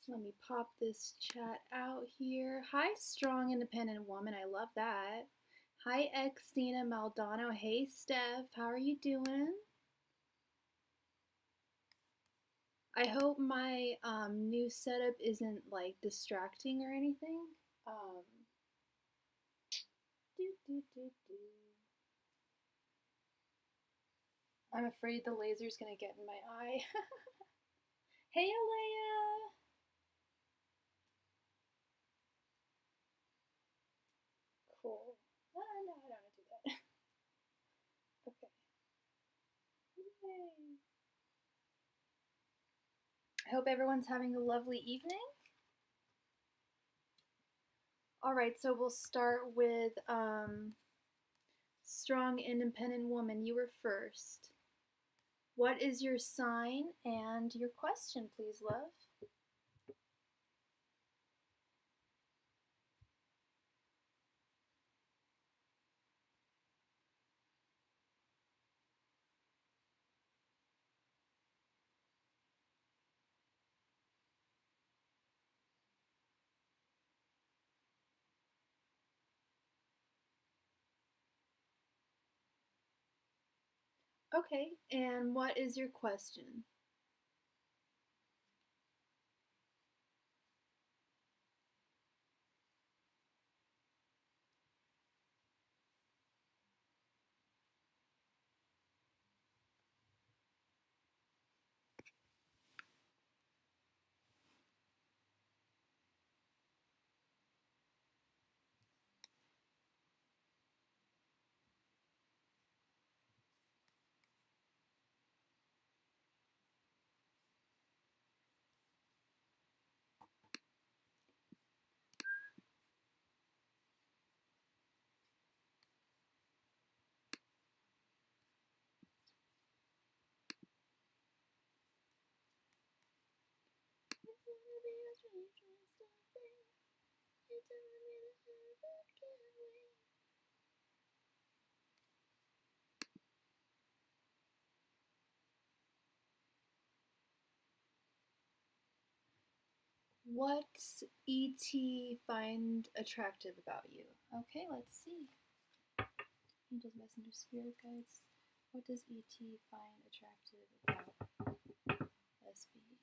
Let me pop this chat out here. Hi, strong, independent woman. I love that. Hi, Xena Maldonado. Hey, Steph. How are you doing? I hope my new setup isn't like distracting or anything. Um, do, do, do, do. I'm afraid the laser's gonna get in my eye. Hey, Alea. Cool. No, I don't want to do that. Okay. Yay. I hope everyone's having a lovely evening. All right, so we'll start with strong, independent woman. You were first. What is your sign and your question, please, love? Okay, and what is your question? What's ET find attractive about you? Okay, let's see. Angels, messenger, spirit guides. What does ET find attractive about SB?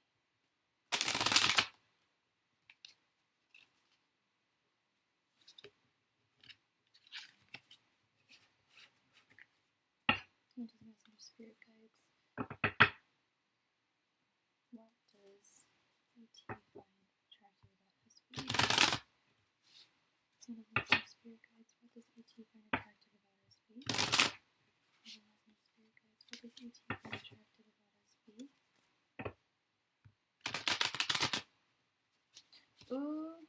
Angels, messenger, spirit guides. What does ET find attractive about SB? Angels, messenger, spirit guides. What does ET find attractive about SB? Angels, messenger, spirit guides. What does ET find attractive about SB? Ooh.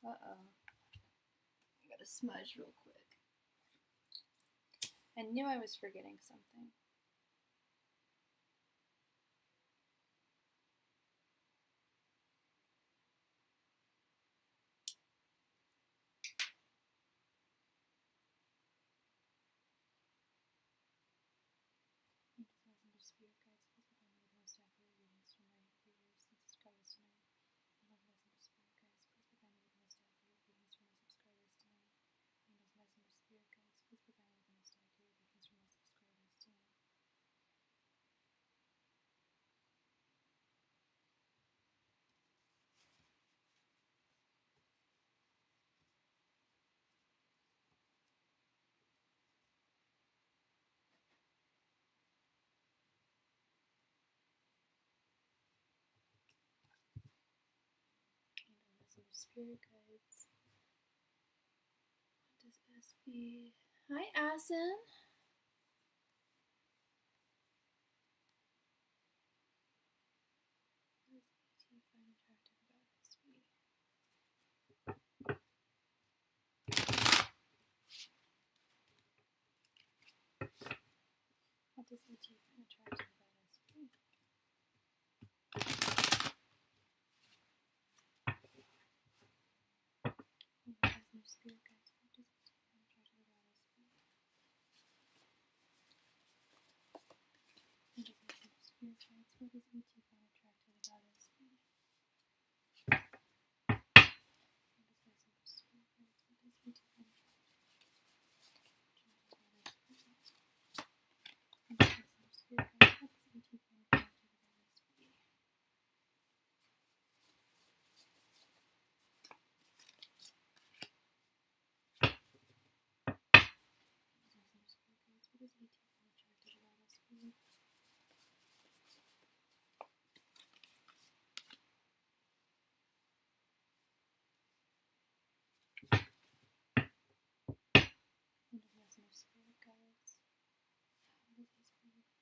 Uh-oh. I gotta smudge real quick. I knew I was forgetting something. Angels, messenger, spirit guides, please provide me with the most accurate readings from my readers and subscribers tonight. Angels, messenger, spirit guides, please provide me with the most accurate readings from my subscribers tonight. Angels, messenger, spirit guides, please provide me with the most accurate readings from my subscribers tonight. Angel, messenger, spirit guides. What does SB? Hi, Asin. What does ET find attractive about SB? What does ET find attractive about SB? Angel, messenger, spirit guides. What does ET find attractive about SB? Angel, messenger, spirit guides. What does ET find attractive about SB?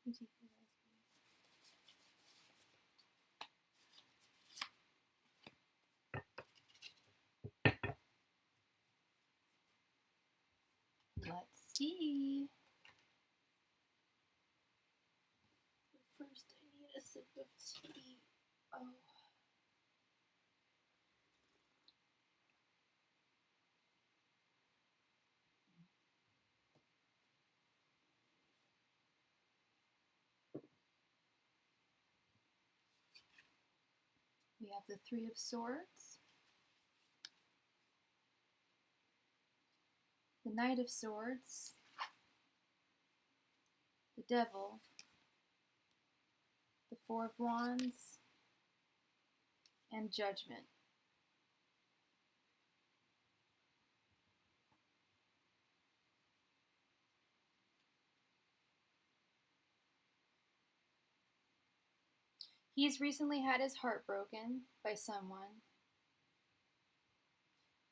Let's see. First, I need a sip of tea. Oh. We have the Three of Swords, the Knight of Swords, the Devil, the Four of Wands, and Judgment. He's recently had his heart broken by someone.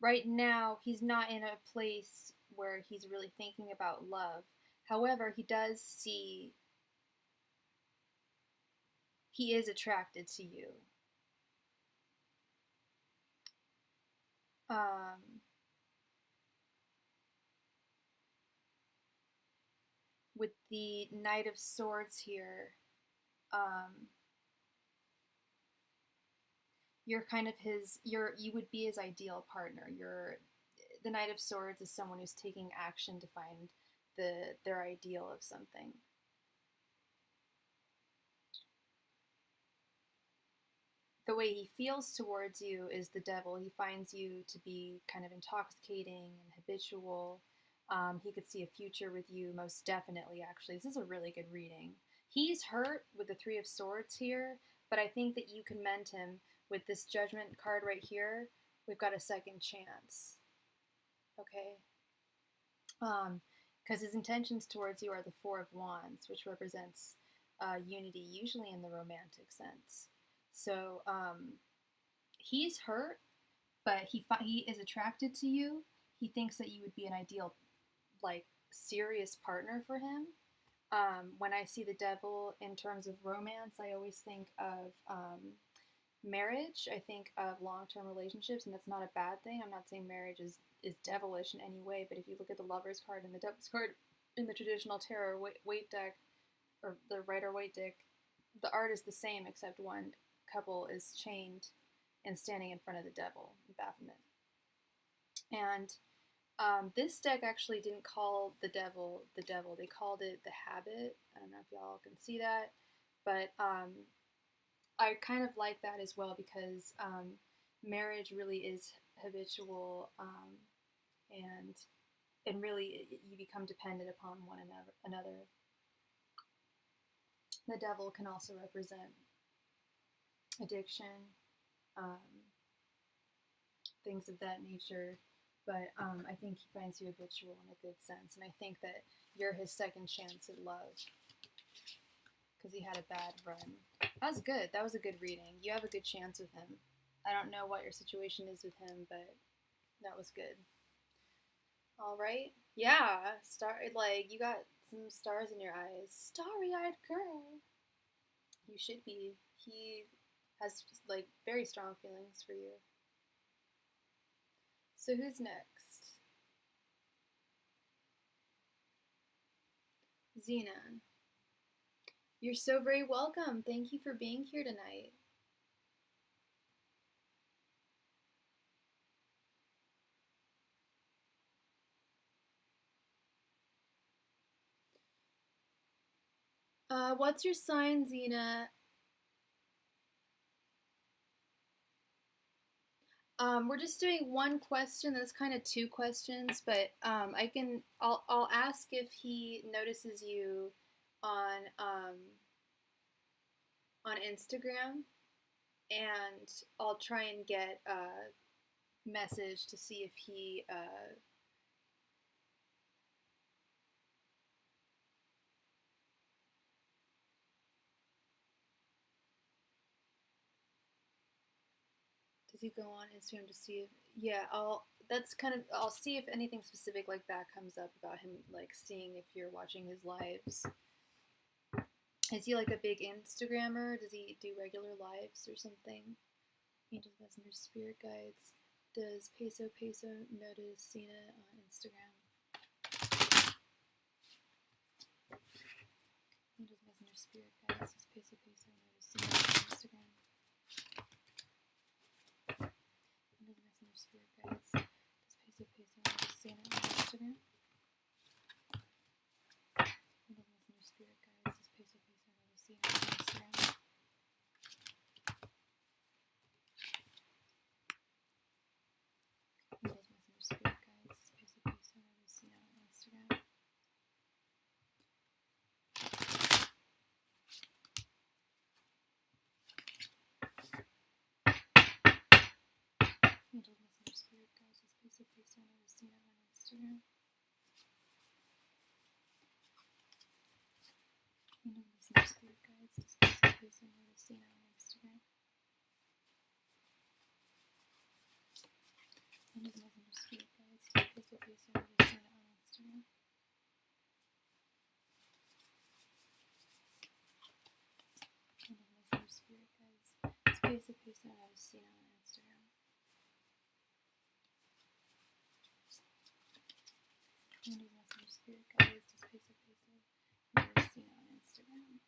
Right now, he's not in a place where he's really thinking about love. However, he does see he is attracted to you. With the Knight of Swords here, you're kind of you would be his ideal partner. The Knight of Swords is someone who's taking action to find their ideal of something. The way he feels towards you is the Devil. He finds you to be kind of intoxicating and habitual. He could see a future with you, most definitely, actually. This is a really good reading. He's hurt with the Three of Swords here, but I think that you can mend him with this Judgment card right here. We've got a second chance. Okay? Because his intentions towards you are the Four of Wands, which represents unity, usually in the romantic sense. So he's hurt, but he is attracted to you. He thinks that you would be an ideal, like, serious partner for him. When I see the Devil in terms of romance, I always think of marriage. I think of long-term relationships, and that's not a bad thing. I'm not saying marriage is devilish in any way, but if you look at the Lover's card and the Devil's card in the traditional tarot Waite deck, or the Rider-Waite deck, the art is the same, except one couple is chained and standing in front of the Devil in Baphomet. And this deck actually didn't call the Devil the Devil. They called it the Habit. I don't know if y'all can see that, but I kind of like that as well, because marriage really is habitual, and really you become dependent upon one another. The Devil can also represent addiction, things of that nature. But I think he finds you habitual in a good sense, and I think that you're his second chance at love, because he had a bad run. That was good. That was a good reading. You have a good chance with him. I don't know what your situation is with him, but that was good. All right. Yeah, you got some stars in your eyes. Starry-eyed girl. You should be. He has like very strong feelings for you. So who's next? Xena. You're so very welcome. Thank you for being here tonight. What's your sign, Xena? We're just doing one question. That's kind of two questions, but I'll ask if he notices you on Instagram, and I'll try and get a message to see if he does he go on Instagram to see if, yeah, I'll see if anything specific like that comes up about him, like seeing if you're watching his lives. Is he like a big Instagrammer? Does he do regular lives or something? Angels, messengers, spirit guides. Does Peso notice Cena on Instagram? Angels, messengers, spirit guides. Does Peso notice Cena on Instagram? Angels, messengers, spirit guides. Does Peso notice Cena on Instagram? Angels, messengers, spirit guides. Does Peso notice Cena on Instagram? Angels, messengers, spirit guides. Does Peso notice Cena on Instagram? Angels, messengers, spirit guides. Does Peso notice Cena on Instagram? Angels, messengers, spirit guides. Does Peso notice Cena on Instagram? Angels, messengers, spirit guides. Does Peso notice Cena on Instagram? Angels, messengers, spirit guides. Does Peso notice Cena on Instagram? Angels, messengers, spirit guides. Does Peso notice Cena on Instagram?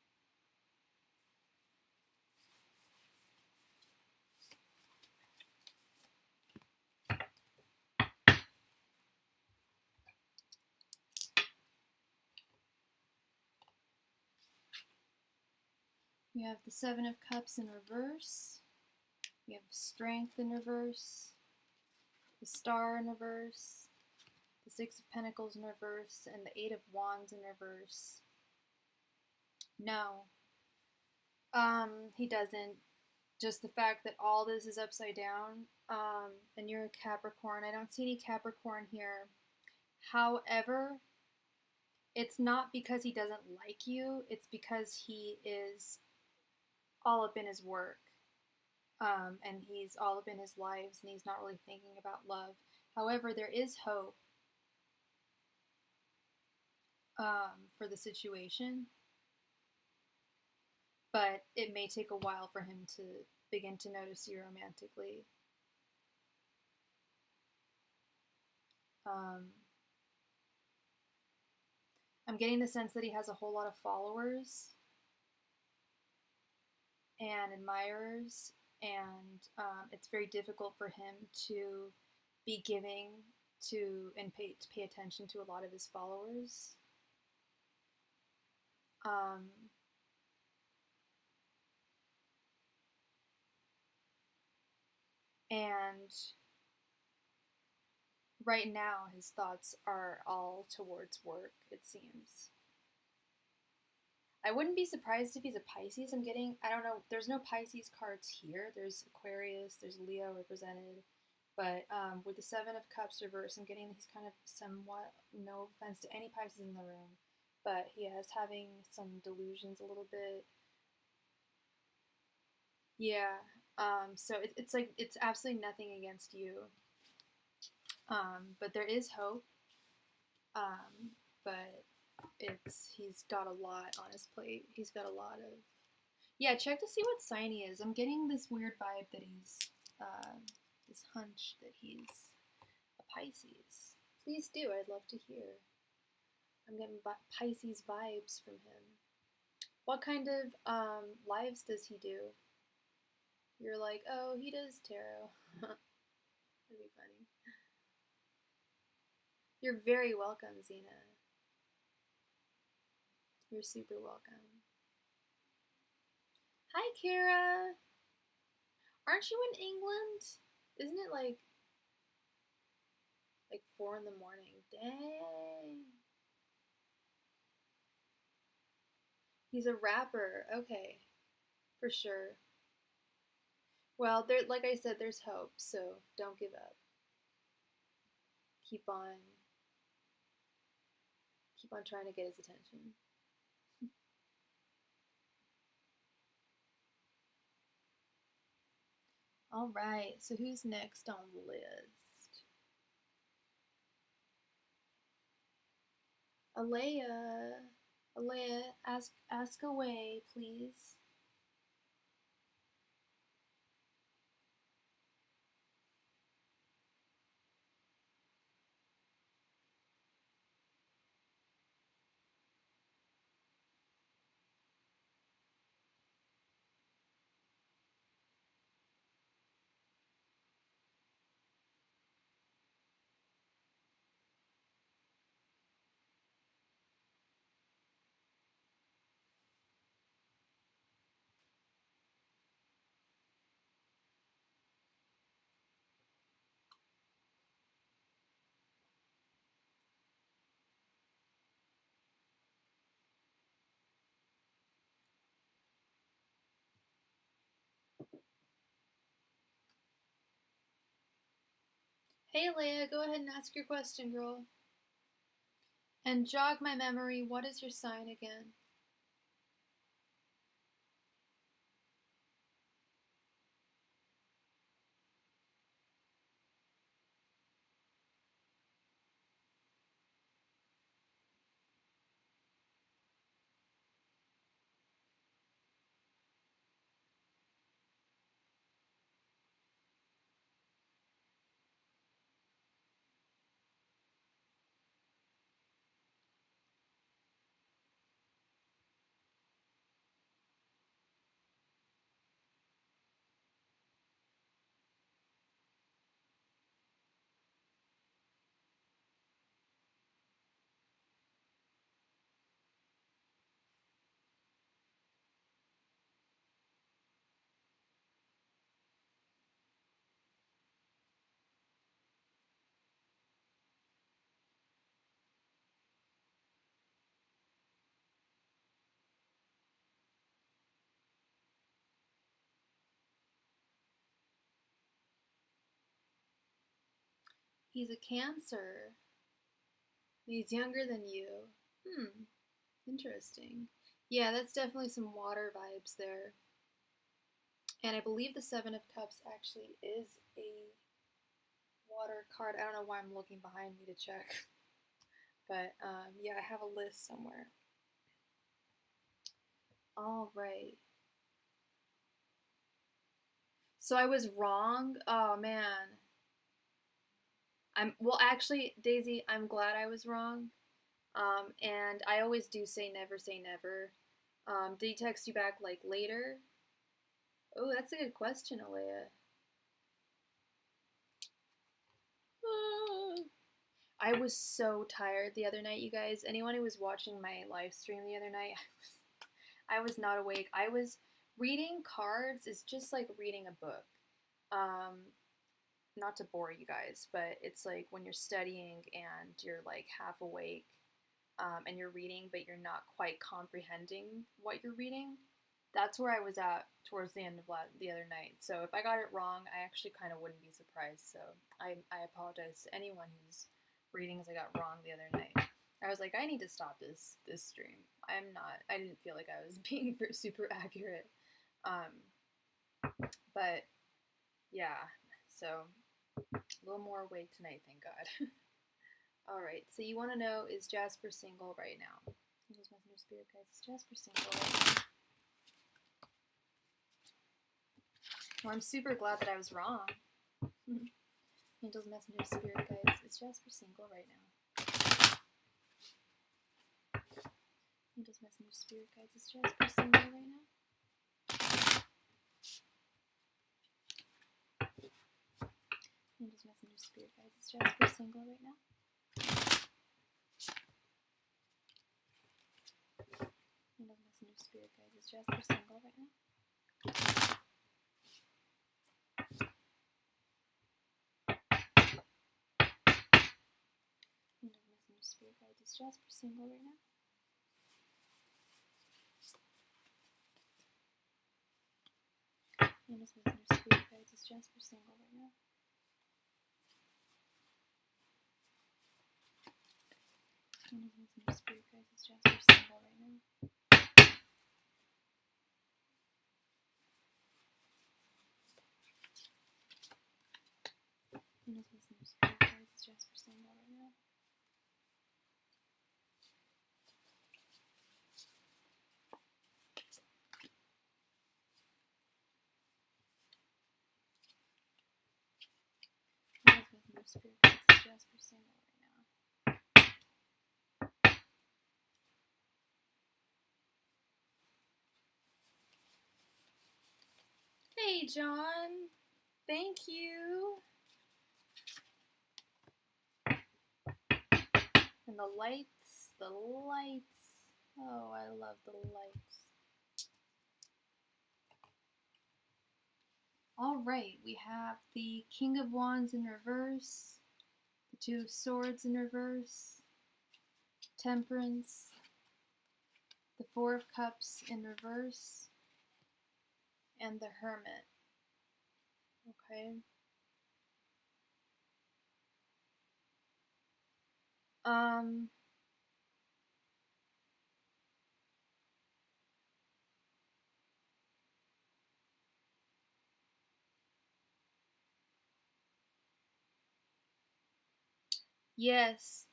We have the Seven of Cups in reverse. We have Strength in reverse. The Star in reverse. The Six of Pentacles in reverse. And the Eight of Wands in reverse. No. He doesn't. Just the fact that all this is upside down. And you're a Capricorn. I don't see any Capricorn here. However, it's not because he doesn't like you. It's because he is all up in his work. And he's all up in his lives, and he's not really thinking about love. However, there is hope for the situation, but it may take a while for him to begin to notice you romantically. I'm getting the sense that he has a whole lot of followers and admirers, and it's very difficult for him to be giving to and pay attention to a lot of his followers. And right now his thoughts are all towards work, it seems. I wouldn't be surprised if he's a Pisces. I don't know, there's no Pisces cards here. There's Aquarius, there's Leo represented. But with the Seven of Cups reverse, I'm getting he's kind of somewhat, no offense to any Pisces in the room, but he is having some delusions a little bit. Yeah. So it's like, it's absolutely nothing against you. But there is hope. But he's got a lot on his plate. He's got a lot of, yeah, check to see what sign he is. I'm getting this weird vibe that he's, this hunch that he's a Pisces. Please do, I'd love to hear. I'm getting Pisces vibes from him. What kind of lives does he do? You're like, oh, he does tarot. That'd be funny. You're very welcome, Zena. You're super welcome. Hi, Kara. Aren't you in England? Isn't it like 4 in the morning? Dang. He's a rapper. Okay. For sure. Well, there, like I said, there's hope, so don't give up. Keep on trying to get his attention. All right, so who's next on the list? Alea. Alea, ask away, please. Hey Leia, go ahead and ask your question, girl. And jog my memory, what is your sign again? He's a Cancer. He's younger than you. Interesting. Yeah, that's definitely some water vibes there. And I believe the Seven of Cups actually is a water card. I don't know why I'm looking behind me to check. But yeah, I have a list somewhere. All right. So I was wrong. Oh man. Well actually, Daisy, I'm glad I was wrong. And I always do say never. Did he text you back like later? Oh, that's a good question, Alea. I was so tired the other night, you guys. Anyone who was watching my live stream the other night, I was not awake. I was reading cards is just like reading a book. Not to bore you guys, but it's like when you're studying and you're like half awake, and you're reading, but you're not quite comprehending what you're reading. That's where I was at towards the end of the other night. So if I got it wrong, I actually kind of wouldn't be surprised. So I apologize to anyone whose readings I got wrong the other night. I was like, I need to stop this stream. I didn't feel like I was being super accurate. But yeah, so a little more awake tonight, thank God. All right, so you want to know, is Jasper single right now? Angels, Messenger, Spirit Guides, is Jasper single right now? Well, I'm super glad that I was wrong. Angels, Messenger, Spirit Guides, is Jasper single right now? Angels, Messenger, Spirit Guides, is Jasper single right now? Angels, Messenger, Spirit Guides, is Jasper single right now? Angels, Messenger, Spirit Guides, is Jasper single right now? Angels, Messenger, Spirit Guides, is Jasper single right now? Angels, Messenger, Spirit Guides, is Jasper single right now? Angels, Messenger, Spirit Guides, is Jasper single right now? Angels, Messenger, Spirit Guides, is Jasper single right now? more spirit guides is Jasper saying right now? Hey, John. Thank you. And the lights, the lights. Oh, I love the lights. All right, we have the King of Wands in reverse, the Two of Swords in reverse, Temperance, the Four of Cups in reverse, and the Hermit. Okay. Yes,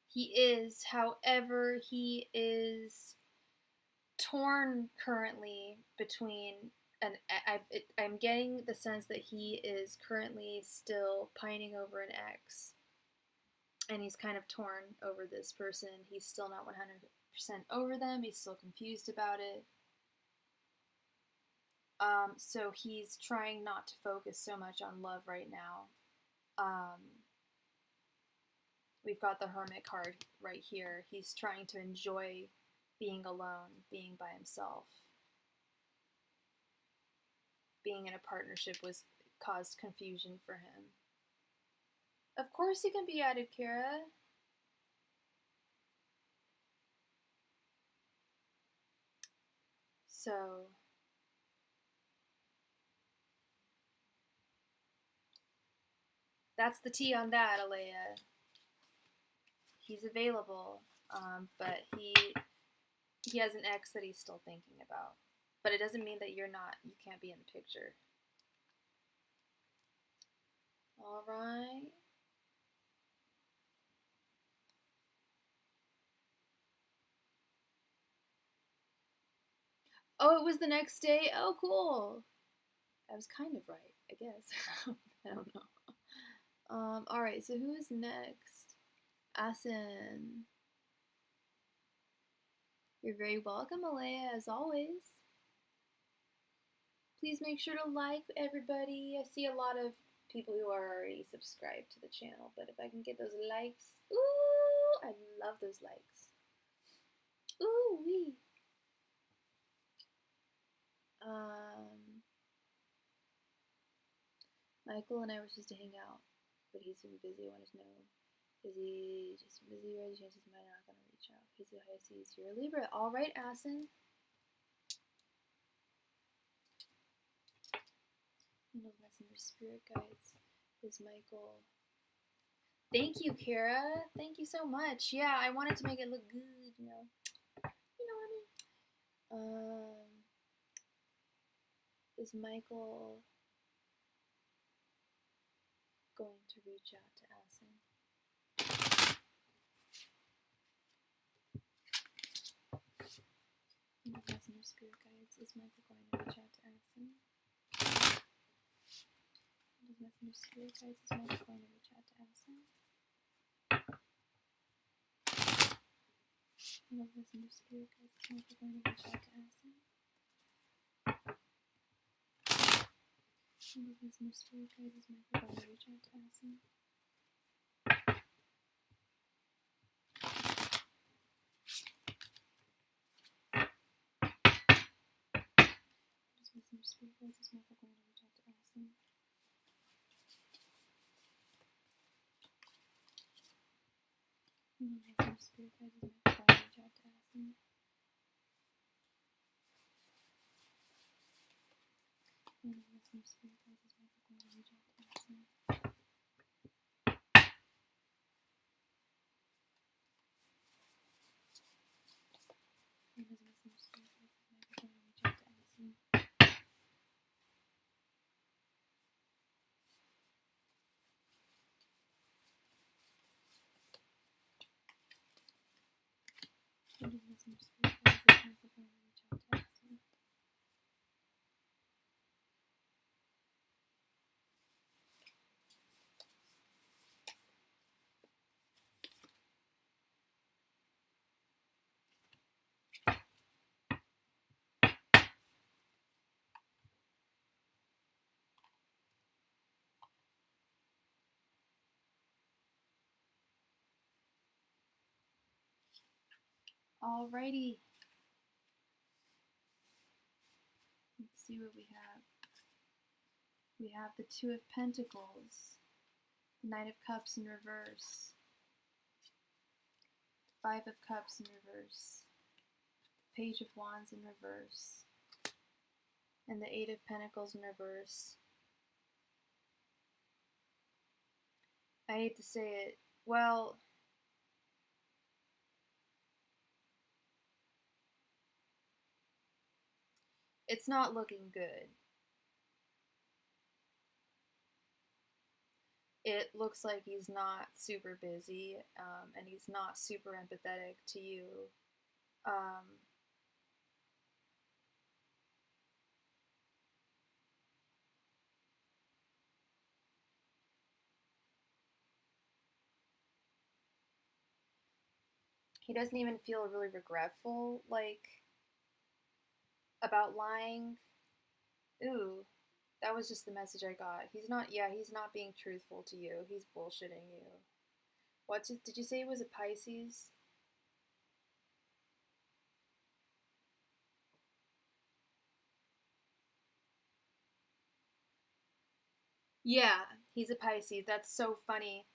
he is. However, he is torn currently between, and I'm getting the sense that he is currently still pining over an ex, and he's kind of torn over this person. He's still not 100% over them. He's still confused about it. So he's trying not to focus so much on love right now. We've got the Hermit card right here. He's trying to enjoy being alone, being by himself. Being in a partnership was caused confusion for him. Of course he can be added, Kara. So that's the tea on that, Alea. He's available, but he has an ex that he's still thinking about. But it doesn't mean that you can't be in the picture. All right. Oh, it was the next day? Oh, cool. I was kind of right, I guess. I don't know. All right, so who is next? Asin. You're very welcome, Alea, as always. Please make sure to like everybody. I see a lot of people who are already subscribed to the channel, but if I can get those likes, ooh, I love those likes. Ooh wee. Michael and I were supposed to hang out, but he's been busy. I wanted to know, is he just busy or are the chances he might not gonna reach out? He's the highest seas. You're a Libra. All right, Asin. Angels, messengers, spirit guides is Michael. Thank you, Kara. Thank you so much. Yeah, I wanted to make it look good, you know. You know what I mean? Is Michael going to reach out to Asin? Messenger spirit guides. Is Michael going to reach out to Asin? Does messenger spirit guides? Is Michael going to reach out to Asin? Messenger spirit guides. Is Michael going to reach out to Asin? Messenger spirit guides. Is Michael going to reach out to Asin? Messenger spirit guides. Is Michael going to reach out to Asin? Messenger spirit guides. Is Michael going to reach out to Asin? Messenger spirit guides. Is Michael going to reach out to Asin? Messenger spirit guides. Is Michael going to reach out to Asin? Messenger spirit guides. Is Michael going to reach out to Asin? Alrighty. Let's see what we have. We have the Two of Pentacles, the Knight of Cups in reverse, the Five of Cups in reverse, the Page of Wands in reverse, and the Eight of Pentacles in reverse. I hate to say it. Well, it's not looking good. It looks like he's not super busy, and he's not super empathetic to you. He doesn't even feel really regretful, like, about lying. Ooh, that was just the message I got. He's not being truthful to you. He's bullshitting you. Did you say it was a Pisces? Yeah, he's a Pisces. That's so funny.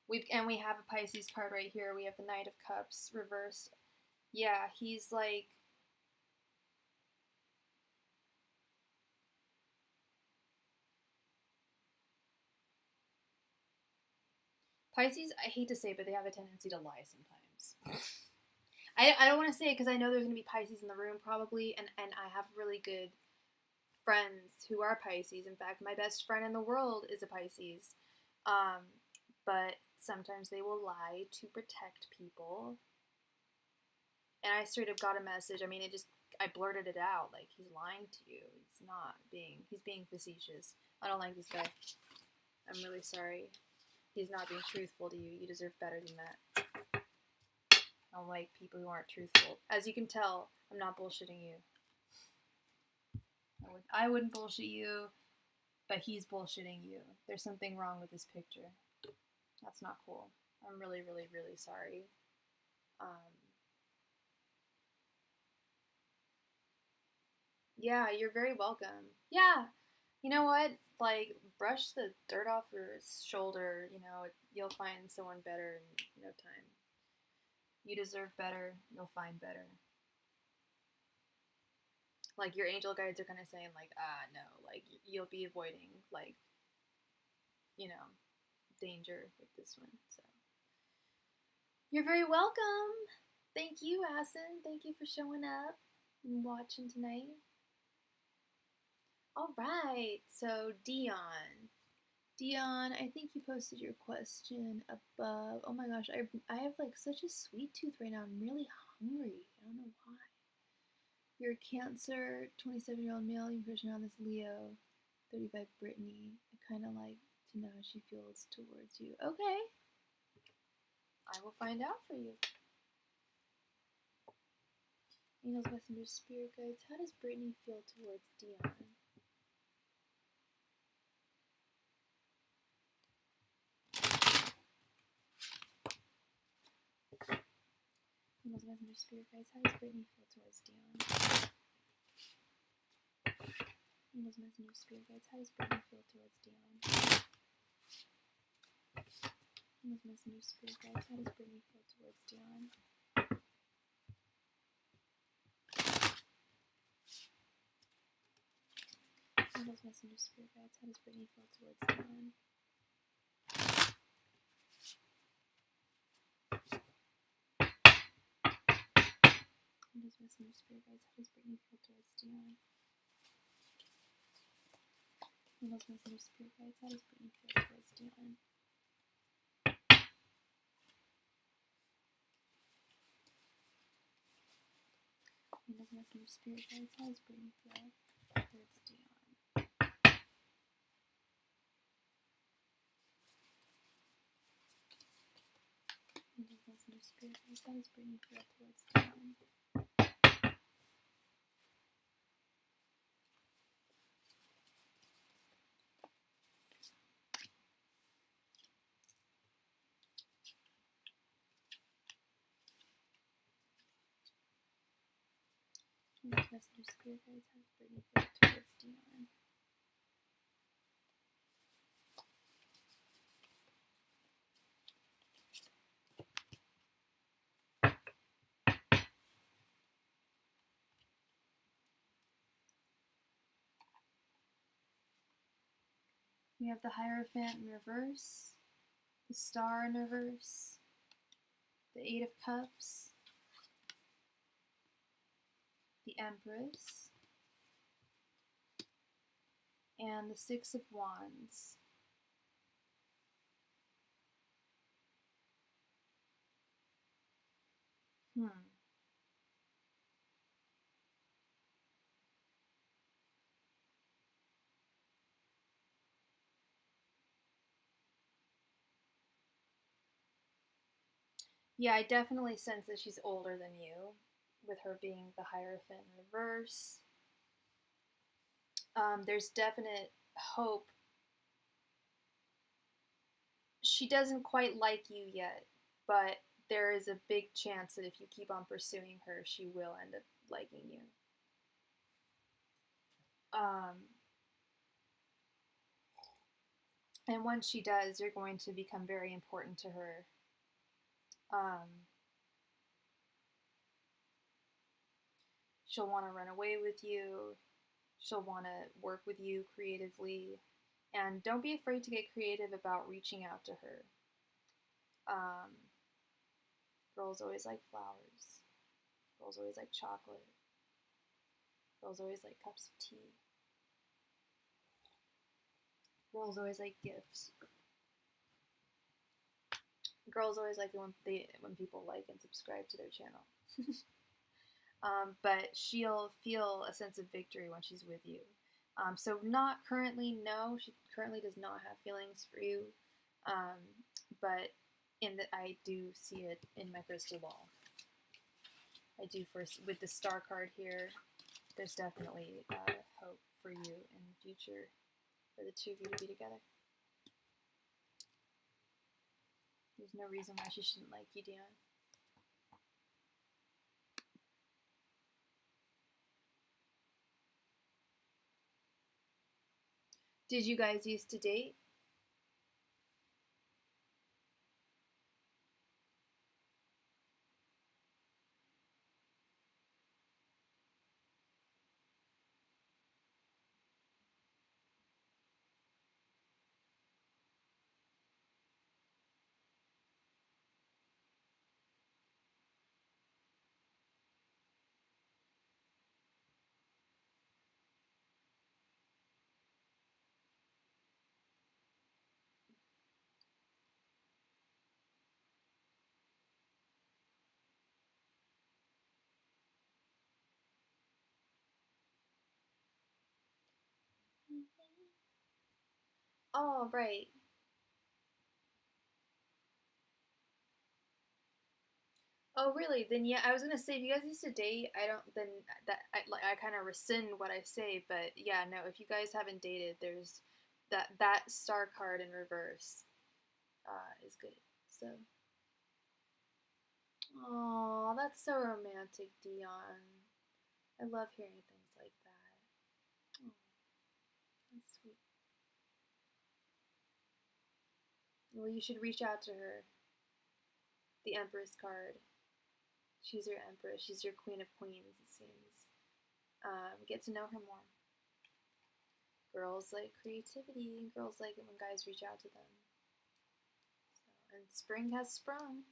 We have a Pisces card right here. We have the Knight of Cups reversed. Yeah, he's like, Pisces, I hate to say it, but they have a tendency to lie sometimes. I don't want to say it because I know there's going to be Pisces in the room probably, and I have really good friends who are Pisces. In fact, my best friend in the world is a Pisces. But sometimes they will lie to protect people. And I straight up got a message. I mean, I blurted it out. Like, he's lying to you. He's being facetious. I don't like this guy. I'm really sorry. He's not being truthful to you. You deserve better than that. I don't like people who aren't truthful. As you can tell, I'm not bullshitting you. I wouldn't bullshit you, but he's bullshitting you. There's something wrong with this picture. That's not cool. I'm really, really, really sorry. Yeah, you're very welcome. Yeah. You know what? Like, brush the dirt off your shoulder. You know, you'll find someone better in no time. You deserve better. You'll find better. Like, your angel guides are kind of saying, like, no. Like, you'll be avoiding, like, you know, danger with this one. So, you're very welcome. Thank you, Asin. Thank you for showing up and watching tonight. All right, so Dion, I think you posted your question above. Oh my gosh, I have like such a sweet tooth right now. I'm really hungry. I don't know why. You're a Cancer, 27-year-old male. Your personality is Leo, 35 Brittany. I kind of like to know how she feels towards you. Okay, I will find out for you. Angels, messengers, spirit guides. How does Brittany feel towards Dion? Angels, messengers, spirit guides. How does Brittany feel towards Dion? Angels, messengers, spirit guides. How does Brittany feel towards Dion? Angels, messengers, spirit guides. How does Brittany feel towards Dion? Angels, messengers, spirit guides. How does Brittany feel towards Dion? Angels, messengers, spirit guides. How does Brittany feel towards Dion? Angels, messengers, spirit guides. How does Brittany feel towards Dion? Angels, messengers, spirit guides. How does Brittany feel towards Dion? Angels, messengers, spirit guides. How does Brittany feel towards Dion? Messenger spirit guides have Brittany put towards Dion? We have the Hierophant in reverse, the Star in reverse, the Eight of Cups, the Empress, and the Six of Wands. Yeah, I definitely sense that she's older than you, with her being the Hierophant in reverse. There's definite hope. She doesn't quite like you yet, but there is a big chance that if you keep on pursuing her, she will end up liking you. And once she does, you're going to become very important to her. She'll want to run away with you. She'll want to work with you creatively. And don't be afraid to get creative about reaching out to her. Girls always like flowers. Girls always like chocolate. Girls always like cups of tea. Girls always like gifts. Girls always like it when people like and subscribe to their channel. But she'll feel a sense of victory when she's with you. So not currently, no, she currently does not have feelings for you. But I do see it in my crystal ball. I do with the Star card here. There's definitely hope for you in the future for the two of you to be together. There's no reason why she shouldn't like you, Dion. Did you guys used to date? Oh, right. Oh, really? Then yeah, I was gonna say if you guys used to date, I don't. Then I kind of rescind what I say. But yeah, no. If you guys haven't dated, there's that Star card in reverse is good. So. Oh, that's so romantic, Dion. I love hearing things like that. Oh, that's sweet. Well, you should reach out to her. The Empress card. She's your Empress. She's your Queen of Queens, it seems. Get to know her more. Girls like creativity, and girls like it when guys reach out to them. So, and spring has sprung.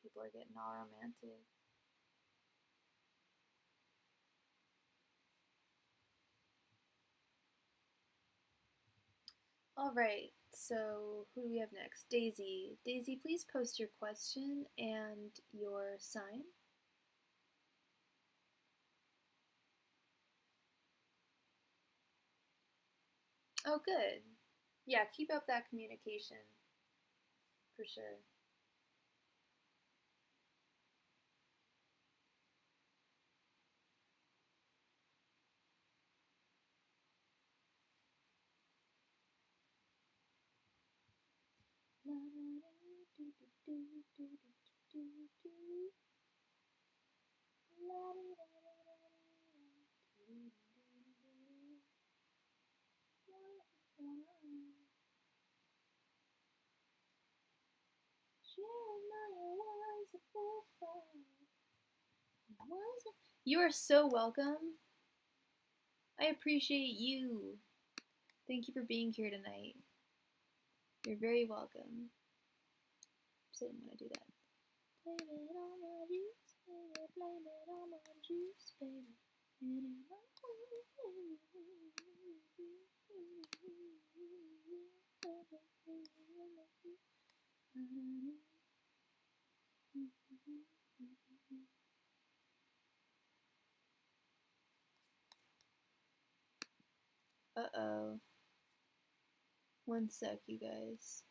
People are getting all romantic. All right, so who do we have next? Daisy. Daisy, please post your question and your sign. Oh, good. Yeah, keep up that communication. For sure. You are so welcome. I appreciate you. Thank you for being here tonight. You're very welcome. So I didn't want to do that. Blame it on my juice, baby. Blame it on my juice, baby. Uh-oh. One sec, you guys.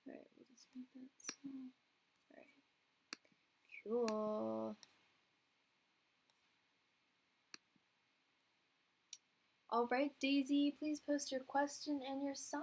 Alright, we'll just make that small. Alright. Cool. Alright, Daisy, please post your question and your sign.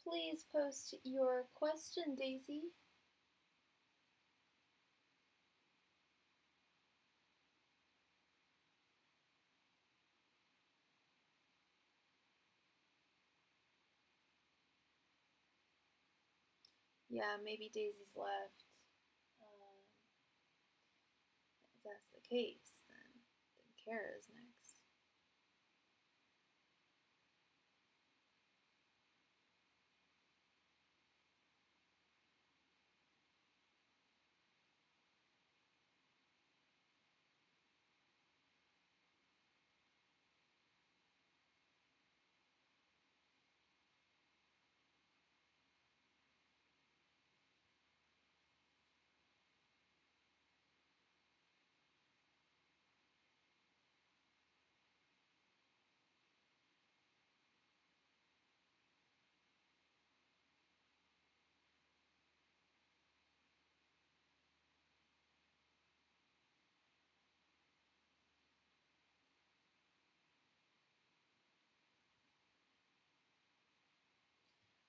Please post your question, Daisy. Yeah, maybe Daisy's left. If that's the case, then Kara's next.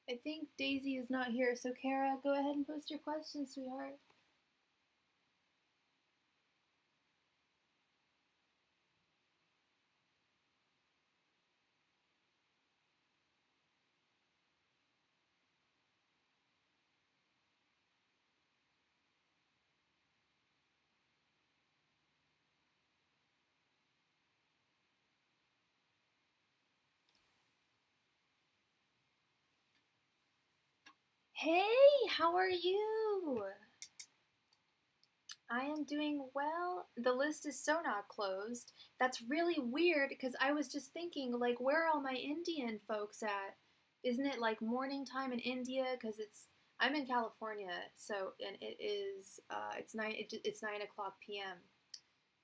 I think Daisy is not here, so Kara, go ahead and post your question, sweetheart. Hey, how are you? I am doing well. The list is so not closed. That's really weird because I was just thinking, like, where are all my Indian folks at? Isn't it like morning time in India? Because I'm in California, so and it's 9 o'clock p.m.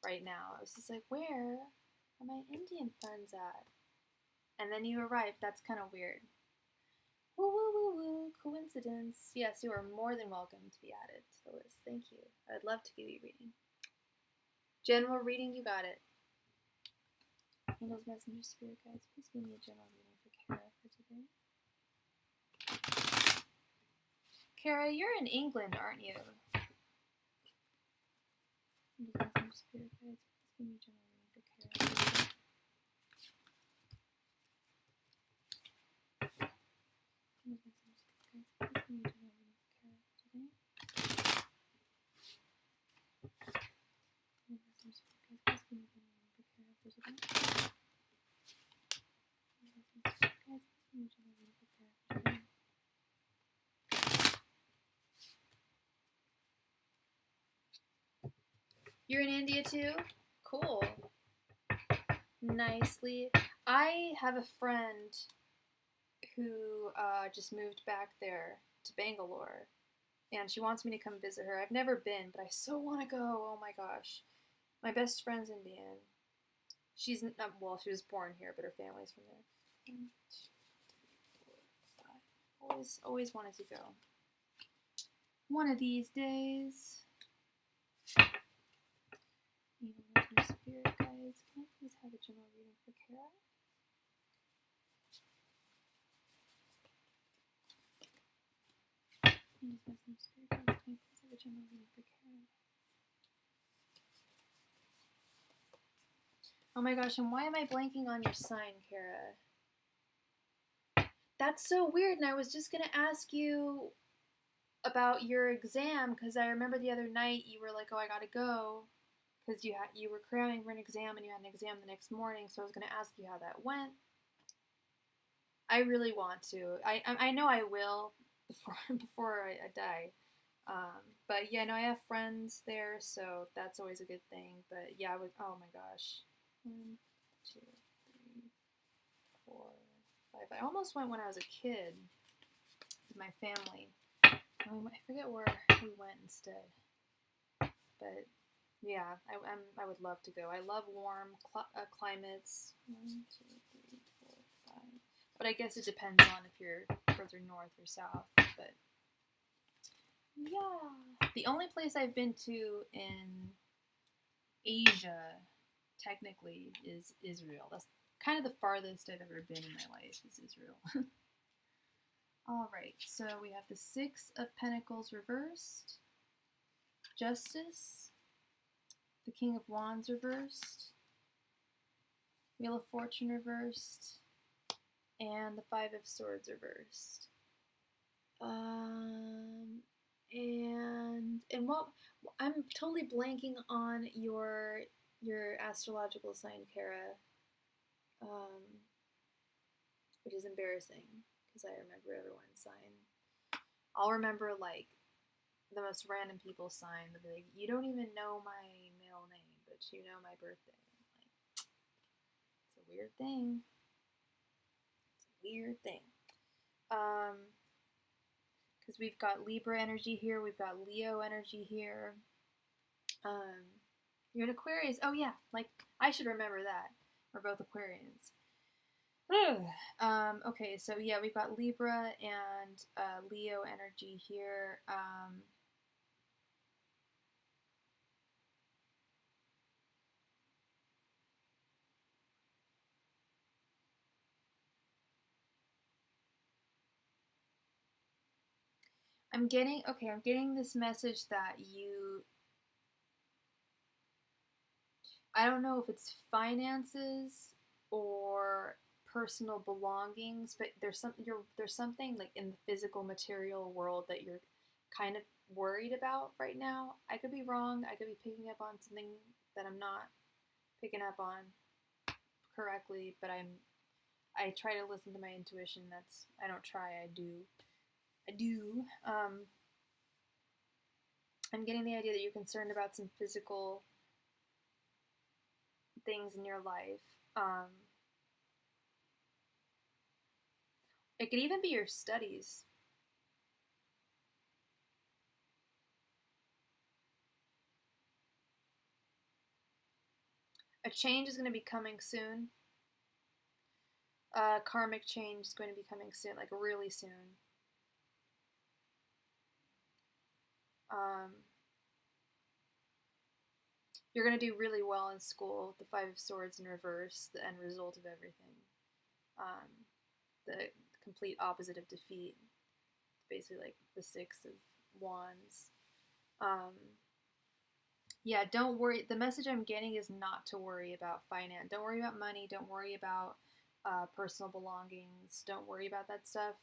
right now. I was just like, where are my Indian friends at? And then you arrived. That's kind of weird. Woo woo woo woo. Coincidence. Yes, you are more than welcome to be added to the list. Thank you. I'd love to give you a reading. General reading, you got it. Angels, Messenger, Spirit Guides, please give me a general reading for Kara for today. Kara, you're in England, aren't you? Angels, Messenger, Spirit Guides, please give me a general reading for Kara for today. Angels, Messenger, Spirit Guides, please give me a general reading for Kara You're in India too? Cool. Nicely. I have a friend who just moved back there to Bangalore, and she wants me to come visit her. I've never been, but I so want to go. Oh my gosh. My best friend's Indian. She's, well, she was born here, but her family's from there. 1, 2, 3, 4, 5. Always wanted to go. One of these days. Evil spirit guides. Can I please have a general reading for Kara? Spirit guides. Can I please have a general reading for Kara? Oh my gosh, and why am I blanking on your sign, Kara? That's so weird, and I was just going to ask you about your exam, because I remember the other night you were like, oh, I gotta go, because you were cramming for an exam, and you had an exam the next morning, so I was going to ask you how that went. I really want to. I know I will before I die. But yeah, no, I have friends there, so that's always a good thing. But yeah, oh my gosh. 1, 2, 3, 4, 5. I almost went when I was a kid with my family. I forget where we went instead. But yeah, I would love to go. I love warm climates. 1, 2, 3, 4, 5. But I guess it depends on if you're further north or south. But yeah, the only place I've been to in Asia, technically, is Israel. That's kind of the farthest I've ever been in my life is Israel. Alright, so we have the 6 of Pentacles reversed, Justice, the King of Wands reversed, Wheel of Fortune reversed, and the 5 of Swords reversed. And what I'm totally blanking on your astrological sign, Kara, which is embarrassing because I remember everyone's sign. I'll remember like the most random people's sign. They'll be like, "You don't even know my middle name, but you know my birthday." Like, it's a weird thing. It's a weird thing. Because we've got Libra energy here, we've got Leo energy here. You're an Aquarius. Oh yeah, like I should remember that. We're both Aquarians. Okay, so yeah, we've got Libra and Leo energy here. I'm getting this message that I don't know if it's finances or personal belongings, but there's something like in the physical material world that you're kind of worried about right now. I could be wrong. I could be picking up on something that I'm not picking up on correctly, but I try to listen to my intuition. I don't try, I do. I'm getting the idea that you're concerned about some physical things in your life. It could even be your studies. A change is going to be coming soon. Karmic change is going to be coming soon, like really soon. You're going to do really well in school. The 5 of Swords in reverse, the end result of everything. The complete opposite of defeat. Basically like the 6 of Wands. Yeah, don't worry. The message I'm getting is not to worry about finance. Don't worry about money. Don't worry about personal belongings. Don't worry about that stuff.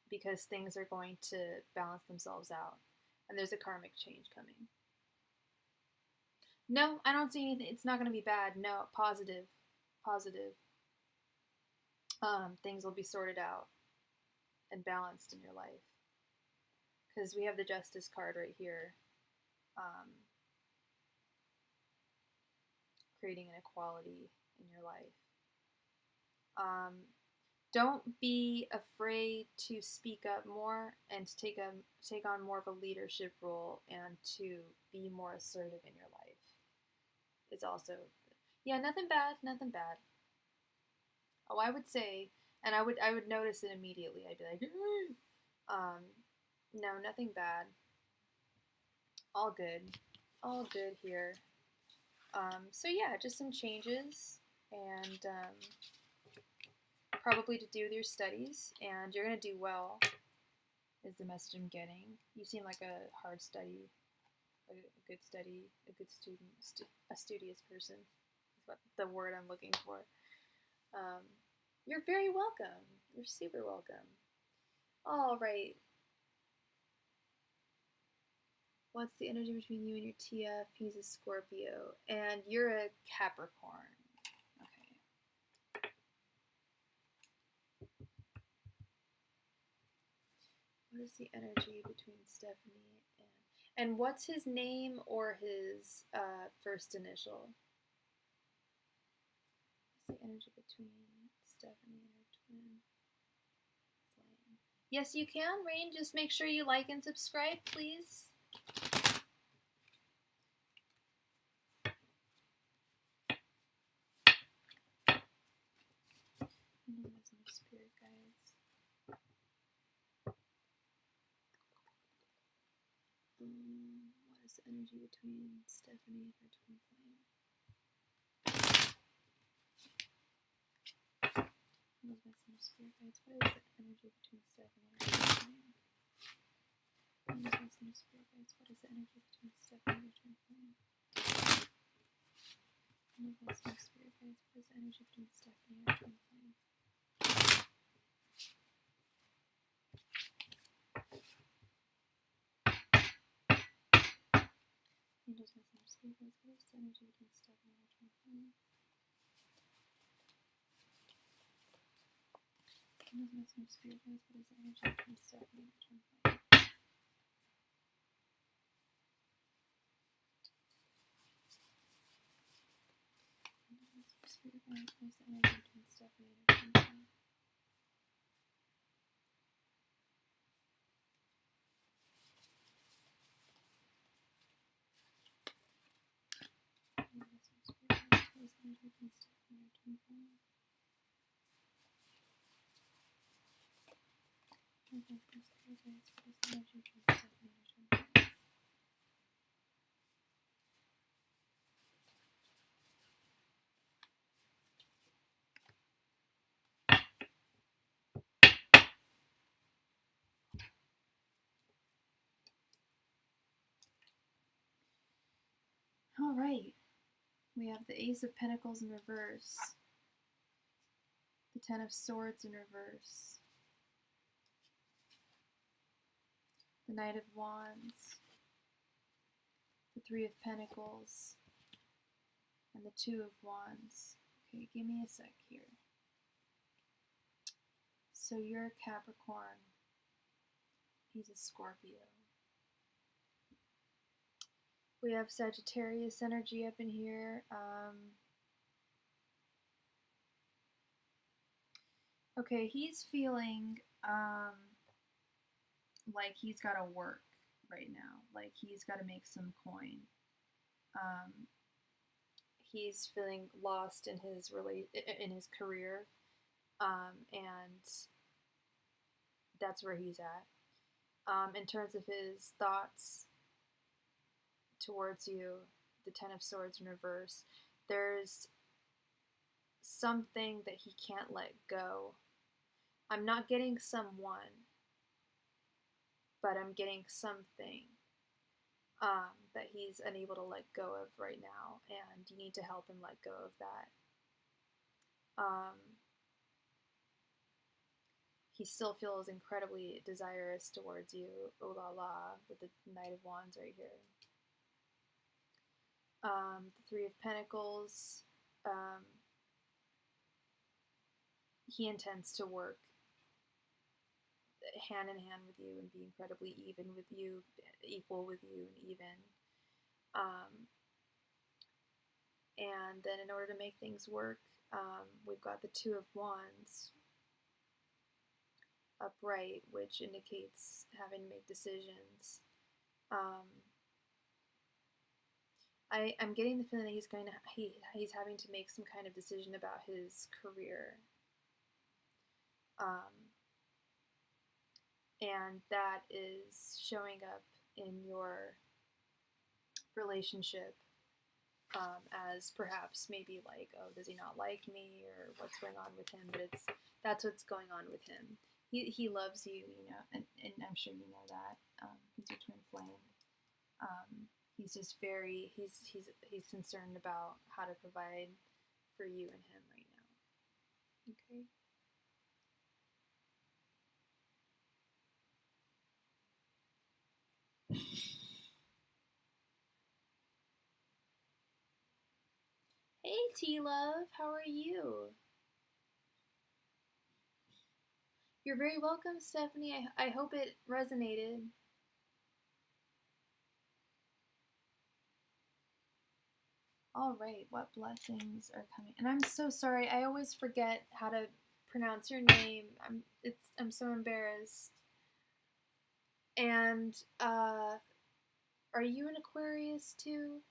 Because things are going to balance themselves out. And there's a karmic change coming. No, I don't see anything. It's not going to be bad. No, positive. Positive. Things will be sorted out and balanced in your life. Because we have the Justice card right here. creating an equality in your life. Don't be afraid to speak up more and to take on more of a leadership role and to be more assertive in your life. It's also, yeah, nothing bad. Oh, I would say, and I would notice it immediately. I'd be like, no, nothing bad. All good here. So yeah, just some changes, and probably to do with your studies, and you're gonna do well, is the message I'm getting. You seem like a hard study, a good student, a studious person is what the word I'm looking for. You're very welcome. You're super welcome. All right. What's the energy between you and your TF? He's a Scorpio, and you're a Capricorn. Okay. What is the energy between Stephanie and what's his name or his first initial? What's the energy between Stephanie and her twin flame? Yes, you can, Rain. Just make sure you like and subscribe, please. Spirit guides. What is the energy between Stephanie and her twin flame? Those messing spirit guides. What is the energy between Stephanie and her twin flame? Those messing spirit guides. What is the energy between Stephanie and her twin flame? Those messing spirit guides. What is the energy between Stephanie and her twin flame? Angels, messengers, spirit guides. What is the energy between Stephanie and her twin flame? Angels, messengers, spirit guides. What is the energy between Stephanie and her twin flame? Spirit guides, what is the energy between Stephanie and her twin flame? All right, we have the Ace of Pentacles in reverse, the Ten of Swords in reverse, the Knight of Wands, the Three of Pentacles, and the Two of Wands. Okay, give me a sec here. So you're a Capricorn. He's a Scorpio. We have Sagittarius energy up in here. Okay, he's feeling like he's got to work right now. Like he's got to make some coin. He's feeling lost in his career, and that's where he's at. In terms of his thoughts towards you, the Ten of Swords in reverse, there's something that he can't let go. I'm not getting someone, but I'm getting something that he's unable to let go of right now, and you need to help him let go of that. He still feels incredibly desirous towards you, oh la la, with the Knight of Wands right here. The Three of Pentacles, he intends to work hand in hand with you and be incredibly even with you, equal with you and even. And then in order to make things work, we've got the Two of Wands upright, which indicates having to make decisions. I'm getting the feeling that he's having to make some kind of decision about his career. And that is showing up in your relationship as perhaps maybe like, oh, does he not like me, or what's going on with him? But that's what's going on with him. He loves you, you know, and I'm sure you know that. He's your twin flame. He's just he's concerned about how to provide for you and him right now. Okay. Hey T-Love, how are you? You're very welcome, Stephanie. I hope it resonated. All right, what blessings are coming? And I'm so sorry. I always forget how to pronounce your name. I'm so embarrassed. And are you an Aquarius too?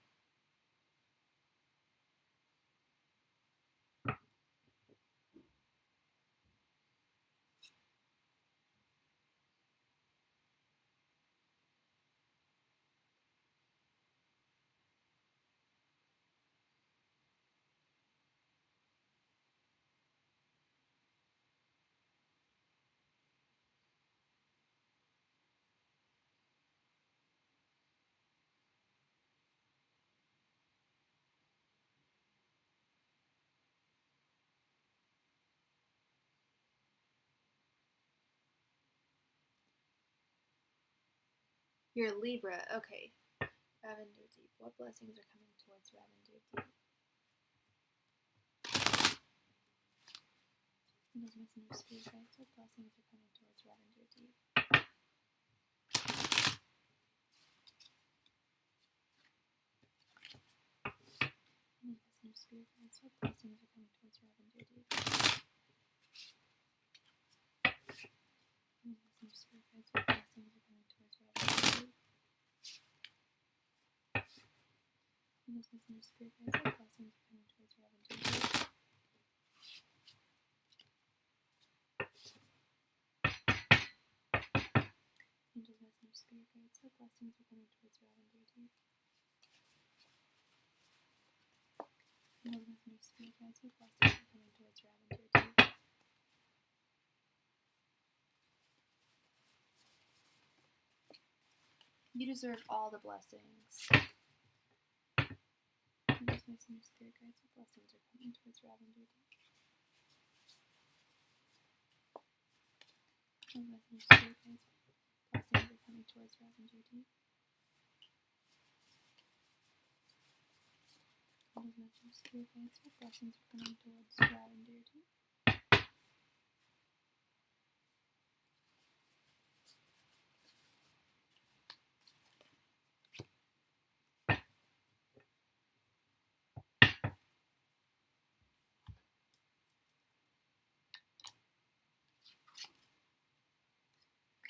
You're a Libra. Okay. Ravender Deep. What blessings are coming towards Ravender Deep? Those messenger spirit guides. What blessings are coming towards Ravender Deep? Messenger spirit guides. What blessings are coming towards Ravender Deep? Messenger spirit guides. What blessings are coming towards Ravender Deep? Messenger spirit guides. What blessings are coming towards Ravender Deep? Angels, messenger spirit guides. What blessings are coming towards Ravender Deep? Angels, messenger spirit guides. What blessings are coming towards Ravender Deep? You deserve all the blessings. Angels, messenger spirit guides. What blessings are coming towards Ravender Deep? Angels, messenger spirit guides. What blessings are coming towards Ravender Deep? Angels, messenger spirit guides. What blessings are coming towards Ravender Deep?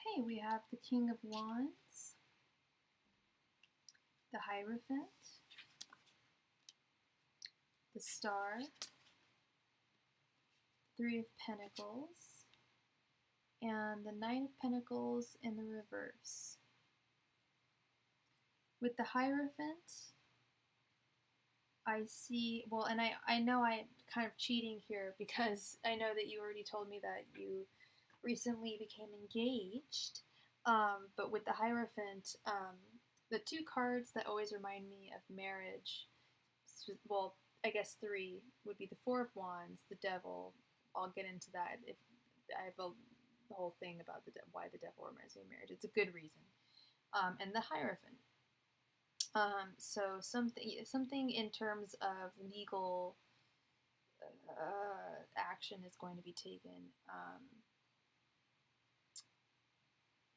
Okay, we have the King of Wands, the Hierophant, the Star, Three of Pentacles, and the Knight of Pentacles in the reverse. With the Hierophant, I see, well, and I know I'm kind of cheating here because I know that you already told me that you recently became engaged, but with the Hierophant, the two cards that always remind me of marriage, well, I guess three, would be the Four of Wands, the Devil. I'll get into that if I have the whole thing about why the Devil reminds me of marriage. It's a good reason. And the Hierophant. So something in terms of legal action is going to be taken.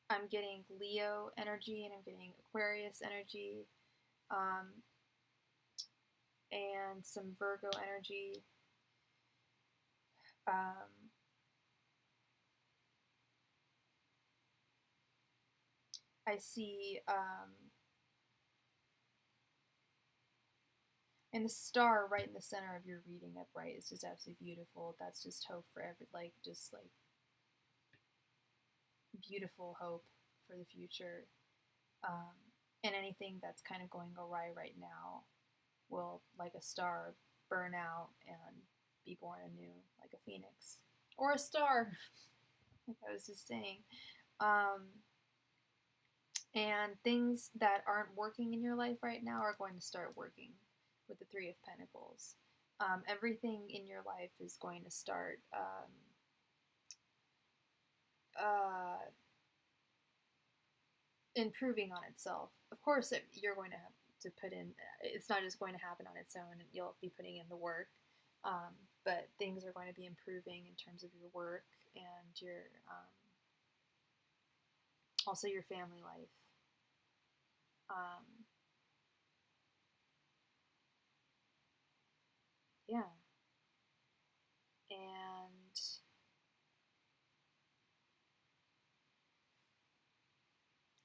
I'm getting Leo energy and I'm getting Aquarius energy. And some Virgo energy. I see, and the star right in the center of your reading upright is just absolutely beautiful. That's just hope for just like beautiful hope for the future. And anything that's kind of going awry right now will, like a star, burn out and be born anew, like a phoenix or a star, like I was just saying. And things that aren't working in your life right now are going to start working with the Three of Pentacles. Everything in your life is going to start improving on itself. Of course, you're going to have to put in, it's not just going to happen on its own, and you'll be putting in the work, but things are going to be improving in terms of your work and your, also your family life. Yeah.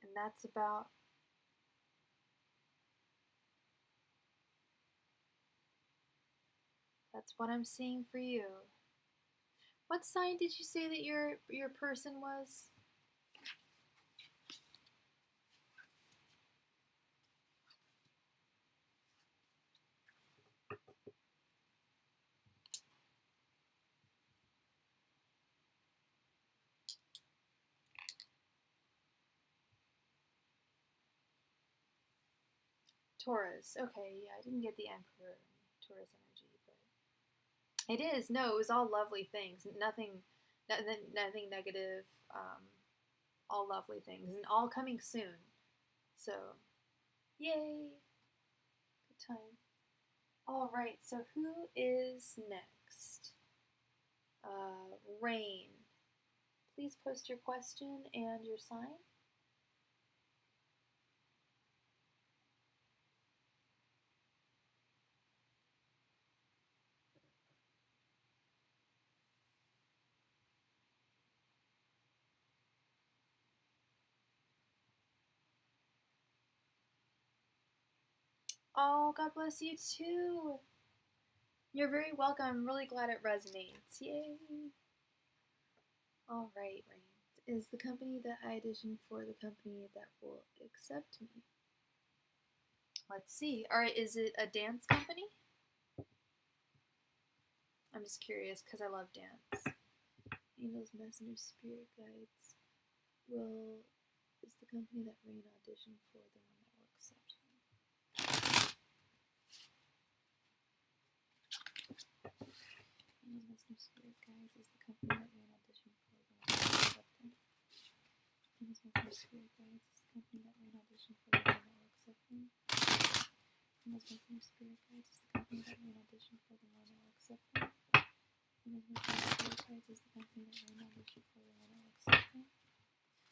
And that's what I'm seeing for you. What sign did you say that your person was? Taurus. Okay, yeah, I didn't get the Emperor Taurus energy, but it is. No, it was all lovely things. Nothing negative. All lovely things, and all coming soon. So, yay! Good time. All right. So who is next? Rain. Please post your question and your sign. Oh, God bless you too. You're very welcome. I'm really glad it resonates. Yay. All right, Rain. Is the company that I auditioned for the company that will accept me? Let's see. All right, is it a dance company? I'm just curious because I love dance. Angels, messengers, spirit guides. Is the company that Rain auditioned for the one that will accept me? Angels, messengers, spirit guides. Is the company that Rain auditioned for the one that will accept me? Angels, messengers, spirit guides. Is the company that Rain auditioned for the one that will accept me? Angels, messengers, spirit guides. Is the company that Rain auditioned for the one that will accept me? Angels, messengers, spirit guides. Is the company that Rain auditioned for the one that will accept me?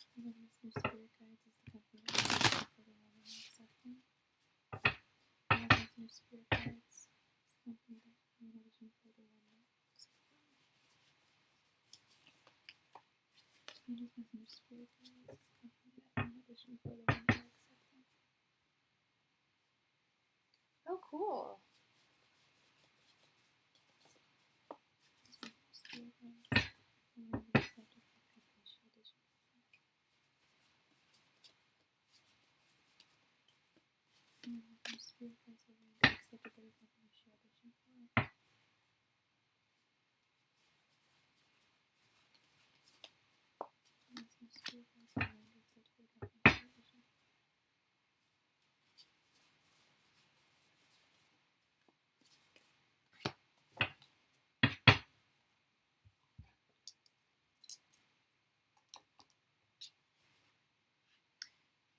Angels, messengers, spirit guides. Is the company that Rain auditioned for the one that will accept me? Angels, messengers, spirit guides. Is the company that Rain auditioned for the one that will accept me? Angels, messengers, spirit guides. Is the company that Rain auditioned for the one that will accept me? Oh, cool. Spirit guides. And then accepted for the company she auditioned for. Spirit guides are really accepted by the company she auditioned for. Spirit guides are really accepted by the company she auditioned for.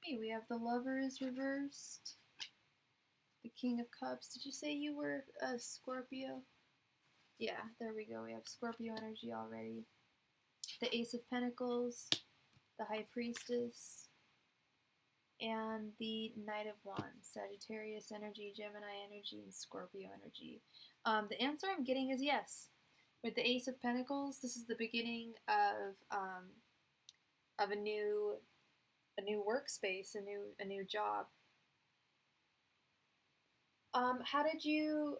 Okay, we have the Lovers reversed. The King of Cups. Did you say you were a Scorpio? Yeah, there we go. We have Scorpio energy already. The Ace of Pentacles, the High Priestess, and the Knight of Wands, Sagittarius energy, Gemini energy, and Scorpio energy. The answer I'm getting is yes. With the Ace of Pentacles, this is the beginning of a new workspace, a new job. How did you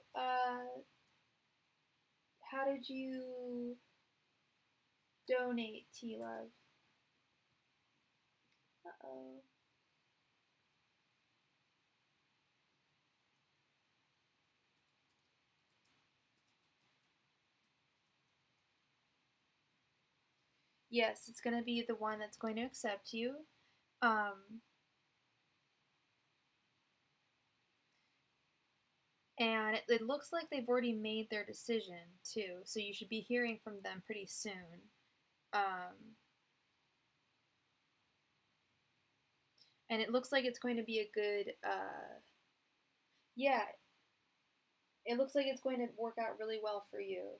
donate, T-Love? Uh-oh. Yes, it's going to be the one that's going to accept you. And it looks like they've already made their decision, too. So you should be hearing from them pretty soon. And it looks like it's going to be a good, yeah, it looks like it's going to work out really well for you.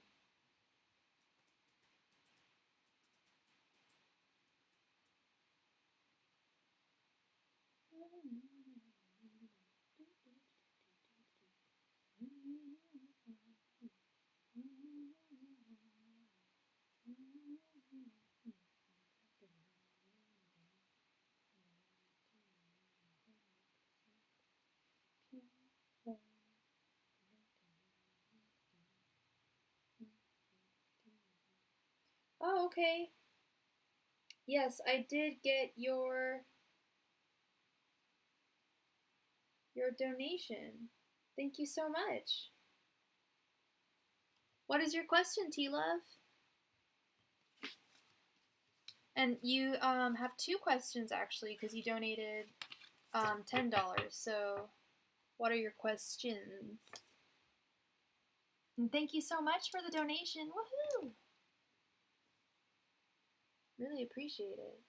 Oh, okay. Yes, I did get your donation. Thank you so much. What is your question, T-Love? And you have two questions, actually, because you donated $10. So what are your questions? And thank you so much for the donation. Woohoo! Really appreciate it.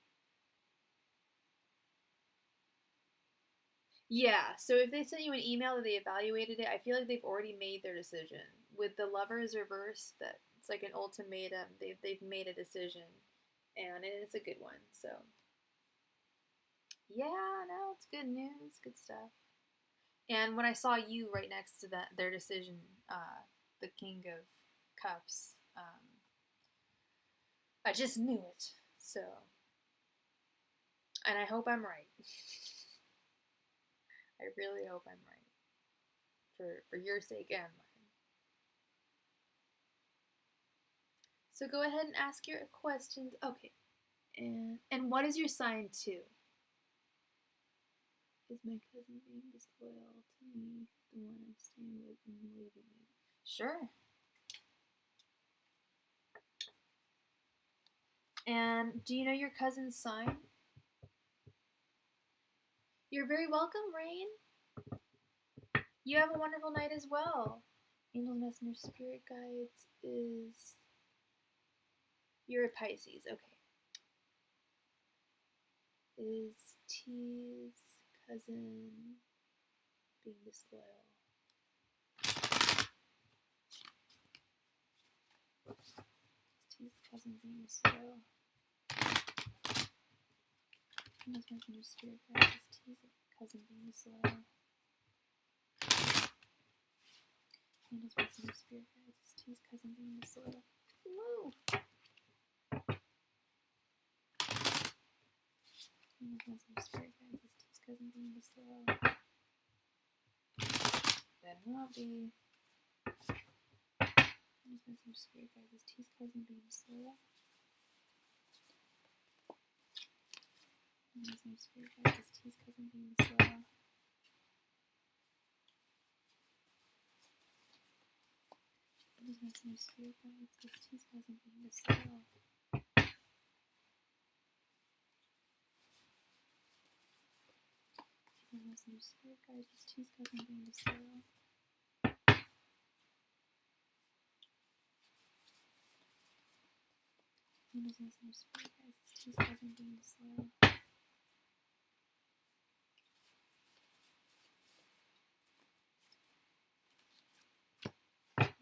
Yeah, so if they sent you an email that they evaluated it, I feel like they've already made their decision. With the Lovers reverse, that it's like an ultimatum. They've made a decision, and it's a good one. So yeah, no, it's good news, good stuff. And when I saw you right next to their decision, the King of Cups, I just knew it. So, and I hope I'm right. I really hope I'm right. For your sake and mine. So go ahead and ask your questions. Okay. And what is your sign too? Is my cousin being disloyal to me, the one I'm staying with and leaving me? Sure. And do you know your cousin's sign? You're very welcome, Rain. You have a wonderful night as well. Angel Messenger Spirit Guides is... You're a Pisces, okay. Is T's cousin being disloyal? Is T's cousin being disloyal? Angel Messenger Spirit Guides is T's cousin being disloyal? Angels Messenger Spirit Guides is T's cousin being disloyal? Woo! Angels Messenger Spirit Guides is T's cousin being disloyal? Better not be. Angels Messenger Spirit Guides is T's cousin being disloyal? Angels Messenger Spirit Guides is T's cousin being disloyal? Angels Messenger Spirit Guides is T's cousin being disloyal? Angels Messenger Spirit Guides is T's cousin being disloyal? Angels Messenger Spirit Guides is T's cousin being disloyal?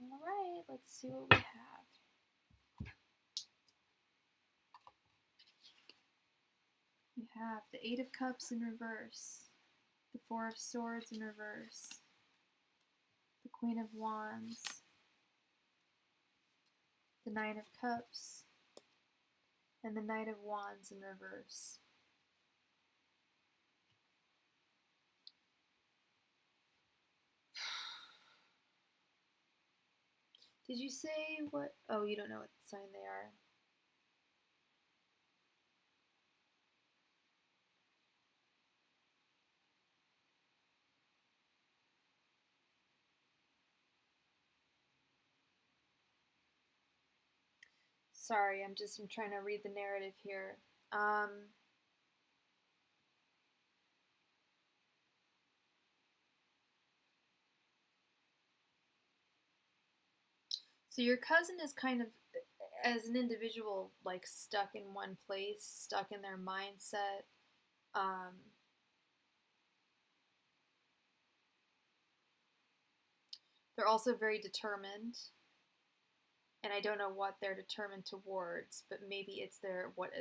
Alright, let's see what we have. We have the Eight of Cups in reverse, the Four of Swords in reverse, the Queen of Wands, the Nine of Cups, and the Knight of Wands in reverse. Did you say what? Oh, you don't know what sign they are. Sorry, I'm trying to read the narrative here. So your cousin is kind of, as an individual, like stuck in one place, stuck in their mindset. They're also very determined, and I don't know what they're determined towards, but maybe it's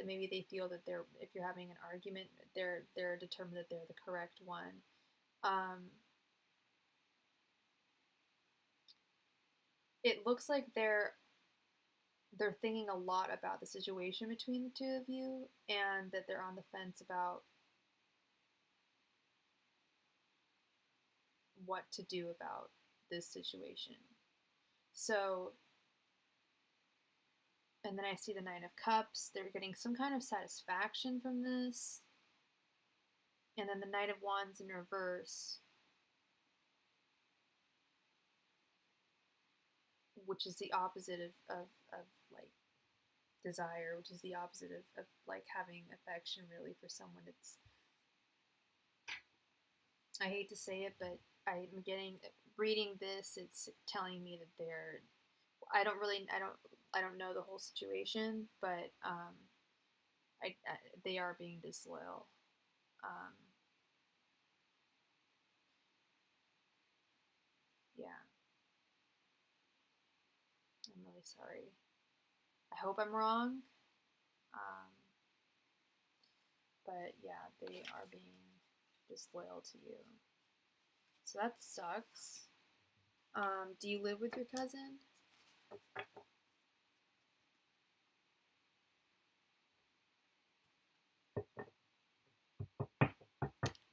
maybe they feel that if you're having an argument, they're determined that they're the correct one. It looks like they're thinking a lot about the situation between the two of you, and that they're on the fence about what to do about this situation. So, and then I see the Nine of Cups. They're getting some kind of satisfaction from this. And then the Knight of Wands in reverse, which is the opposite of like desire, which is the opposite of like having affection really for someone. It's, I hate to say it, but I'm reading this, it's telling me that I don't know the whole situation, but they are being disloyal. Yeah. I'm really sorry. I hope I'm wrong. But yeah, they are being disloyal to you. So that sucks. Do you live with your cousin?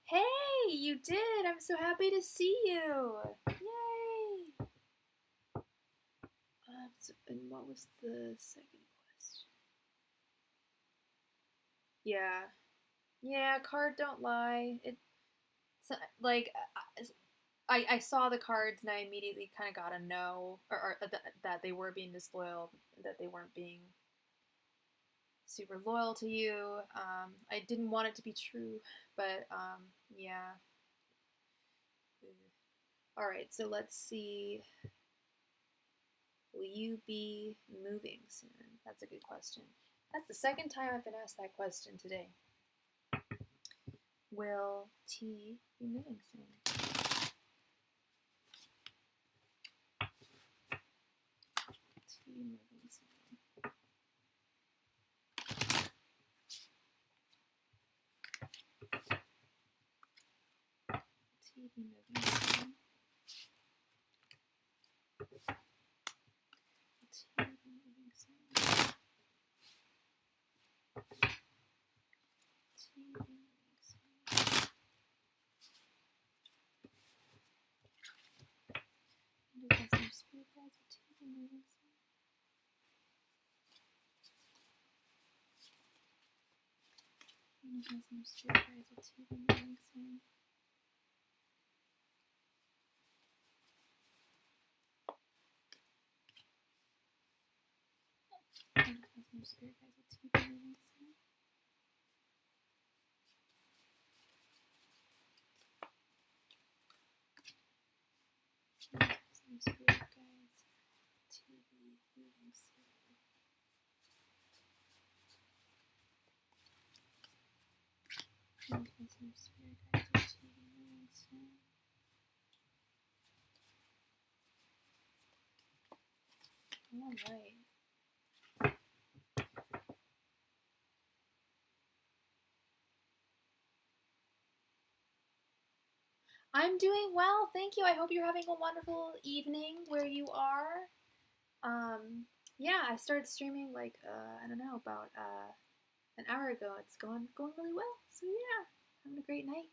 Hey, you did! I'm so happy to see you! Yay! And what was the second question? Yeah. Yeah, card don't lie. It's like, I saw the cards and I immediately kind of got a no, or that they were being disloyal, that they weren't being super loyal to you. I didn't want it to be true, but yeah. All right, so let's see. Will you be moving soon? That's a good question. That's the second time I've been asked that question today. Will T be moving soon? T moving soon. T be moving soon. T be moving soon. T be moving soon. Does our spirit guides will T be moving soon? Does our spirit guides will T be moving soon? Does our spirit guides will T be moving soon? Some spirit guides, TV moving soon. Some spirit guides, TV moving soon. All right. I'm doing well, thank you. I hope you're having a wonderful evening where you are. Yeah, I started streaming like I don't know, about an hour ago. It's going really well. So yeah, having a great night.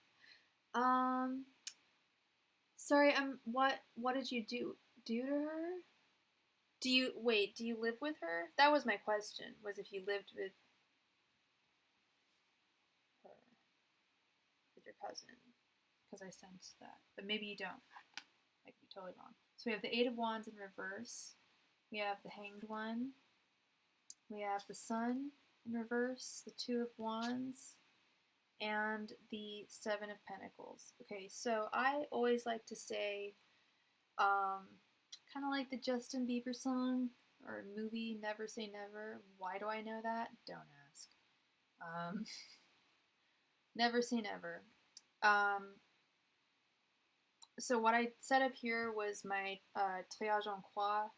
Um, sorry, what did you do to her? Do you live with her? That was my question. Was if you lived her with your cousin, because I sensed that. But maybe you don't. I could be totally wrong. So we have the Eight of Wands in reverse. We have the Hanged One. We have the Sun in reverse, the Two of Wands, and the Seven of Pentacles. Okay, so I always like to say, kind of like the Justin Bieber song or movie, Never Say Never. Why do I know that? Don't ask. Never Say Never. So what I set up here was my Triage en Croix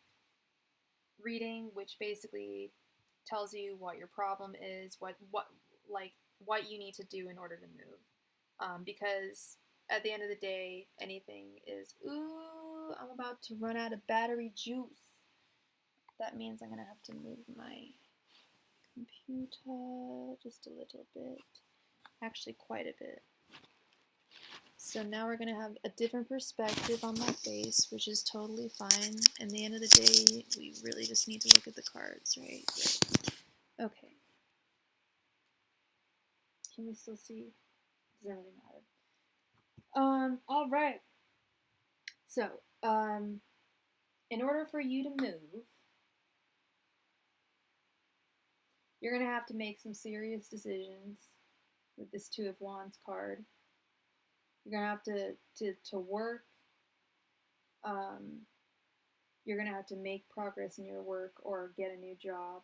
reading, which basically tells you what your problem is, what you need to do in order to move. Because at the end of the day, anything is, ooh, I'm about to run out of battery juice. That means I'm gonna have to move my computer just a little bit. Actually, quite a bit. So now we're gonna have a different perspective on my face, which is totally fine. And the end of the day, we really just need to look at the cards, right? Okay. Can we still see? Doesn't really matter. All right. So, in order for you to move, you're gonna have to make some serious decisions with this Two of Wands card. You're gonna have to work. You're gonna have to make progress in your work or get a new job.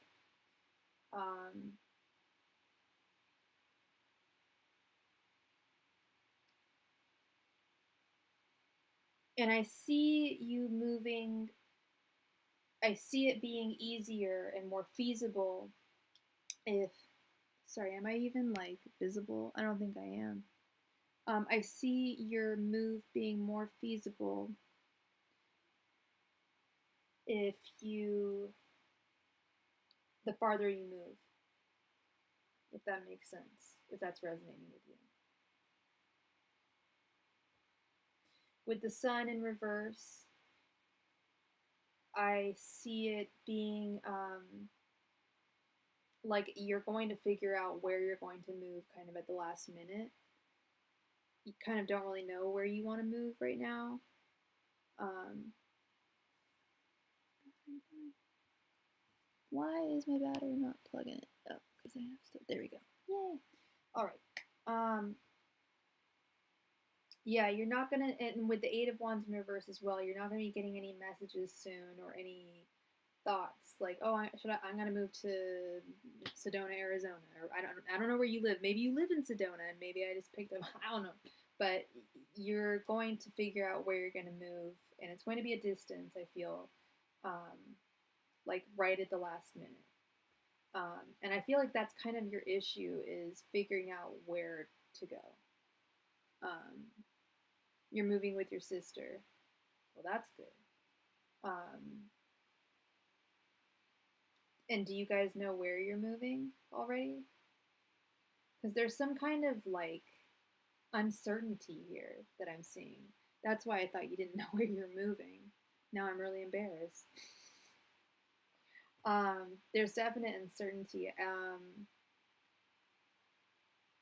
And I see you moving. I see it being easier and more feasible if. Sorry, am I even like visible? I don't think I am. I see your move being more feasible if you. The farther you move, if that makes sense, if that's resonating with you. With the Sun in reverse, I see it being like you're going to figure out where you're going to move kind of at the last minute. You kind of don't really know where you want to move right now. Why is my battery not plugging it? Oh, because I have stuff. There we go. Yay. All right. Yeah, you're not gonna, and with the Eight of Wands in reverse as well, you're not gonna be getting any messages soon or any thoughts like, oh, I'm gonna move to Sedona, Arizona, or I don't know where you live. Maybe you live in Sedona, and maybe I just picked up. I don't know, but you're going to figure out where you're gonna move, and it's going to be a distance. I feel, like right at the last minute. And I feel like that's kind of your issue is figuring out where to go. You're moving with your sister. Well, that's good. And do you guys know where you're moving already? Because there's some kind of like uncertainty here that I'm seeing. That's why I thought you didn't know where you're moving. Now I'm really embarrassed. There's definite uncertainty.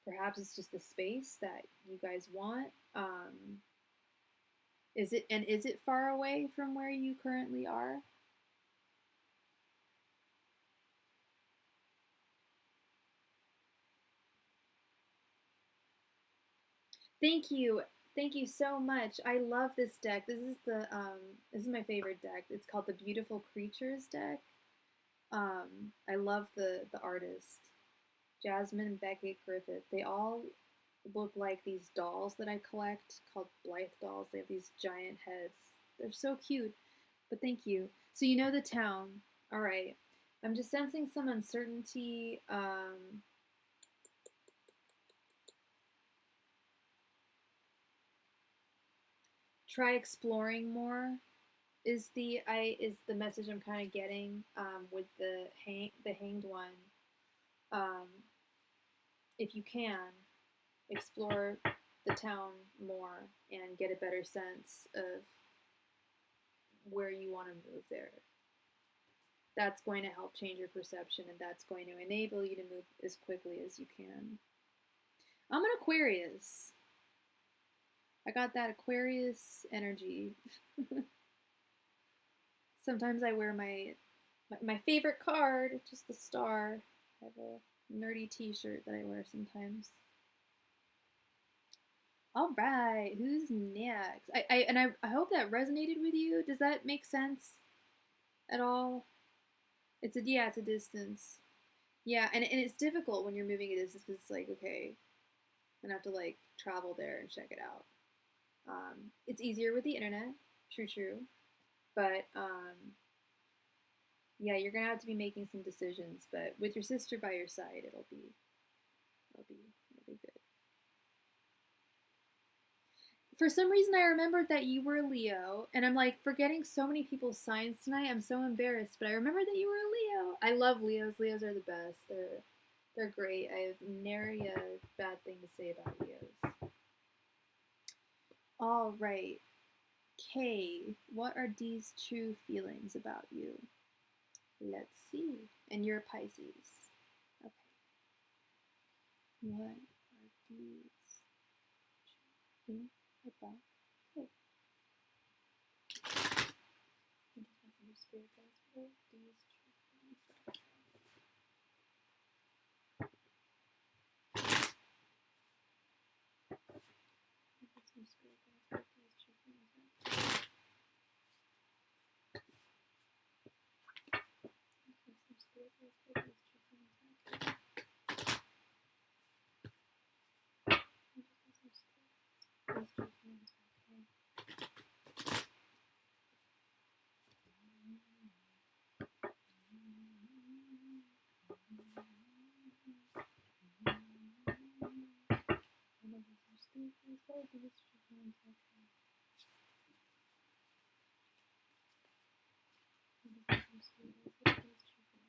Perhaps it's just the space that you guys want. Is it far away from where you currently are? Thank you. Thank you so much. I love this deck. This is my favorite deck. It's called the Beautiful Creatures deck. I love the artist. Jasmine and Beckett Griffith. They all look like these dolls that I collect called Blythe dolls. They have these giant heads. They're so cute. But thank you. So you know the town. All right. I'm just sensing some uncertainty. try exploring more is the message I'm kind of getting with the hanged one. Um, if you can explore the town more and get a better sense of where you want to move there, that's going to help change your perception, and that's going to enable you to move as quickly as you can. I'm an Aquarius. I got that Aquarius energy. Sometimes I wear my favorite card, just the star. I have a nerdy t-shirt that I wear sometimes. All right, who's next? I hope that resonated with you. Does that make sense at all? It's a distance. Yeah, and it's difficult when you're moving a distance because it's like, okay, I'm gonna have to like travel there and check it out. It's easier with the internet, true, but yeah, you're gonna have to be making some decisions. But with your sister by your side, it'll be good. For some reason, I remembered that you were a Leo, and I'm like forgetting so many people's signs tonight. I'm so embarrassed, but I remember that you were a Leo. I love Leos. Leos are the best. They're great. I have nary a bad thing to say about Leos. All right, Kay, what are D's true feelings about you? Let's see. And you're Pisces. Okay. What are D's true feelings about Kay? I just want some spirit guides. What are D's true feelings about Kay? Some spirit guides. What are D's true feelings about Kay? Some spirit guides. What are D's true feelings about Kay? Some spirit guides. D's true feelings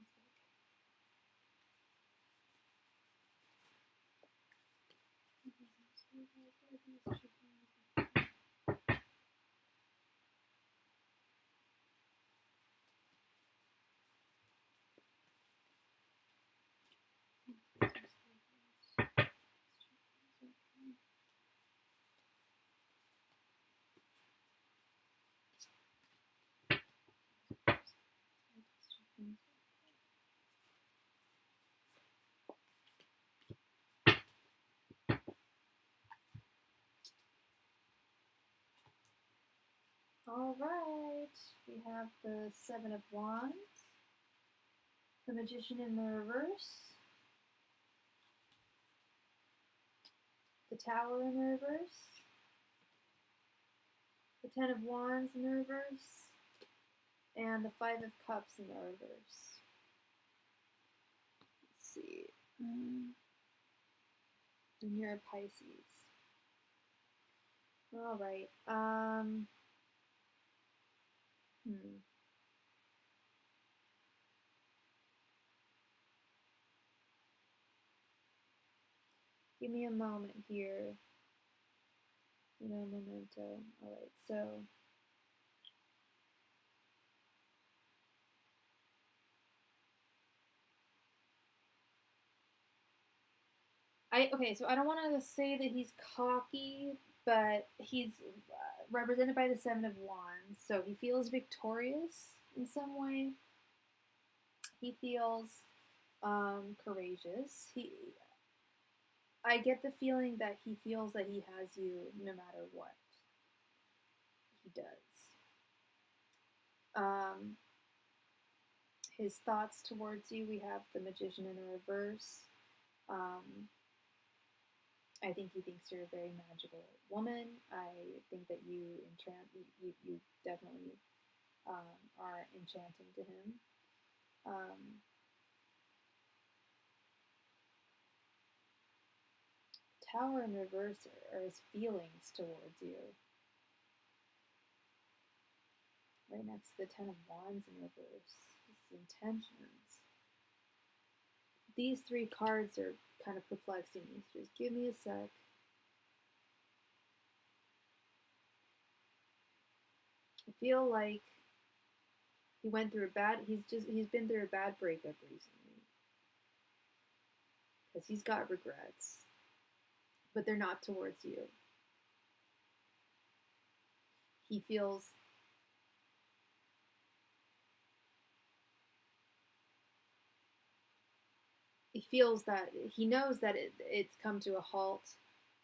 about Kay. All right, we have the Seven of Wands, the Magician in the reverse, the Tower in the reverse, the Ten of Wands in the reverse, and the Five of Cups in the reverse. Let's see. And you're a Pisces. All right. Give me a moment here. Memento. All right. So. So I don't want to say that he's cocky, but he's represented by the Seven of Wands, so he feels victorious in some way. He feels courageous. I get the feeling that he feels that he has you no matter what he does. His thoughts towards you, we have the Magician in the reverse. I think he thinks you're a very magical woman. I think that you definitely are enchanting to him. Tower in reverse are his feelings towards you. right next to the Ten of Wands in reverse. This is intentions. These three cards are kind of perplexing me, so just give me a sec. I feel like he's been through a bad breakup recently. Because he's got regrets. But they're not towards you. He feels that he knows that it's come to a halt,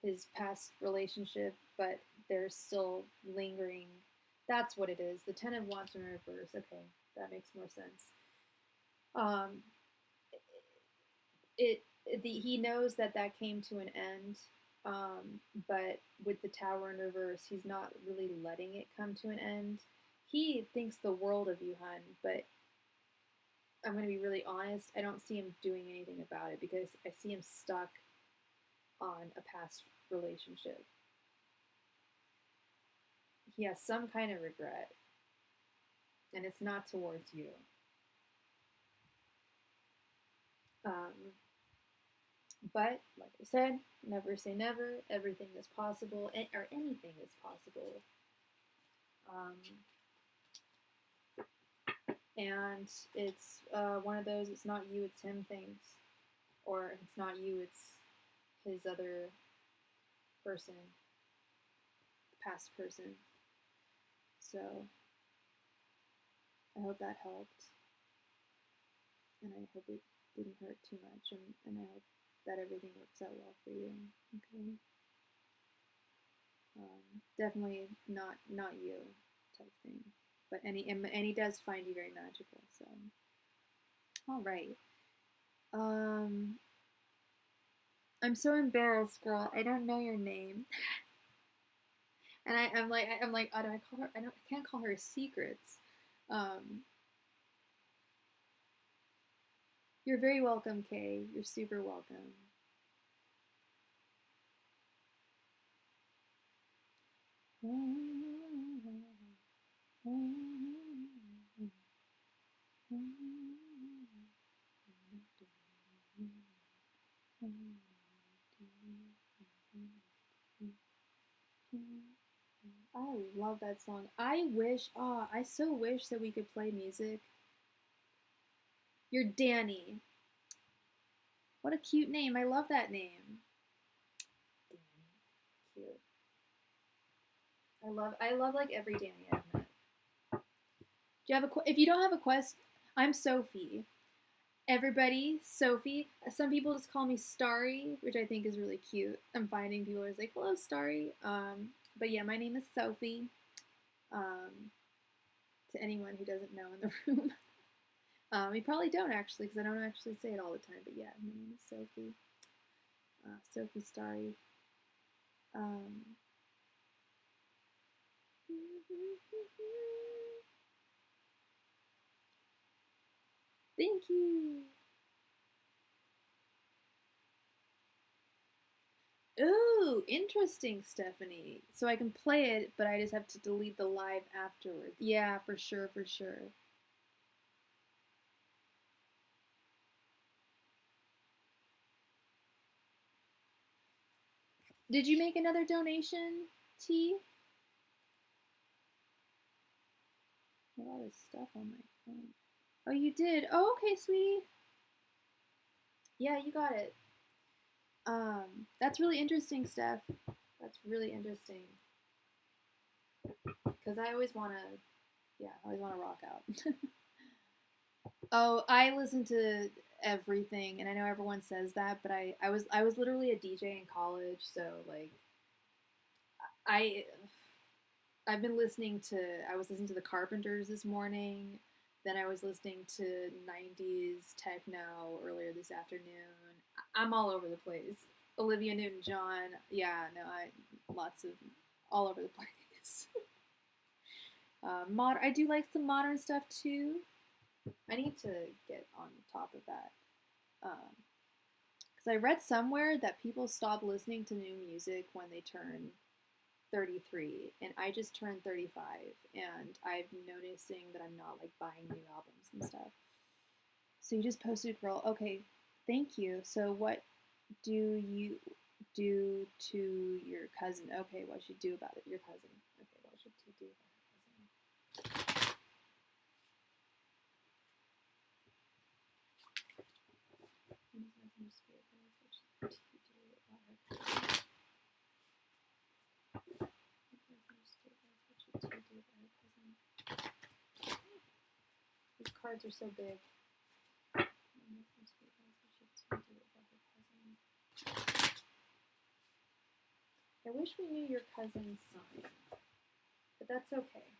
his past relationship, but there's still lingering. That's what it is. The Ten of Wands in reverse. Okay, that makes more sense. Um, he knows that came to an end, but with the Tower in reverse, he's not really letting it come to an end. He thinks the world of you, hun, but I'm going to be really honest. I don't see him doing anything about it because I see him stuck on a past relationship. He has some kind of regret, and it's not towards you. But like I said, never say never. Everything is possible, or anything is possible. And it's one of those. It's not you, it's him things, or it's not you, it's his other person, past person. So I hope that helped, and I hope it didn't hurt too much, and I hope that everything works out well for you. Okay. Definitely not you type thing, but and he does find you very magical. So, all right. I'm so embarrassed, girl. I don't know your name, and I'm like, oh, do I call her? I can't call her secrets. Um, you're very welcome, Kay. You're super welcome. I love that song. I so wish that we could play music. You're Danny. What a cute name. I love that name. Danny. Cute. I love like every Danny I've met. Do you have if you don't have a quest, I'm Sophie. Everybody, Sophie. Some people just call me Starry, which I think is really cute. I'm finding people are like, hello, Starry. But yeah, my name is Sophie. To anyone who doesn't know in the room. We probably don't actually, because I don't actually say it all the time. But yeah, my name is Sophie. Sophie Starry. Thank you. Ooh, interesting, Stephanie. So I can play it, but I just have to delete the live afterwards. Yeah, for sure, for sure. Did you make another donation, T? A lot of stuff on my phone. Oh, you did? Oh, okay, sweetie. Yeah, you got it. That's really interesting, Steph. That's really interesting. Because I always want to rock out. Oh, I listen to everything, and I know everyone says that, but I was literally a DJ in college, so like I I've been listening to I was listening to the Carpenters this morning, then I was listening to 90s techno earlier this afternoon. I'm all over the place. Olivia Newton-John, yeah, no, lots of all over the place. I do like some modern stuff too. I need to get on top of that. Because I read somewhere that people stop listening to new music when they turn 33 and I just turned 35 and I'm noticing that I'm not like buying new albums and stuff. So you just posted, girl. Okay, thank you. So what do you do to your cousin? Okay, what should you do about it? Your cousin. Okay, what should you do about her cousin? These cards are so big. I wish we knew your cousin's sign, but that's okay.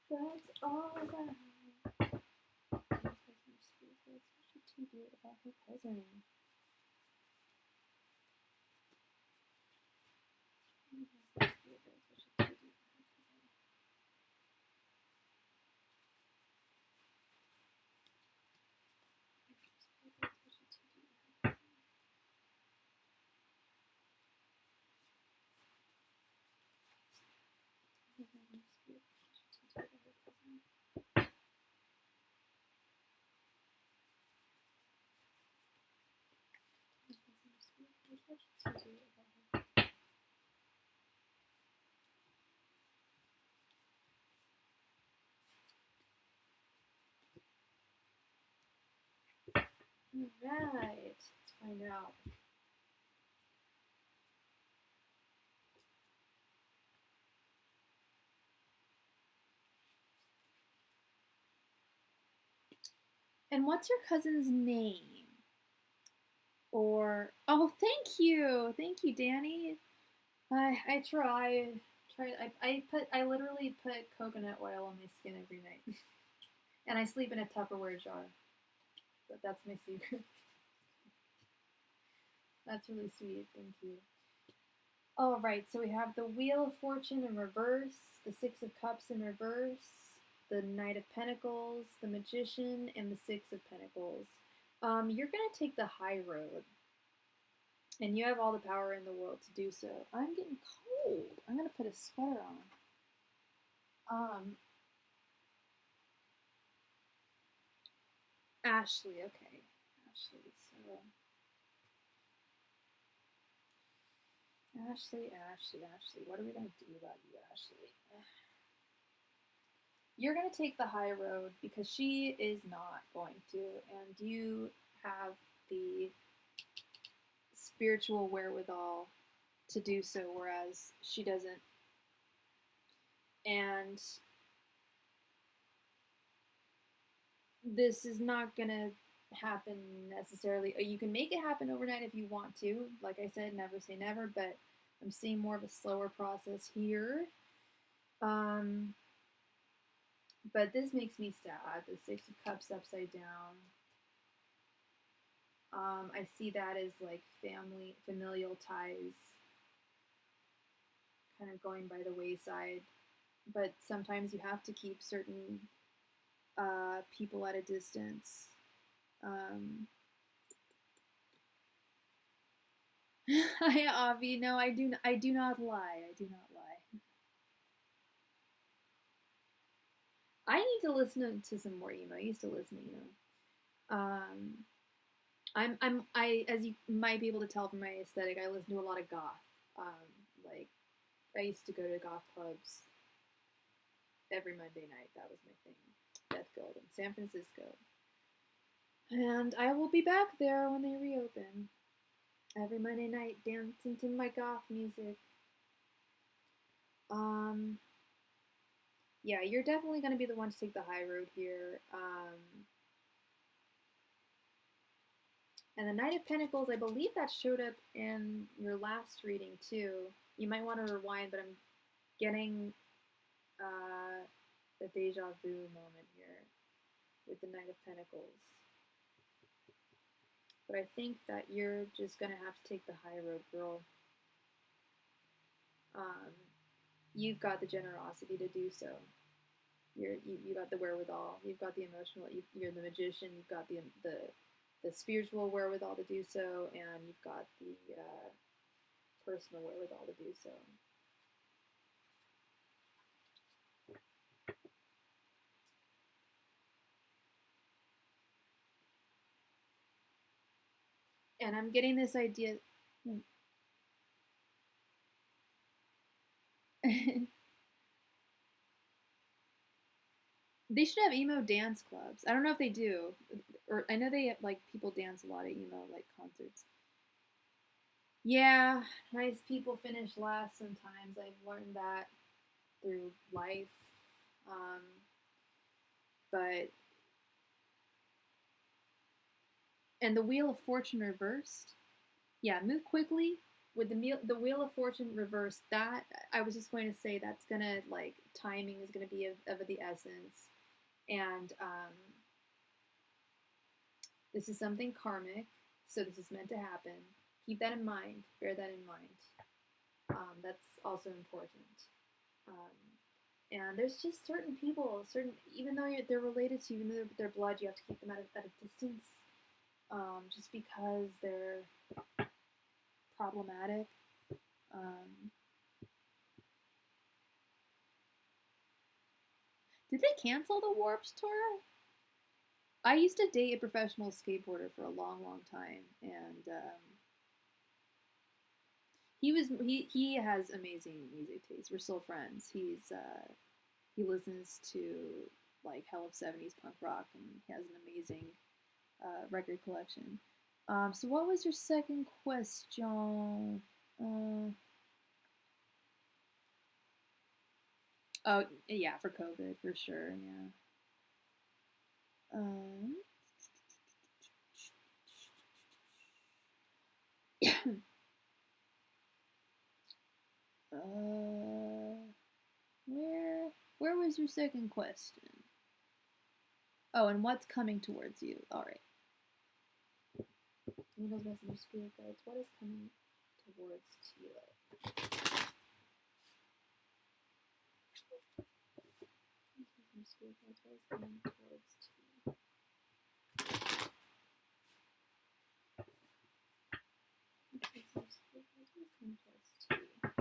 That's all right. What should she do about her cousin? Alright, let's find out. And what's your cousin's name? Or, oh, thank you, Danny. I I literally put coconut oil on my skin every night, and I sleep in a Tupperware jar. But that's my secret. That's really sweet. Thank you. All right, so we have the Wheel of Fortune in reverse, the Six of Cups in reverse, the Knight of Pentacles, the Magician, and the Six of Pentacles. You're gonna take the high road, and you have all the power in the world to do so. I'm getting cold. I'm gonna put a sweater on. Ashley, okay. Ashley, so Ashley, what are we gonna do about you, Ashley? You're gonna take the high road because she is not going to, and you have the spiritual wherewithal to do so, whereas she doesn't. And this is not gonna happen necessarily. You can make it happen overnight if you want to. Like I said, never say never, but I'm seeing more of a slower process here. But this makes me sad. The Six of Cups upside down. I see that as like familial ties kind of going by the wayside. But sometimes you have to keep certain people at a distance. Hi, Avi. No, I do not lie. I do not lie. I need to listen to some more emo. I used to listen to emo. I as you might be able to tell from my aesthetic, I listen to a lot of goth. Like I used to go to goth clubs every Monday night. That was my thing. Death Guild in San Francisco. And I will be back there when they reopen. Every Monday night, dancing to my goth music. Yeah, you're definitely going to be the one to take the high road here. And the Knight of Pentacles, I believe that showed up in your last reading too. You might want to rewind, but I'm getting the deja vu moment here with the Knight of Pentacles. But I think that you're just going to have to take the high road, girl. You've got the generosity to do so. You got the wherewithal. You've got the emotional. You're the magician. You've got the the spiritual wherewithal to do so, and you've got the personal wherewithal to do so. And I'm getting this idea. They should have emo dance clubs. I don't know if they do, or I know they have, like, people dance a lot at emo like concerts. Yeah, nice people finish last sometimes. I've learned that through life. Um, but and the Wheel of Fortune reversed. Yeah, move quickly with the Wheel of Fortune reversed. That I was just going to say that's gonna, like, timing is gonna be of the essence, and this is something karmic, so this is meant to happen. Keep that in mind. Bear that in mind. That's also important. Um, and there's just certain people, even though they're related to you, even though they're blood, you have to keep them at a distance, just because they're problematic. Did they cancel the Warped Tour? I used to date a professional skateboarder for a long, long time, and he has amazing music taste. We're still friends. He listens to, like, hell of 70s punk rock, and he has an amazing record collection. So what was your second question? Oh yeah, for COVID for sure. Yeah. Um, where was your second question? Oh, and what's coming towards you? All right. Angels, messengers, spirit guides. What is coming towards Tila? Spirit guides. What is coming towards Tila? Spirit guides. What is coming towards Tila?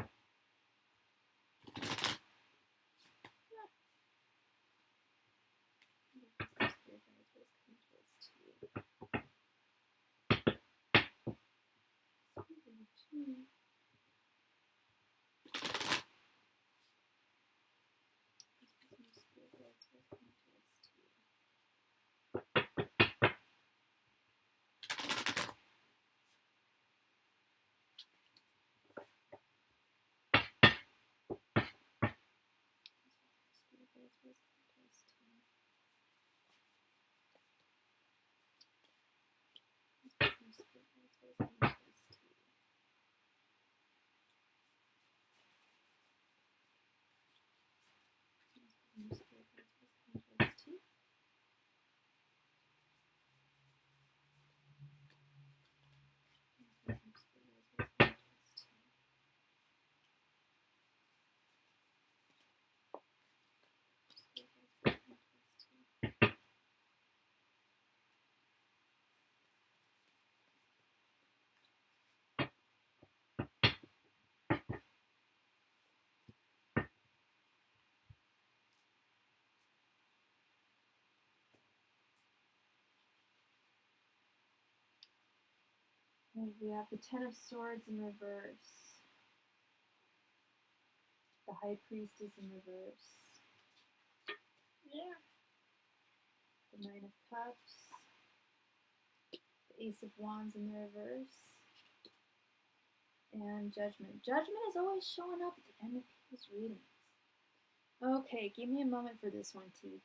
We have the Ten of Swords in reverse. The High Priestess in reverse. Yeah. The Nine of Cups. The Ace of Wands in the reverse. And Judgment. Judgment is always showing up at the end of people's readings. Okay, give me a moment for this one, T.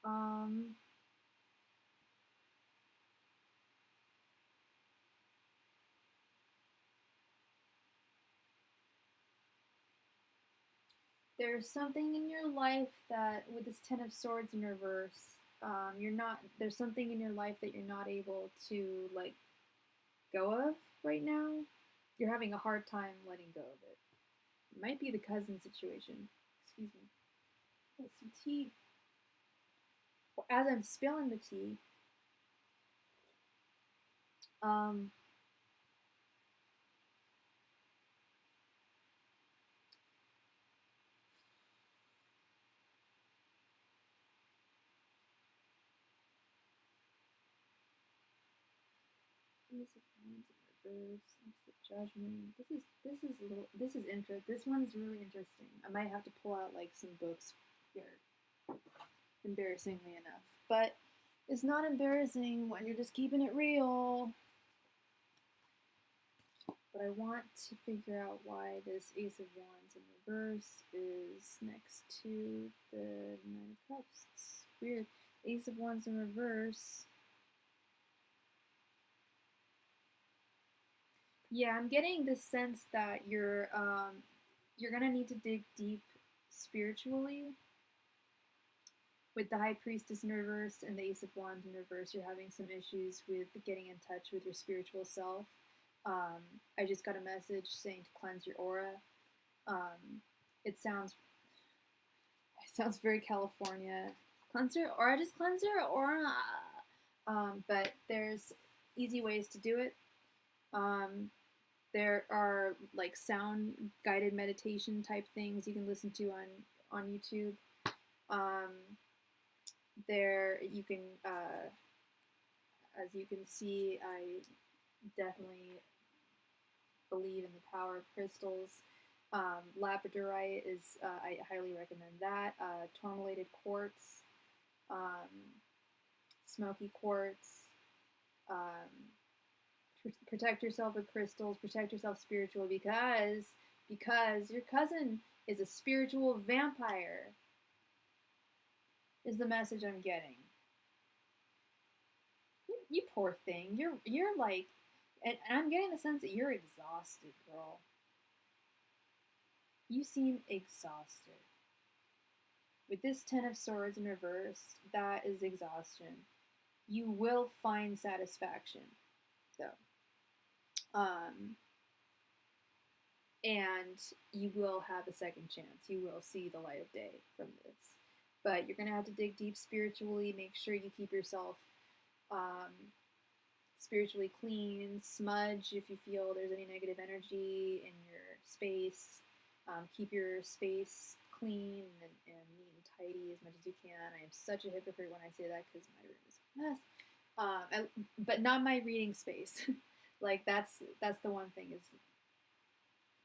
Um, there's something in your life that, with this Ten of Swords in reverse, you're not. There's something in your life that you're not able to like go of right now. You're having a hard time letting go of it. It might be the cousin situation. Excuse me. Get some tea. As I'm spilling the tea, um, Ace of Wands in reverse, Ace of Judgment. This is interesting. This one's really interesting. I might have to pull out like some books here, embarrassingly enough. But it's not embarrassing when you're just keeping it real. But I want to figure out why this Ace of Wands in reverse is next to the Nine of Cups. It's weird. Ace of Wands in reverse. Yeah, I'm getting the sense that you're gonna need to dig deep spiritually. With the High Priestess in reverse and the Ace of Wands in reverse, you're having some issues with getting in touch with your spiritual self. I just got a message saying to cleanse your aura. Um, it sounds very California. Cleanse your aura, just cleanse your aura. But there's easy ways to do it. There are like sound guided meditation type things you can listen to on YouTube. Um, there you can, as you can see, I definitely believe in the power of crystals. Labradorite is, I highly recommend that. Tourmalated quartz, um, smoky quartz. Um, protect yourself with crystals. Protect yourself spiritually because your cousin is a spiritual vampire. Is the message I'm getting. You poor thing. You're like, and I'm getting the sense that you're exhausted, girl. You seem exhausted. With this Ten of Swords in reverse, that is exhaustion. You will find satisfaction, though. And you will have a second chance. You will see the light of day from this. But you're going to have to dig deep spiritually. Make sure you keep yourself spiritually clean. Smudge if you feel there's any negative energy in your space. Keep your space clean and neat and tidy as much as you can. I am such a hypocrite when I say that because my room is a mess. But not my reading space. Like that's the one thing is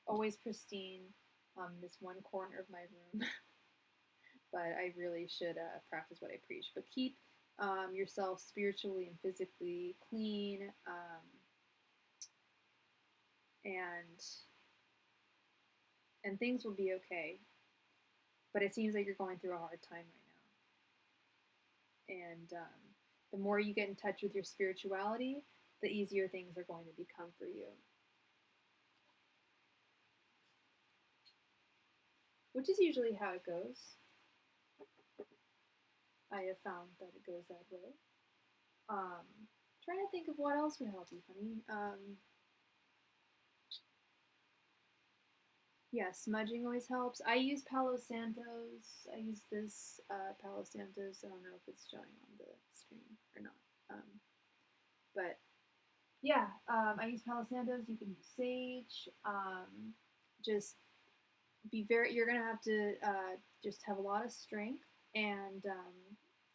always pristine. This one corner of my room, but I really should practice what I preach. But keep yourself spiritually and physically clean, and things will be okay. But it seems like you're going through a hard time right now, and the more you get in touch with your spirituality, the easier things are going to become for you. Which is usually how it goes. I have found that it goes that way. Trying to think of what else would help you, honey. Yeah, smudging always helps. I use Palo Santos. I use this Palo Santos. I don't know if it's showing on the screen or not. But yeah, I use Palo Santos. You can use sage. Just be very. You're gonna have to just have a lot of strength, and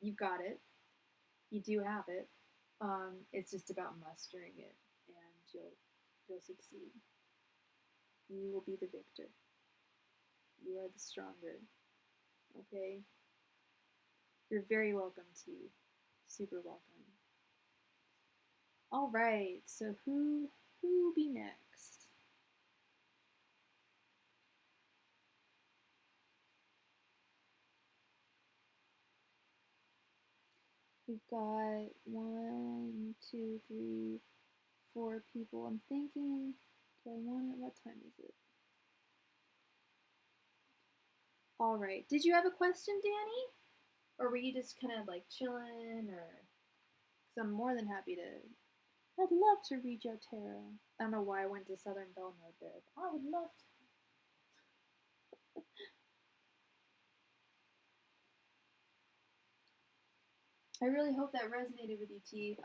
you've got it. You do have it. It's just about mustering it, and you'll succeed. You will be the victor. You are the stronger. Okay? You're very welcome to. Super welcome. All right. So who be next? We've got 1, 2, 3, 4 people. I'm thinking, do I want it? What time is it? All right. Did you have a question, Danny? Or were you just kind of like chilling? Or because I'm more than happy to. I'd love to read your tarot. I don't know why I went to Southern Belle mode there. But I would love to. I really hope that resonated with you, T.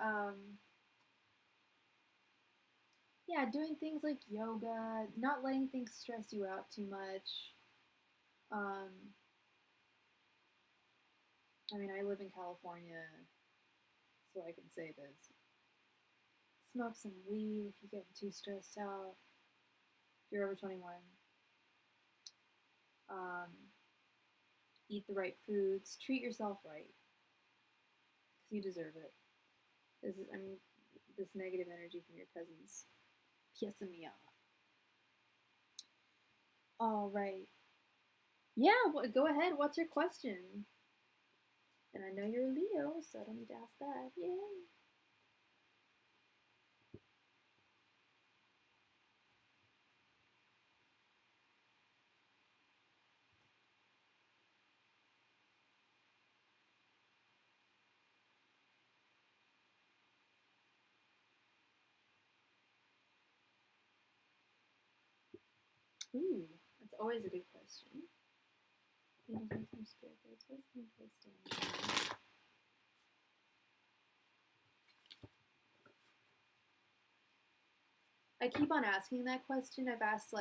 Yeah, doing things like yoga, not letting things stress you out too much. I mean, I live in California, so I can say this. Smoke some weed if you get too stressed out. If you're over 21. Um, Eat the right foods. Treat yourself right, because you deserve it. This negative energy from your cousins pissing me off. All right. Yeah, go ahead. What's your question? And I know you're a Leo, so I don't need to ask that. Yay. Ooh, that's always a good question. I keep on asking that question. I've asked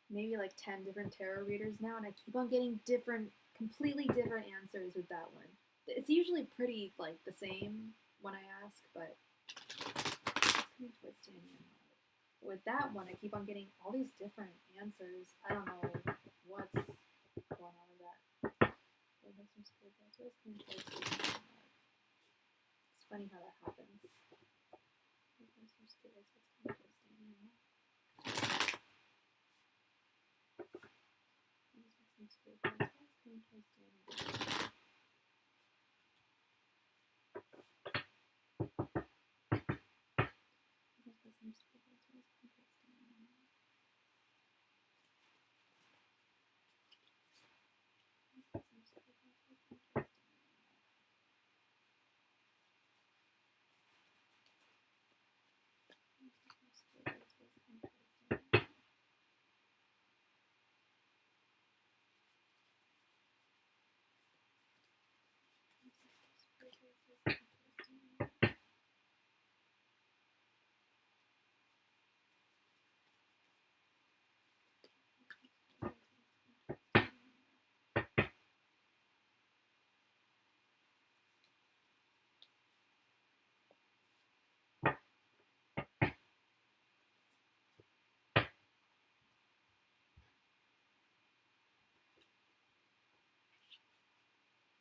maybe 10 different tarot readers now, and I keep on getting completely different answers with that one. It's usually pretty the same when I ask, but with that one, I keep on getting all these different answers. I don't know what's going on with that. It's funny how that happens.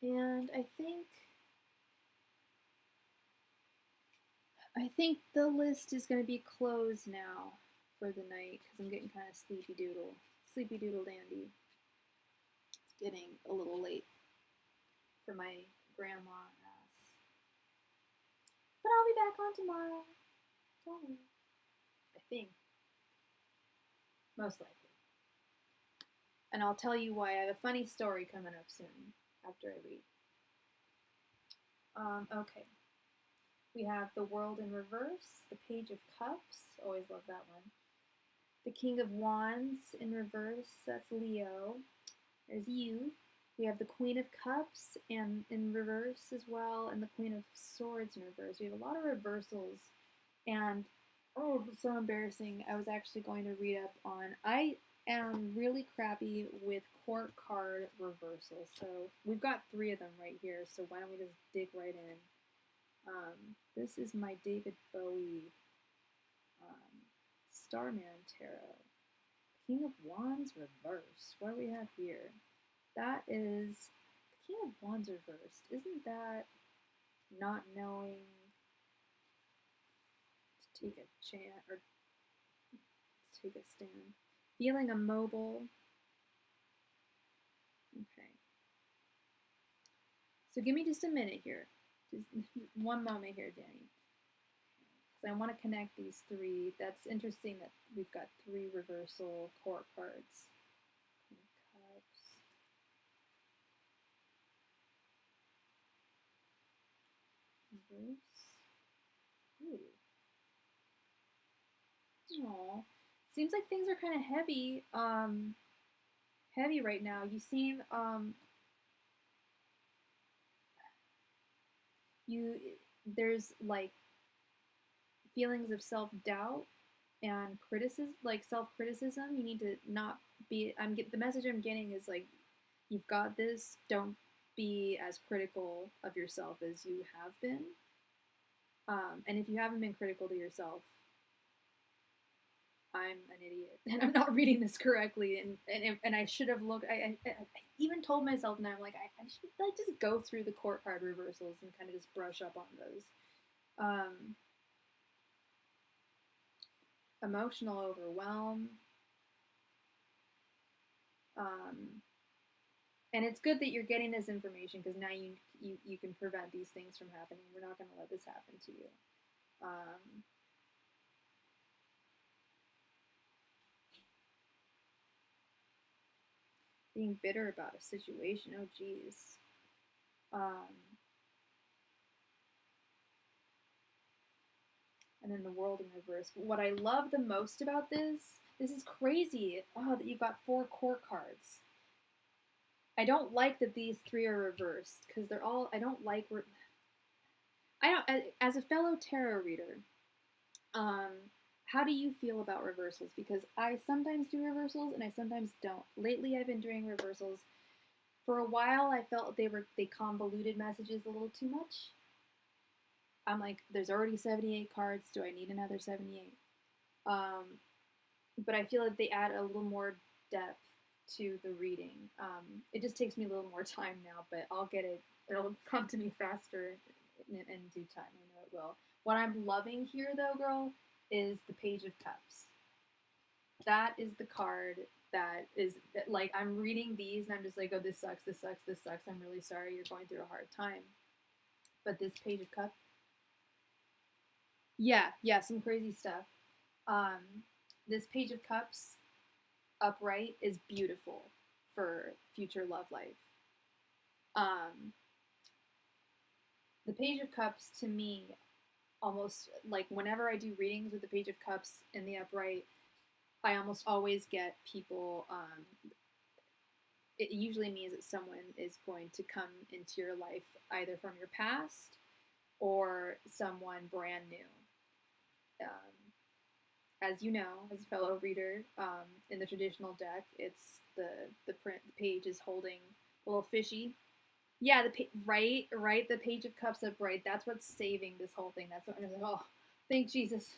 And I think the list is going to be closed now for the night because I'm getting kind of sleepy doodle dandy. It's getting a little late for my grandma ass. But I'll be back on tomorrow. Don't worry. I think. Most likely. And I'll tell you why. I have a funny story coming up soon after I read. Okay. We have the World in Reverse, the Page of Cups. Always love that one. The King of Wands in reverse. That's Leo. There's you. We have the Queen of Cups and in reverse as well, and the Queen of Swords in reverse. We have a lot of reversals, and oh, it's so embarrassing. I was actually going to read up on. I am really crappy with court card reversals, so we've got 3 of them right here. So why don't we just dig right in? This is my David Bowie Starman tarot. King of Wands reverse. What do we have here? That is the King of Wands reversed. Isn't that not knowing to take a chance or to take a stand? Feeling immobile. Okay. So give me just a minute here. Just one moment here, Danny. Because I want to connect these 3. That's interesting that we've got 3 reversal court cards. Cups. reverse. Ooh. Aw. Seems like things are kind of heavy. Heavy right now. You seem you there's like feelings of self-doubt and criticism, like self-criticism. You need to not be the message I'm getting is like you've got this. Don't be as critical of yourself as you have been. And if you haven't been critical to yourself, I'm an idiot and I'm not reading this correctly. And I should have looked. I even told myself now, I'm like, I should like just go through the court card reversals and kind of just brush up on those. Emotional overwhelm. And it's good that you're getting this information because now you can prevent these things from happening. We're not going to let this happen to you. Being bitter about a situation. Oh, geez. And then the world in reverse. What I love the most about this is crazy. Oh, that you've got 4 court cards. I don't like that these 3 are reversed because they're all. I don't like. I don't. As a fellow tarot reader, how do you feel about reversals? Because I sometimes do reversals and I sometimes don't. Lately, I've been doing reversals. For a while, I felt they convoluted messages a little too much. I'm like, there's already 78 cards. Do I need another 78? But I feel like they add a little more depth to the reading. It just takes me a little more time now, but I'll get it. It'll come to me faster in due time. I know it will. What I'm loving here, though, girl, is the Page of Cups. That is the card that is like I'm reading these and I'm just like, oh, this sucks, this sucks, this sucks. I'm really sorry you're going through a hard time. But this Page of Cups, yeah, some crazy stuff. This Page of Cups upright is beautiful for future love life. The Page of Cups to me, almost like whenever I do readings with the Page of Cups in the upright, I almost always get people. It usually means that someone is going to come into your life either from your past or someone brand new. As you know, as a fellow reader, in the traditional deck, it's the page is holding a little fishy. Yeah, right, the Page of Cups upright. That's what's saving this whole thing. That's what I'm like. Oh, thank Jesus.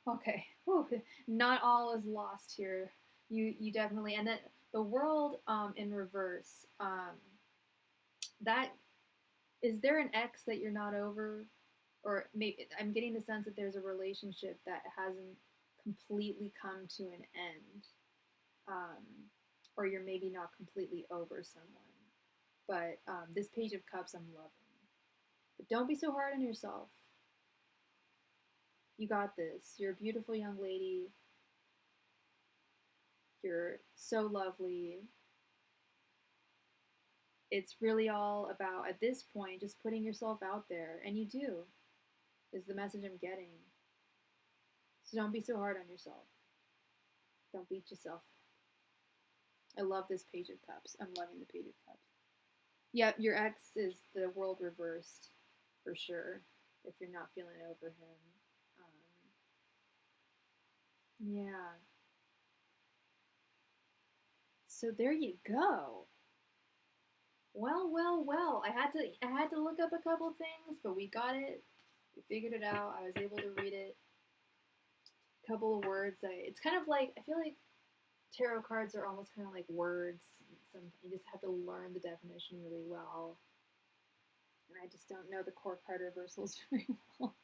Okay, whew. Not all is lost here. You definitely, and then the world in reverse. That is there an ex that you're not over, or maybe I'm getting the sense that there's a relationship that hasn't completely come to an end, um, or you're maybe not completely over someone. But this Page of Cups I'm loving. But don't be so hard on yourself. You got this. You're a beautiful young lady. You're so lovely. It's really all about, at this point, just putting yourself out there. And you do, is the message I'm getting. So don't be so hard on yourself. Don't beat yourself. I love this Page of Cups. I'm loving the Page of Cups. Yep, your ex is the world reversed, for sure, if you're not feeling over him. Yeah. So there you go. Well. I had to look up a couple things, but we got it. We figured it out. I was able to read it. A couple of words. It's kind of like I feel like tarot cards are almost kind of like words. You just have to learn the definition really well. And I just don't know the core card reversals very well.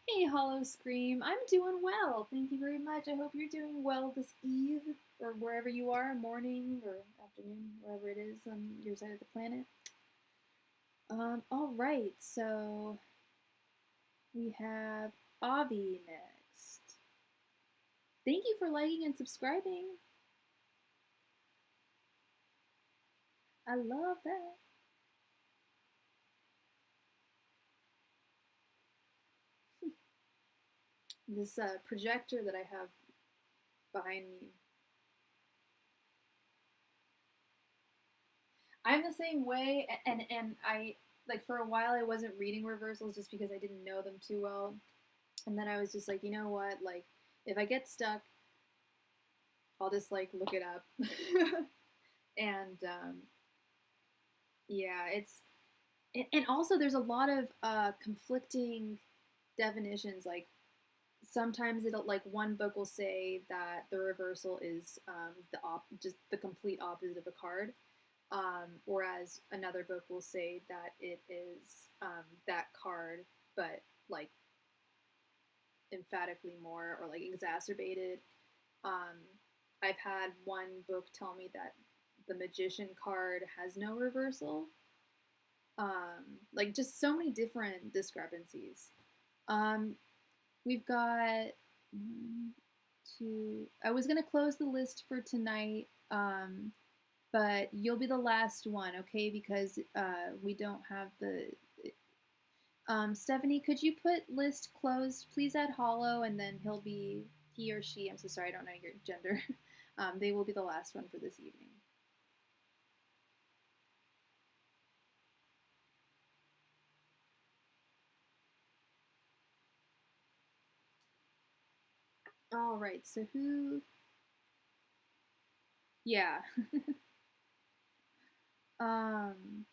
Hey, Hollow Scream. I'm doing well. Thank you very much. I hope you're doing well this eve, or wherever you are, morning or afternoon, wherever it is on your side of the planet. All right. So we have Avi next. Thank you for liking and subscribing. I love that. This projector that I have behind me. I'm the same way, and I like for a while I wasn't reading reversals just because I didn't know them too well, and then I was just like, you know what, like if I get stuck, I'll just like look it up, and yeah, it's and also there's a lot of conflicting definitions. Like sometimes it'll like one book will say that the reversal is just the complete opposite of a card, whereas another book will say that it is that card, but like emphatically more or like exacerbated. Um, I've had one book tell me that the magician card has no reversal. Like just so many different discrepancies. Um, we've got one, two. I was gonna close the list for tonight, but you'll be the last one, okay? Because we don't have the. Stephanie, could you put list closed? Please add Hollow, and then he or she. I'm so sorry, I don't know your gender. They will be the last one for this evening. All right. So who? Yeah. um.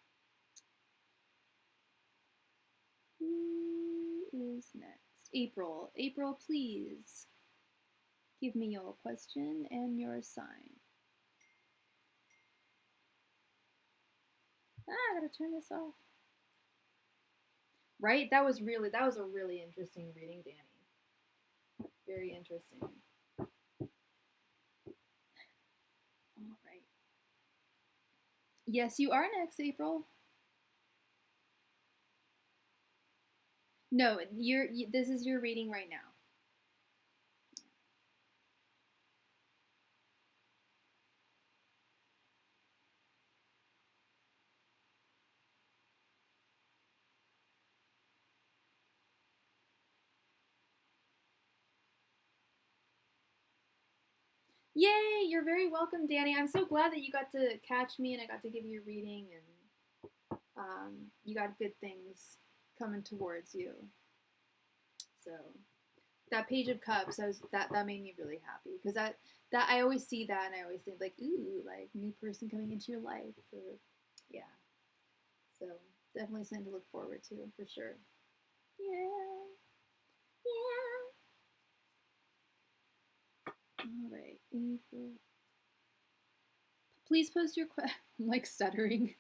Who is next? April. April, please give me your question and your sign. I gotta turn this off. Right? That was a really interesting reading, Danny. Very interesting. All right. Yes, you are next, April. No, this is your reading right now. Yay! You're very welcome, Danny. I'm so glad that you got to catch me and I got to give you a reading and you got good things coming towards you. So that Page of Cups, that made me really happy because that I always see that and I always think like, ooh, like new person coming into your life or yeah. So definitely something to look forward to for sure. Yeah. Yeah. All right, April. Please post your question. I'm like stuttering.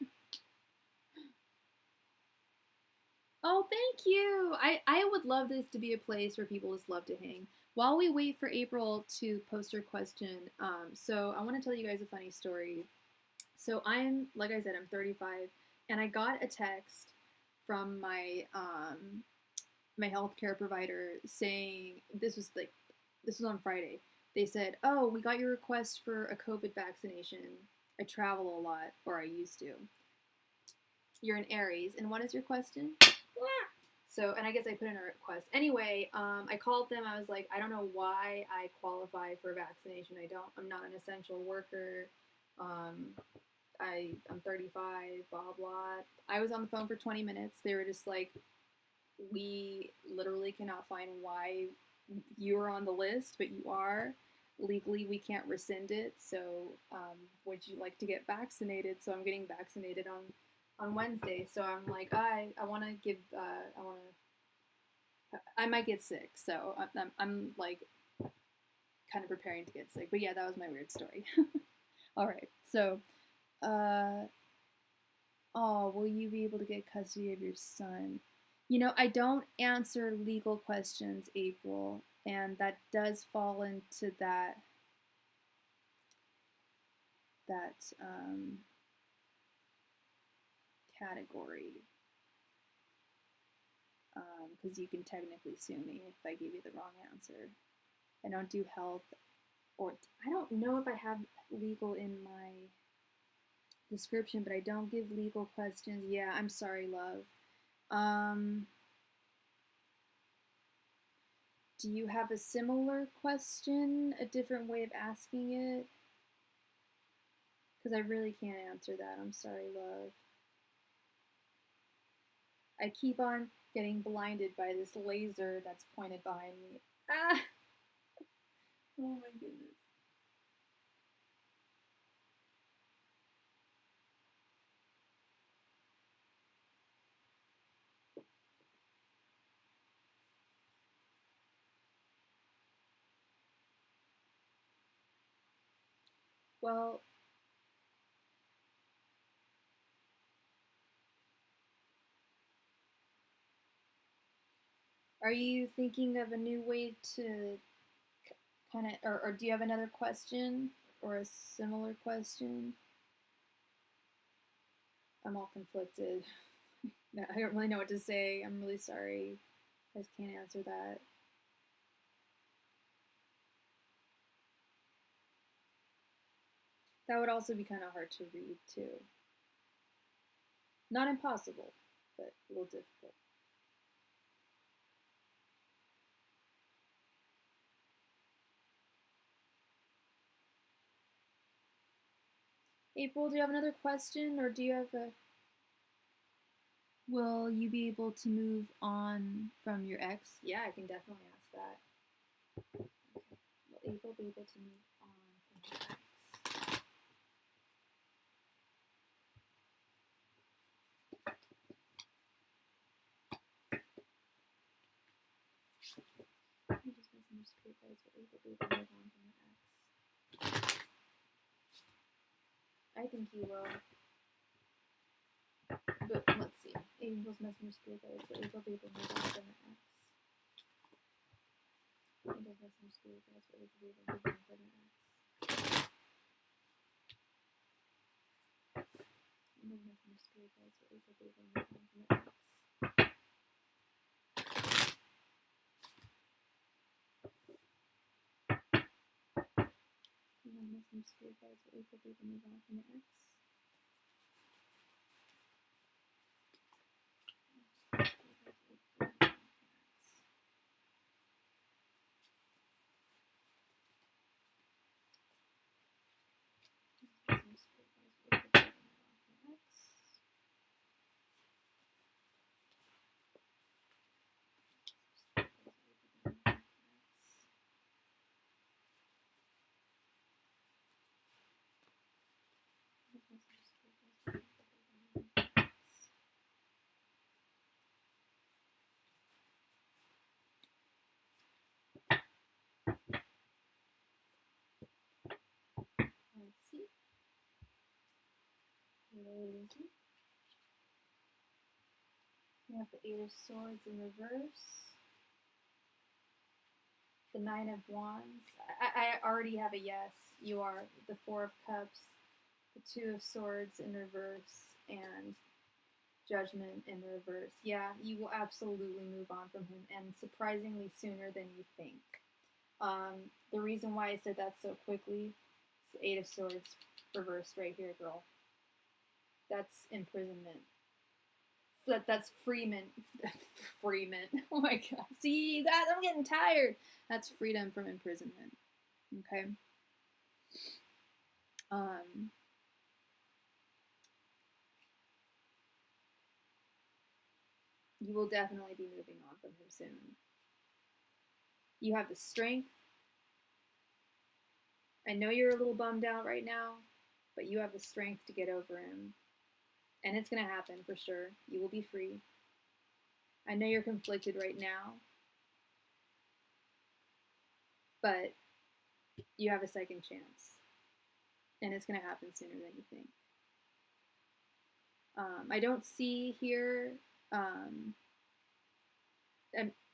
Oh, thank you. I would love this to be a place where people just love to hang. While we wait for April to post her question, so I want to tell you guys a funny story. So like I said, I'm 35, and I got a text from my healthcare provider saying this was on Friday. They said, "Oh, we got your request for a COVID vaccination. I travel a lot, or I used to. You're an Aries, and what is your question?" So, and I guess I put in a request. Anyway, I called them. I was like, I don't know why I qualify for vaccination. I'm not an essential worker. Um, I'm 35, blah, blah. I was on the phone for 20 minutes. They were just like, we literally cannot find why you're on the list, but you are. Legally, we can't rescind it. So, would you like to get vaccinated? So I'm getting vaccinated on Wednesday. So I'm like, I want to give, I might get sick. So I'm like kind of preparing to get sick. But yeah, that was my weird story. All right. So, oh, will you be able to get custody of your son? You know, I don't answer legal questions, April, and that does fall into that category because you can technically sue me if I give you the wrong answer. I don't do health, or I don't know if I have legal in my description, but I don't give legal questions. Yeah, I'm sorry, love. Um, Do you have a similar question, a different way of asking it? Because I really can't answer that. I'm sorry, love. I keep on getting blinded by this laser that's pointed behind me. Ah! Oh my goodness. Well, are you thinking of a new way to kind of, or do you have another question or a similar question? I'm all conflicted. No, I don't really know what to say. I'm really sorry. I just can't answer that. That would also be kind of hard to read, too. Not impossible, but a little difficult. April, do you have another question, or do you have a... Will you be able to move on from your ex? Yeah, I can definitely ask that. Okay. Will April be able to move on from her ex? You just misunderstood, guys. Will April be able to move on from her ex? I think you will. But let's see. April's messenger spirit guides. Will April be able to move on from her ex? April's messenger spirit guides. Will April be able to move on from her ex? April's messenger spirit guides. Will April be able to move on from her ex? Messenger spirit guides. Will April be able to move on from her ex? Let's see. Lazy. We have the Eight of Swords in reverse. The Nine of Wands. I already have a yes. You are the Four of Cups, the Two of Swords in reverse, and Judgment in reverse. Yeah, you will absolutely move on from him, and surprisingly sooner than you think. The reason why I said that so quickly is the Eight of Swords reversed right here, girl. That's imprisonment. That's Freeman. Freeman. Oh my god. See that? I'm getting tired. That's freedom from imprisonment. Okay. You will definitely be moving on from him soon. You have the strength. I know you're a little bummed out right now, but you have the strength to get over him. And it's going to happen for sure. You will be free. I know you're conflicted right now, but you have a second chance. And it's going to happen sooner than you think. I don't see here, and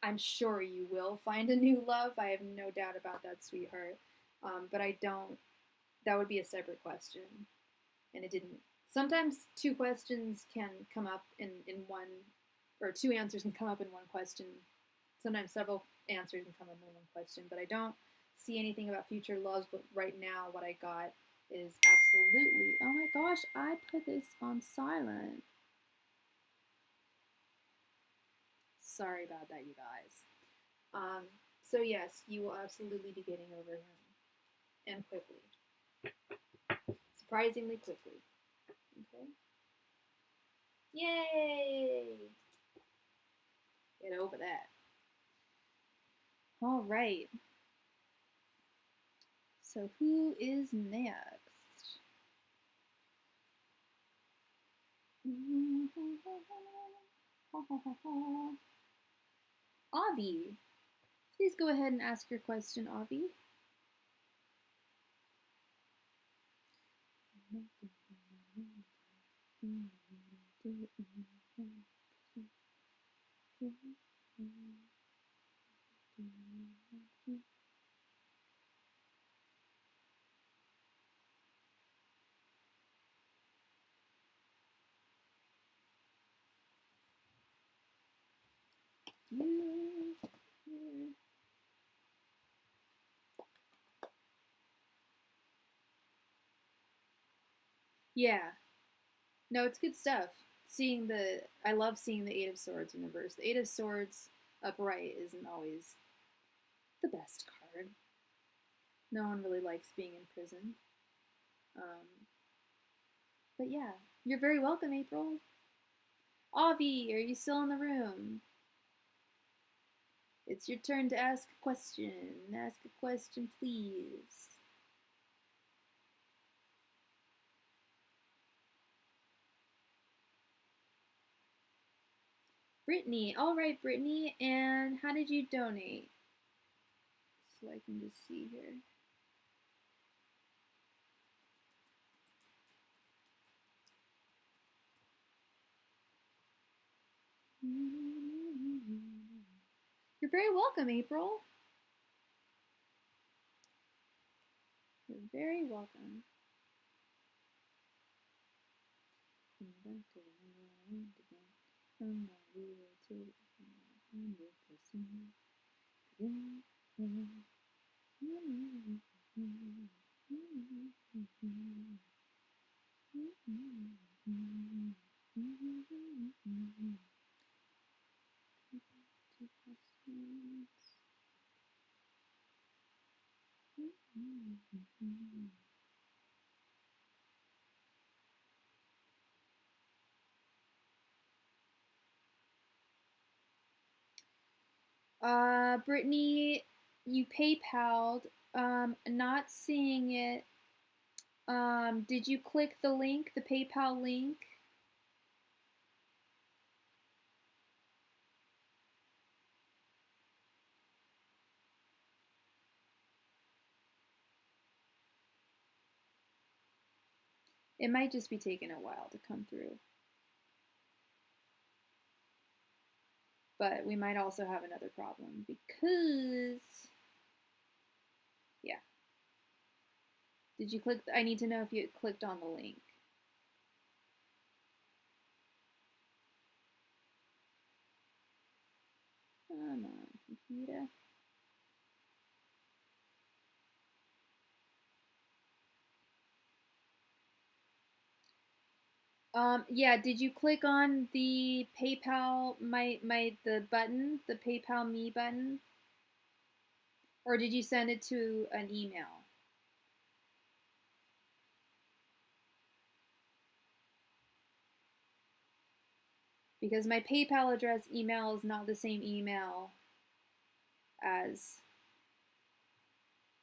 I'm sure you will find a new love. I have no doubt about that, sweetheart. But I don't, that would be a separate question. And it didn't. Sometimes two questions can come up in one, or two answers can come up in one question. Sometimes several answers can come up in one question, but I don't see anything about future loves. But right now, what I got is absolutely. Oh my gosh, I put this on silent. Sorry about that, you guys. So yes, you will absolutely be getting over him. And quickly. Surprisingly quickly. Okay? Yay! Get over that. All right. So who is next? Avi. Please go ahead and ask your question, Avi. Yeah. No, it's good stuff. I love seeing the Eight of Swords in reverse. The Eight of Swords upright isn't always the best card. No one really likes being in prison. But yeah, you're very welcome, April. Avi, are you still in the room? It's your turn to ask a question. Ask a question, please. Brittany. All right, Brittany. And how did you donate? So I can just see here. You're very welcome, April. You're very welcome. Brittany, you PayPal'd. Not seeing it. Did you click the link, the PayPal link? It might just be taking a while to come through. But we might also have another problem because, yeah. Did you click? I need to know if you clicked on the link. Come on, computer. Yeah, did you click on the PayPal the button, the PayPal me button? Or did you send it to an email? Because my PayPal address email is not the same email as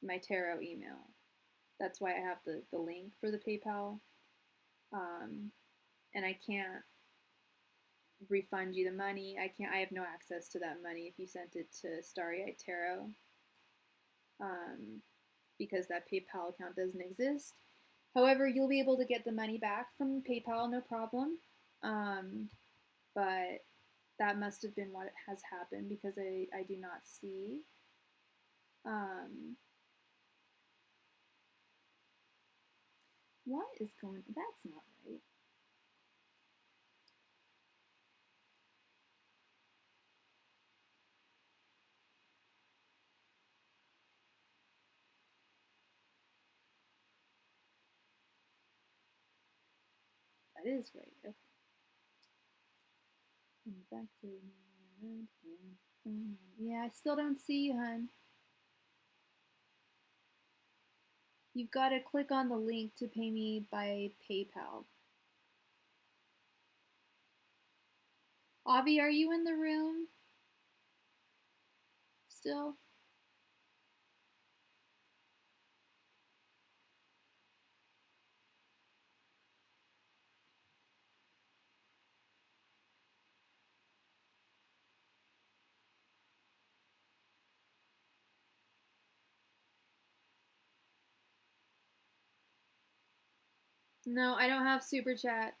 my tarot email. That's why I have the link for the PayPal. And I can't refund you the money. I have no access to that money if you sent it to Starry Tarot. Because that PayPal account doesn't exist. However, you'll be able to get the money back from PayPal, no problem. But that must have been what has happened because I do not see. What is going on? That's not right. That is right. Okay. Back to yeah, I still don't see you, hun. You've got to click on the link to pay me by PayPal. Avi, are you in the room still? No, I don't have super chat.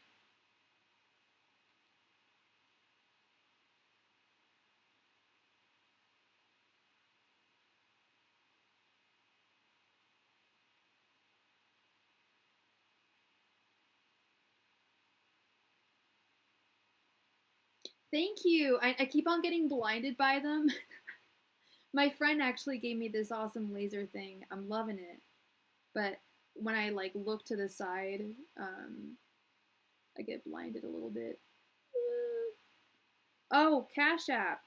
Thank you. I keep on getting blinded by them. My friend actually gave me this awesome laser thing. I'm loving it. But when I like look to the side, I get blinded a little bit. Oh, CashApp.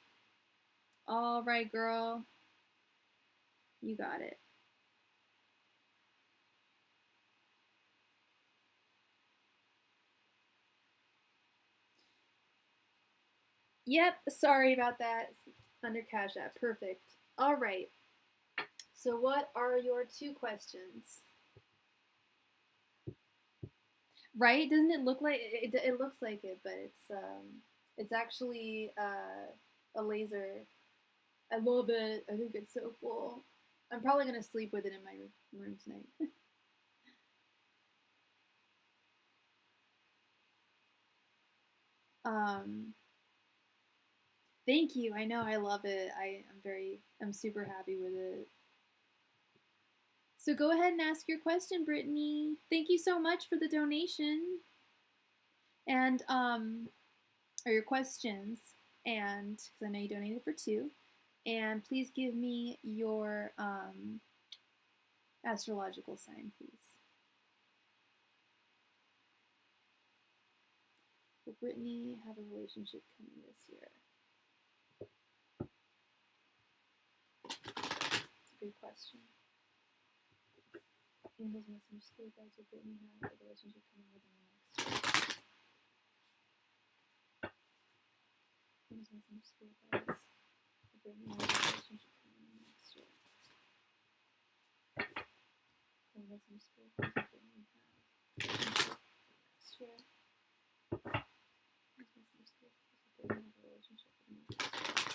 All right, girl. You got it. Yep, sorry about that. Under CashApp. Perfect. All right. So, what are your 2 questions? Right? Doesn't it look like it? It looks like it, but it's actually a laser. I love it. I think it's so cool. I'm probably gonna sleep with it in my room tonight. um, Thank you. I know I love it. I'm super happy with it. So go ahead and ask your question, Brittany. Thank you so much for the donation and or your questions, and because I know you donated for 2. And please give me your astrological sign, please. Will Brittany have a relationship coming this year? It's a good question. Angels, messengers, spirit guides, will Brittany have a relationship coming within the next year? Angels, messengers, spirit guides, will Brittany have a relationship coming in the next year? Angels, messengers, spirit guides, will Brittany have a relationship next year? Angels, messengers, spirit guides, will Brittany have a relationship within the next year?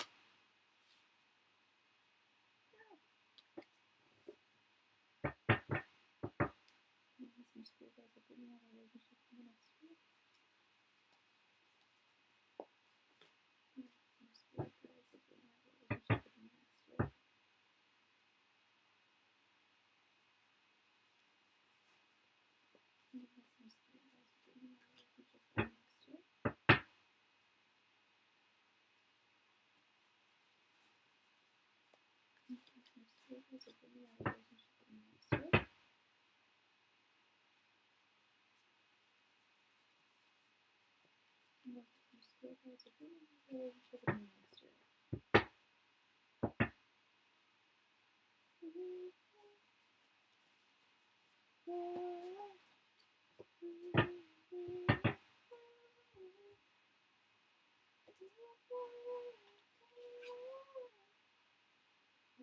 Some spirit guides will Brittany have a relationship in the next year? Some spirit guides will Brittany have a relationship in the next year? Some spirit guides will Brittany have a relationship in the next year? Some spirit guides will Brittany have a relationship in the next year? Some spirit guides will Brittany have a relationship in the next year?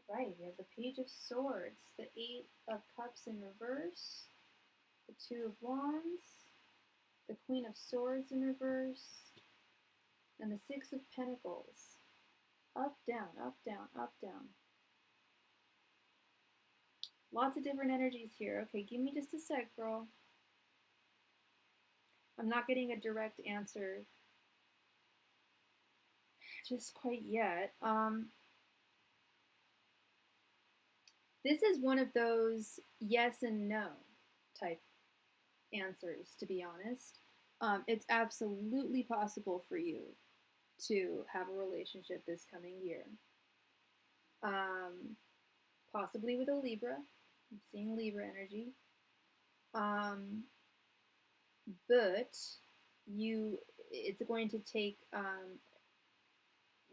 Right, we have the Page of Swords, the 8 of Cups in reverse, the 2 of Wands, the Queen of Swords in reverse, and the 6 of Pentacles. Up, down, up, down, up, down. Lots of different energies here. Okay, give me just a sec, girl. I'm not getting a direct answer just quite yet. This is one of those yes and no type answers, to be honest. It's absolutely possible for you to have a relationship this coming year. Possibly with a Libra. I'm seeing Libra energy. But it's going to take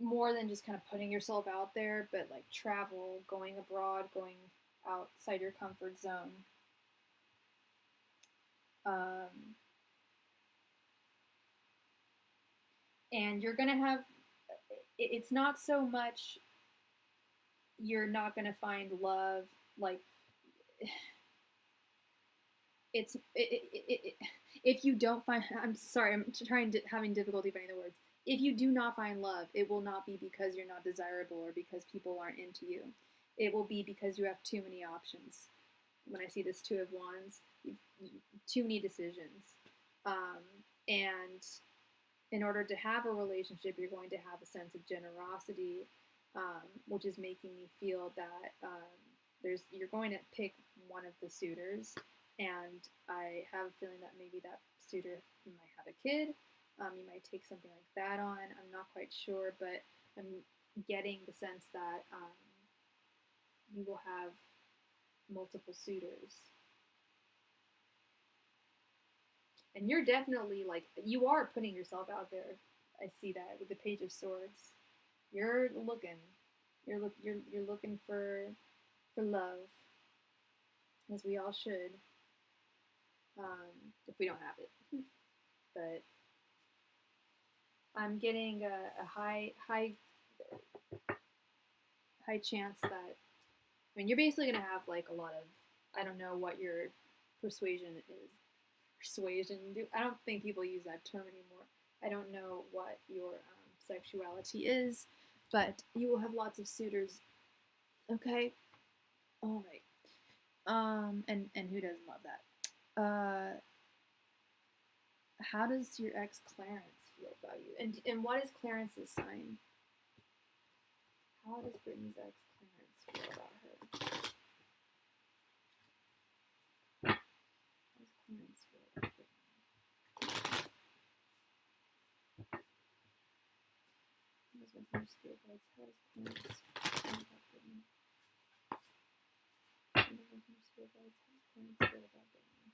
more than just kind of putting yourself out there, but like travel, going abroad, going outside your comfort zone. And you're gonna have, it's not so much you're not gonna find love, like if you don't find, I'm sorry, I'm trying to having difficulty finding the words. If you do not find love, it will not be because you're not desirable or because people aren't into you. It will be because you have too many options. When I see this Two of Wands, too many decisions. And in order to have a relationship, you're going to have a sense of generosity, which is making me feel that you're going to pick one of the suitors, and I have a feeling that maybe that suitor might have a kid. You might take something like that on. I'm not quite sure, but I'm getting the sense that you will have multiple suitors. And you're definitely, like, you are putting yourself out there. I see that with the Page of Swords. You're looking. You're looking for love, as we all should. If we don't have it. But I'm getting a high chance that, I mean, you're basically gonna have like a lot of, I don't know what your persuasion is. Persuasion. I don't think people use that term anymore. I don't know what your sexuality is, but you will have lots of suitors. Okay. All right. And who doesn't love that? How does your ex Clarence feel about you? And what is Clarence's sign? How does Brittany's ex Clarence feel about her? How does Clarence feel about Brittany? How does Messenger Spirit Guides? How does Clarence feel about Brittany? How does Messenger Spirit Guides? How does Clarence feel about Brittany?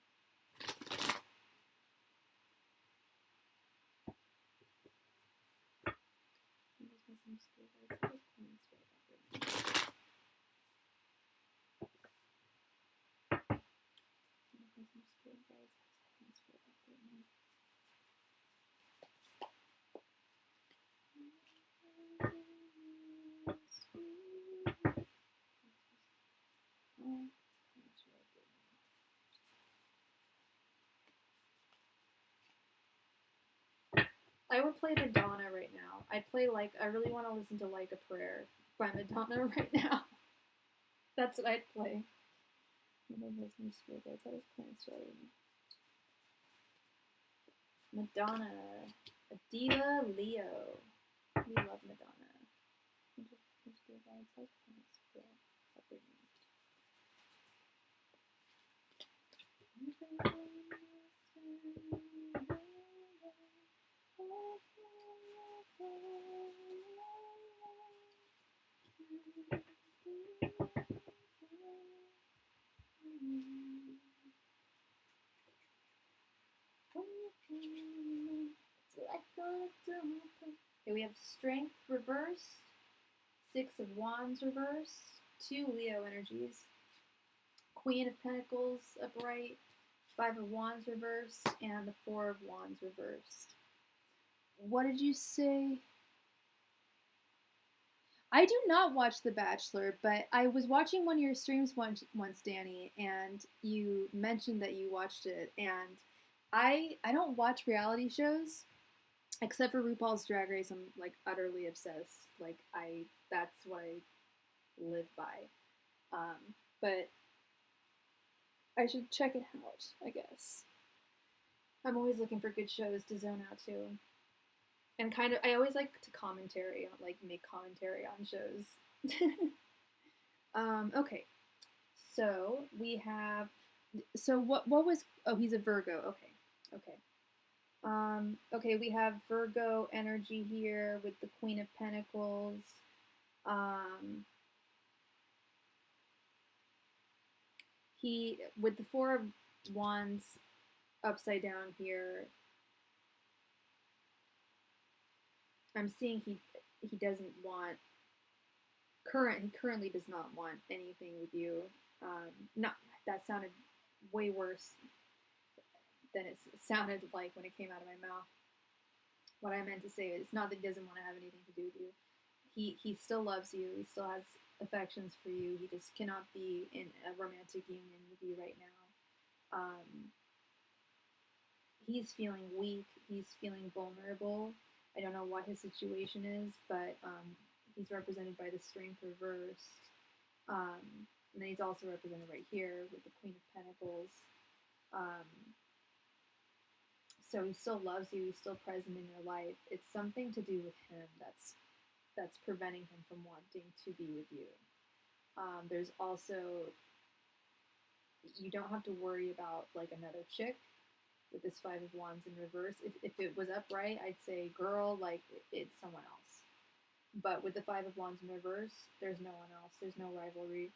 How does Messenger Spirit Guides? How does Clarence feel about Brittany? Messenger Spirit Guides, how does Clarence feel about Brittany? I would play Madonna right now. I'd play I really want to listen to Like a Prayer by Madonna right now. That's what I'd play. Madonna. A diva Leo. We love Madonna. Okay, we have Strength reversed, Six of Wands reversed, two Leo energies, Queen of Pentacles upright, Five of Wands reversed, and the Four of Wands reversed. What did you say? I do not watch The Bachelor, but I was watching one of your streams once, Danny, and you mentioned that you watched it, and I don't watch reality shows except for RuPaul's Drag Race. I'm like utterly obsessed. Like that's what I live by. But I should check it out, I guess. I'm always looking for good shows to zone out to. And kind of, I always like to make commentary on shows. Okay. So we have, what was, oh, he's a Virgo. Okay. Okay, we have Virgo energy here with the Queen of Pentacles. He, with the Four of Wands upside down here, I'm seeing he doesn't want, he currently does not want anything with you. Not, that sounded way worse. than it sounded like when it came out of my mouth. What I meant to say is not that he doesn't want to have anything to do with you. He still loves you. He still has affections for you. He just cannot be in a romantic union with you right now. He's feeling weak. He's feeling vulnerable. I don't know what his situation is, but he's represented by the Strength reversed. And then he's also represented right here with the Queen of Pentacles. So he still loves you. He's still present in your life. It's something to do with him that's preventing him from wanting to be with you. There's also, you don't have to worry about like another chick with this Five of Wands in reverse. If it was upright, I'd say, girl, like it's someone else. But with the Five of Wands in reverse, there's no one else. There's no rivalry.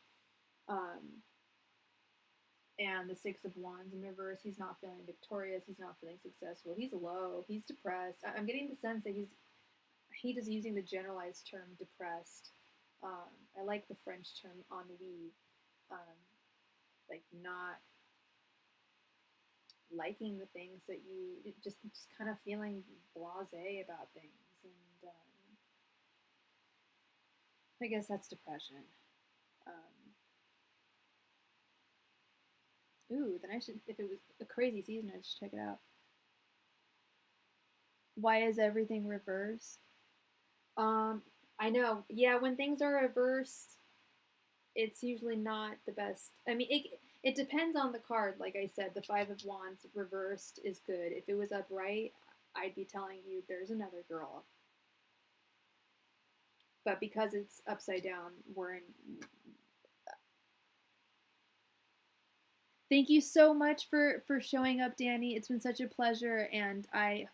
And the Six of Wands in reverse, he's not feeling victorious. He's not feeling successful. He's low. He's depressed. I'm getting the sense that he is using the generalized term depressed. I like the French term ennui. Like not liking the things that you just kind of feeling blasé about things, and I guess that's depression. Ooh, then I should, if it was a crazy season, I should check it out. Why is everything reversed? I know. Yeah, when things are reversed, it's usually not the best. I mean, it depends on the card. Like I said, the Five of Wands reversed is good. If it was upright, I'd be telling you there's another girl. But because it's upside down, we're in. Thank you so much for showing up, Danny. It's been such a pleasure, and I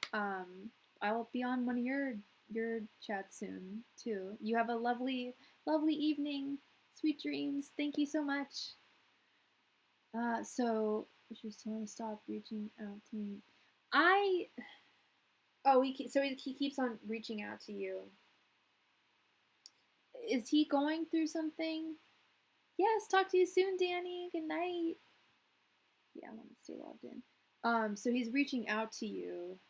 will be on one of your chats soon too. You have a lovely evening. Sweet dreams. Thank you so much. So she's telling to stop reaching out to me. He keeps on reaching out to you. Is he going through something? Yes. Talk to you soon, Danny. Good night. Yeah, I want to stay logged in. So he's reaching out to you.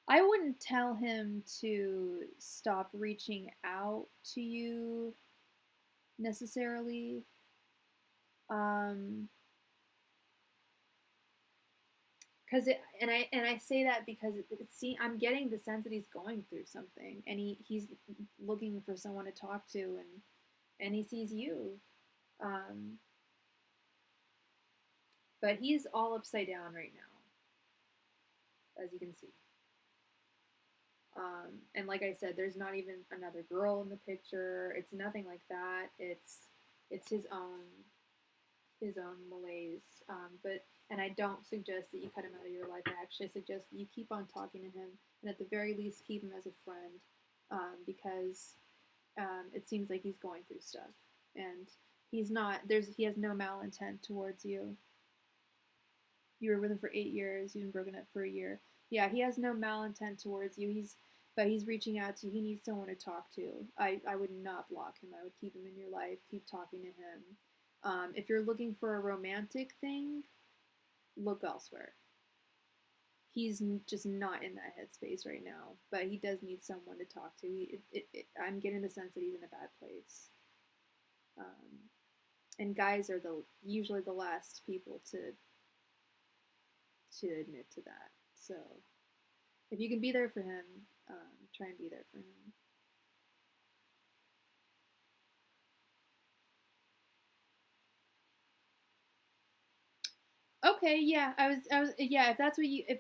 I wouldn't tell him to stop reaching out to you necessarily. Because I say that because I'm getting the sense that he's going through something, and he's looking for someone to talk to, and he sees you. But he's all upside down right now, as you can see. And like I said, there's not even another girl in the picture. It's nothing like that. It's his own malaise. And I don't suggest that you cut him out of your life. I actually suggest that you keep on talking to him, and at the very least, keep him as a friend, because it seems like he's going through stuff, and he has no malintent towards you. You were with him for 8 years. You've been broken up for a year. Yeah, he has no malintent towards you. But he's reaching out to you. He needs someone to talk to. I would not block him. I would keep him in your life. Keep talking to him. If you're looking for a romantic thing, look elsewhere. He's just not in that headspace right now. But he does need someone to talk to. I'm getting the sense that he's in a bad place. And guys are usually the last people to admit to that. So if you can be there for him, try and be there for him. Okay, yeah, yeah. If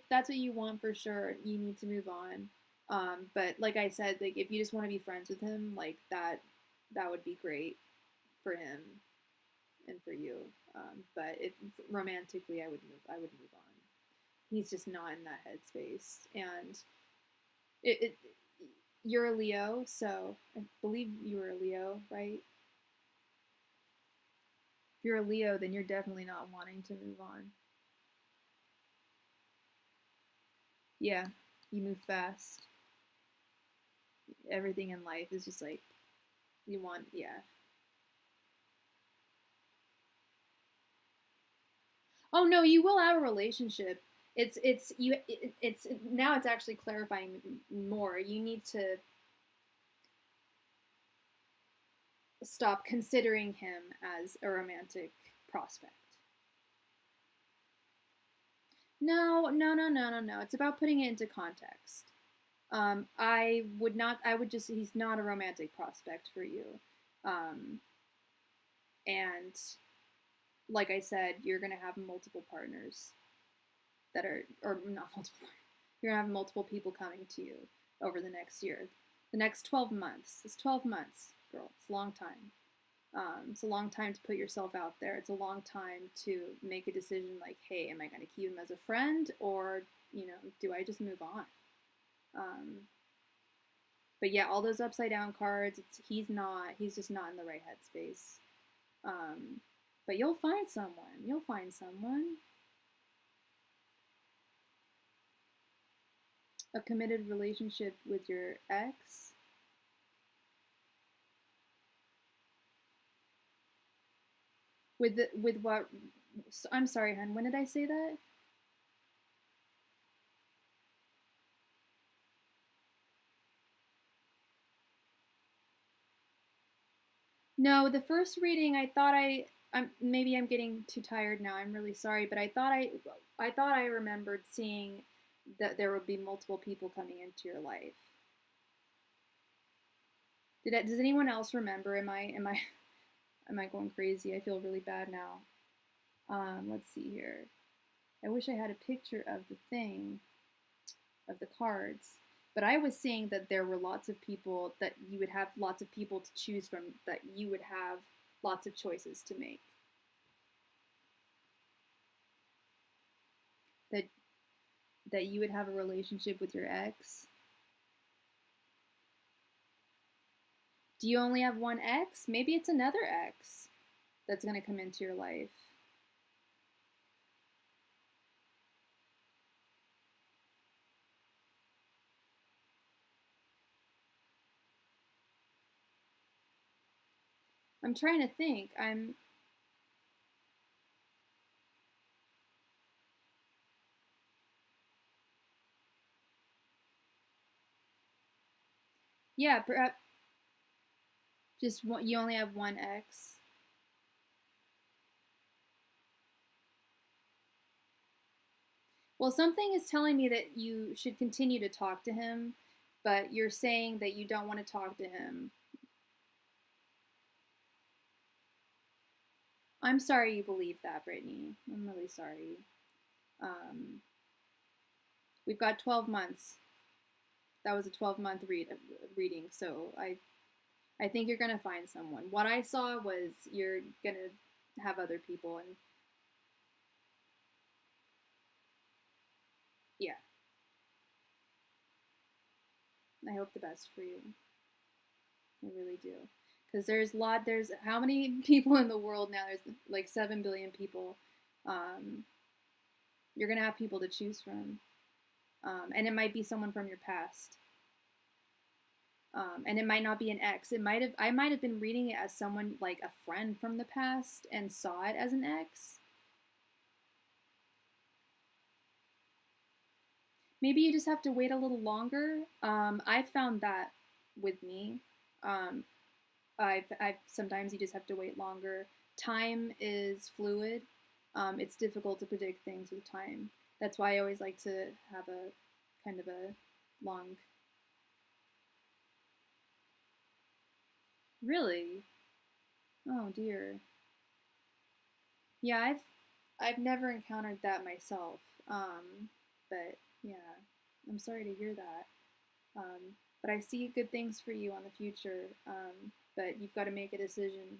that's what you want for sure, you need to move on. But like I said, like if you just want to be friends with him, like that would be great for him and for you. But if romantically, I would move on. He's just not in that headspace, and you're a Leo, so I believe you were a Leo, right? If you're a Leo, then you're definitely not wanting to move on. Yeah, you move fast. Everything in life is just like you want, yeah. Oh no, you will have a relationship. It's you. It's now it's actually clarifying more. You need to stop considering him as a romantic prospect. No, no, no, no, no, no. It's about putting it into context. I would not. I would just. He's not a romantic prospect for you. Um, and like I said, you're gonna have multiple partners that are, or not multiple. You're gonna have multiple people coming to you over the next year, the next 12 months. It's 12 months, girl. It's a long time. It's a long time to put yourself out there. It's a long time to make a decision like, hey, am I going to keep him as a friend or, do I just move on? Um, but yeah, all those upside down cards, he's just not in the right headspace. Um, but you'll find someone. You'll find someone. A committed relationship with your ex. With what? I'm sorry, hun. When did I say that? No, the first reading I thought maybe I'm getting too tired now. I'm really sorry, but I thought I remembered seeing that there would be multiple people coming into your life. Does anyone else remember? Am I going crazy? I feel really bad now. Let's see here. I wish I had a picture of the thing of the cards. But I was seeing that there were lots of people, that you would have lots of people to choose from, that you would have lots of choices to make. That that you would have a relationship with your ex. Do you only have one ex? Maybe it's another ex that's going to come into your life. I'm trying to think. Yeah, perhaps you only have one ex. Well, something is telling me that you should continue to talk to him, but you're saying that you don't want to talk to him. I'm sorry you believe that, Brittany. I'm really sorry. Um, we've got 12 months. That was a 12-month reading, so I think you're gonna find someone. What I saw was you're gonna have other people, and yeah, I hope the best for you. I really do. Because there's how many people in the world now? There's like 7 billion people. Um, you're gonna have people to choose from, and it might be someone from your past. And it might not be an ex. I might have been reading it as someone like a friend from the past and saw it as an ex. Maybe you just have to wait a little longer. I found that with me. Um, I've sometimes you just have to wait longer. Time is fluid. It's difficult to predict things with time. That's why I always like to have a kind of a long. Really? Oh dear. Yeah, I've never encountered that myself. But yeah, I'm sorry to hear that. But I see good things for you on the future. But you've got to make a decision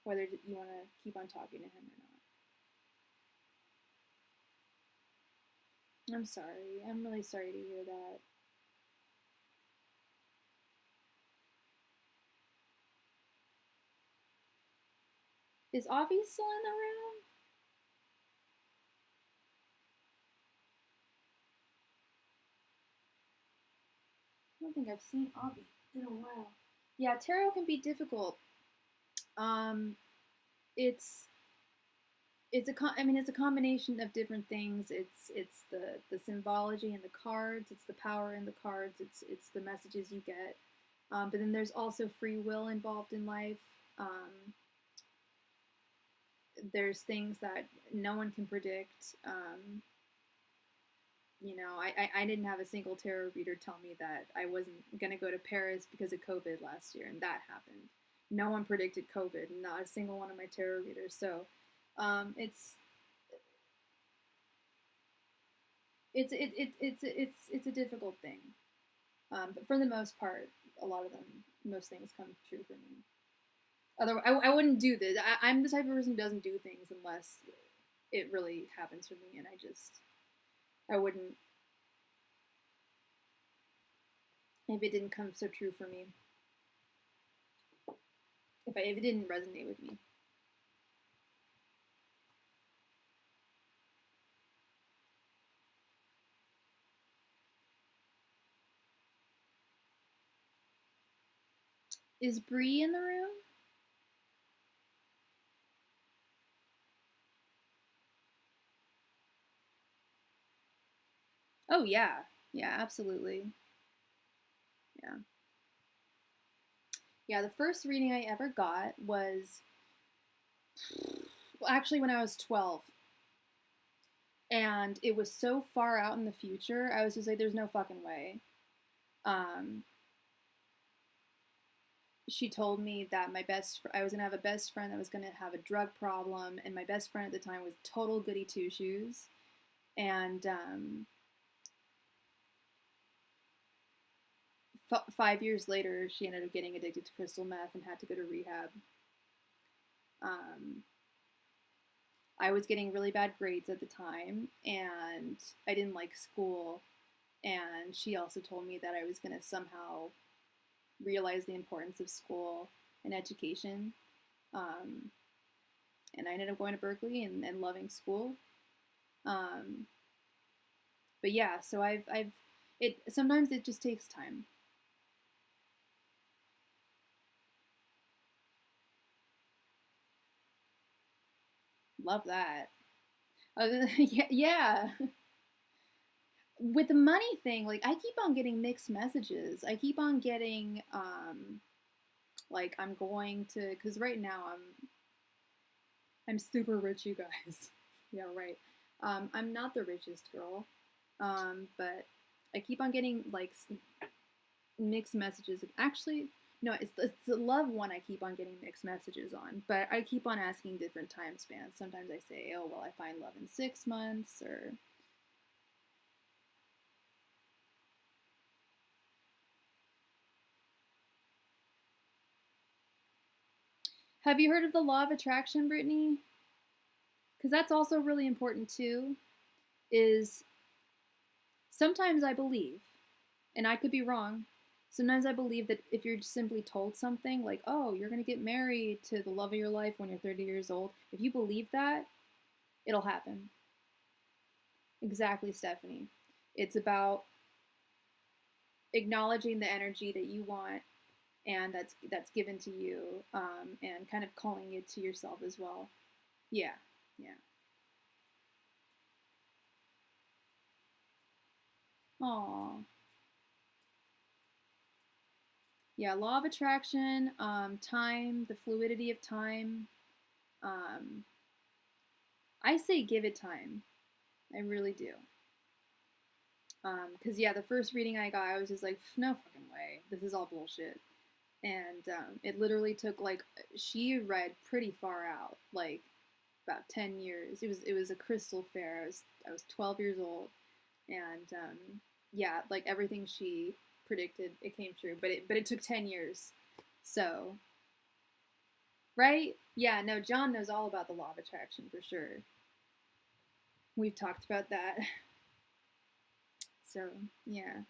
whether you want to keep on talking to him or not. I'm sorry. I'm really sorry to hear that. Is Avi still in the room? I don't think I've seen Avi in a while. Yeah, tarot can be difficult. Um, it's it's a combination of different things. It's the symbology in the cards, it's the power in the cards, it's the messages you get. But then there's also free will involved in life. Um, there's things that no one can predict. I didn't have a single tarot reader tell me that I wasn't going to go to Paris because of COVID last year, and that happened. No one predicted COVID, not a single one of my tarot readers. So um, it's it's a difficult thing. But for the most part, most things come true for me. Otherwise, I wouldn't do this. I'm the type of person who doesn't do things unless it really happens for me, and I wouldn't if it didn't come so true for me. If it didn't resonate with me. Is Bree in the room? Oh yeah, yeah, absolutely. Yeah, yeah. The first reading I ever got was well, actually when I was 12, and it was so far out in the future. I was just like, "There's no fucking way." Um, she told me that I was gonna have a best friend that was gonna have a drug problem, and my best friend at the time was total goody two shoes, and 5 years later, she ended up getting addicted to crystal meth and had to go to rehab. Um, I was getting really bad grades at the time, and I didn't like school. And she also told me that I was going to somehow realize the importance of school and education. Um, and I ended up going to Berkeley and loving school. Um, but yeah, so it sometimes it just takes time. Love that. Yeah, yeah. With the money thing, like I keep on getting mixed messages. I keep on getting like I'm going to because right now I'm super rich, you guys. Yeah, right. I'm not the richest girl, but I keep on getting like mixed messages. Actually, no, it's the love one I keep on getting mixed messages on, but I keep on asking different time spans. Sometimes I say, oh, well, I find love in 6 months, or have you heard of the law of attraction, Brittany? Because that's also really important too. Is sometimes I believe, and I could be wrong. Sometimes I believe that if you're simply told something like, oh, you're going to get married to the love of your life when you're 30 years old, if you believe that, it'll happen. Exactly, Stephanie. It's about acknowledging the energy that you want and that's given to you, and kind of calling it to yourself as well. Yeah, yeah. Aw. Yeah, law of attraction, time, the fluidity of time. Um, I say give it time. I really do. Because yeah, the first reading I got, I was just like, no fucking way, this is all bullshit. And it literally took like she read pretty far out, like about 10 years. It was a crystal fair. I was 12 years old, and yeah, like everything she predicted, it came true. But it took 10 years. So right, yeah, no, John knows all about the law of attraction for sure. We've talked about that. So yeah.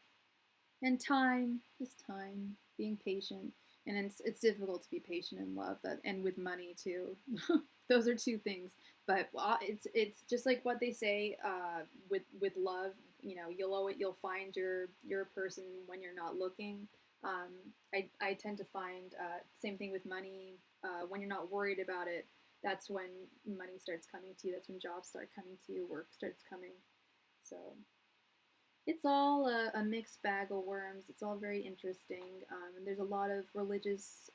And time, just time, being patient, and it's difficult to be patient in love, that and with money too. Those are two things, but it's just like what they say, with love. You'll find your person when you're not looking. I tend to find, same thing with money, when you're not worried about it. that's when money starts coming to you. That's when jobs start coming to you. Work starts coming. So it's all a mixed bag of worms. It's all very interesting, and there's a lot of religious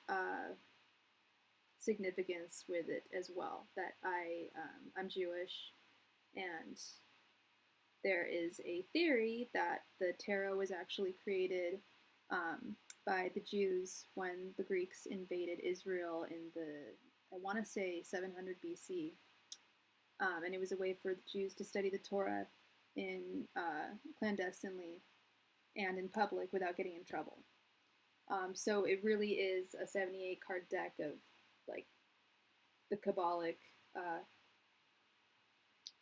significance with it as well. That I'm Jewish, and there is a theory that the tarot was actually created by the Jews when the Greeks invaded Israel in I want to say 700 BC. And it was a way for the Jews to study the Torah in clandestinely and in public without getting in trouble. So it really is a 78 card deck of like the Kabbalic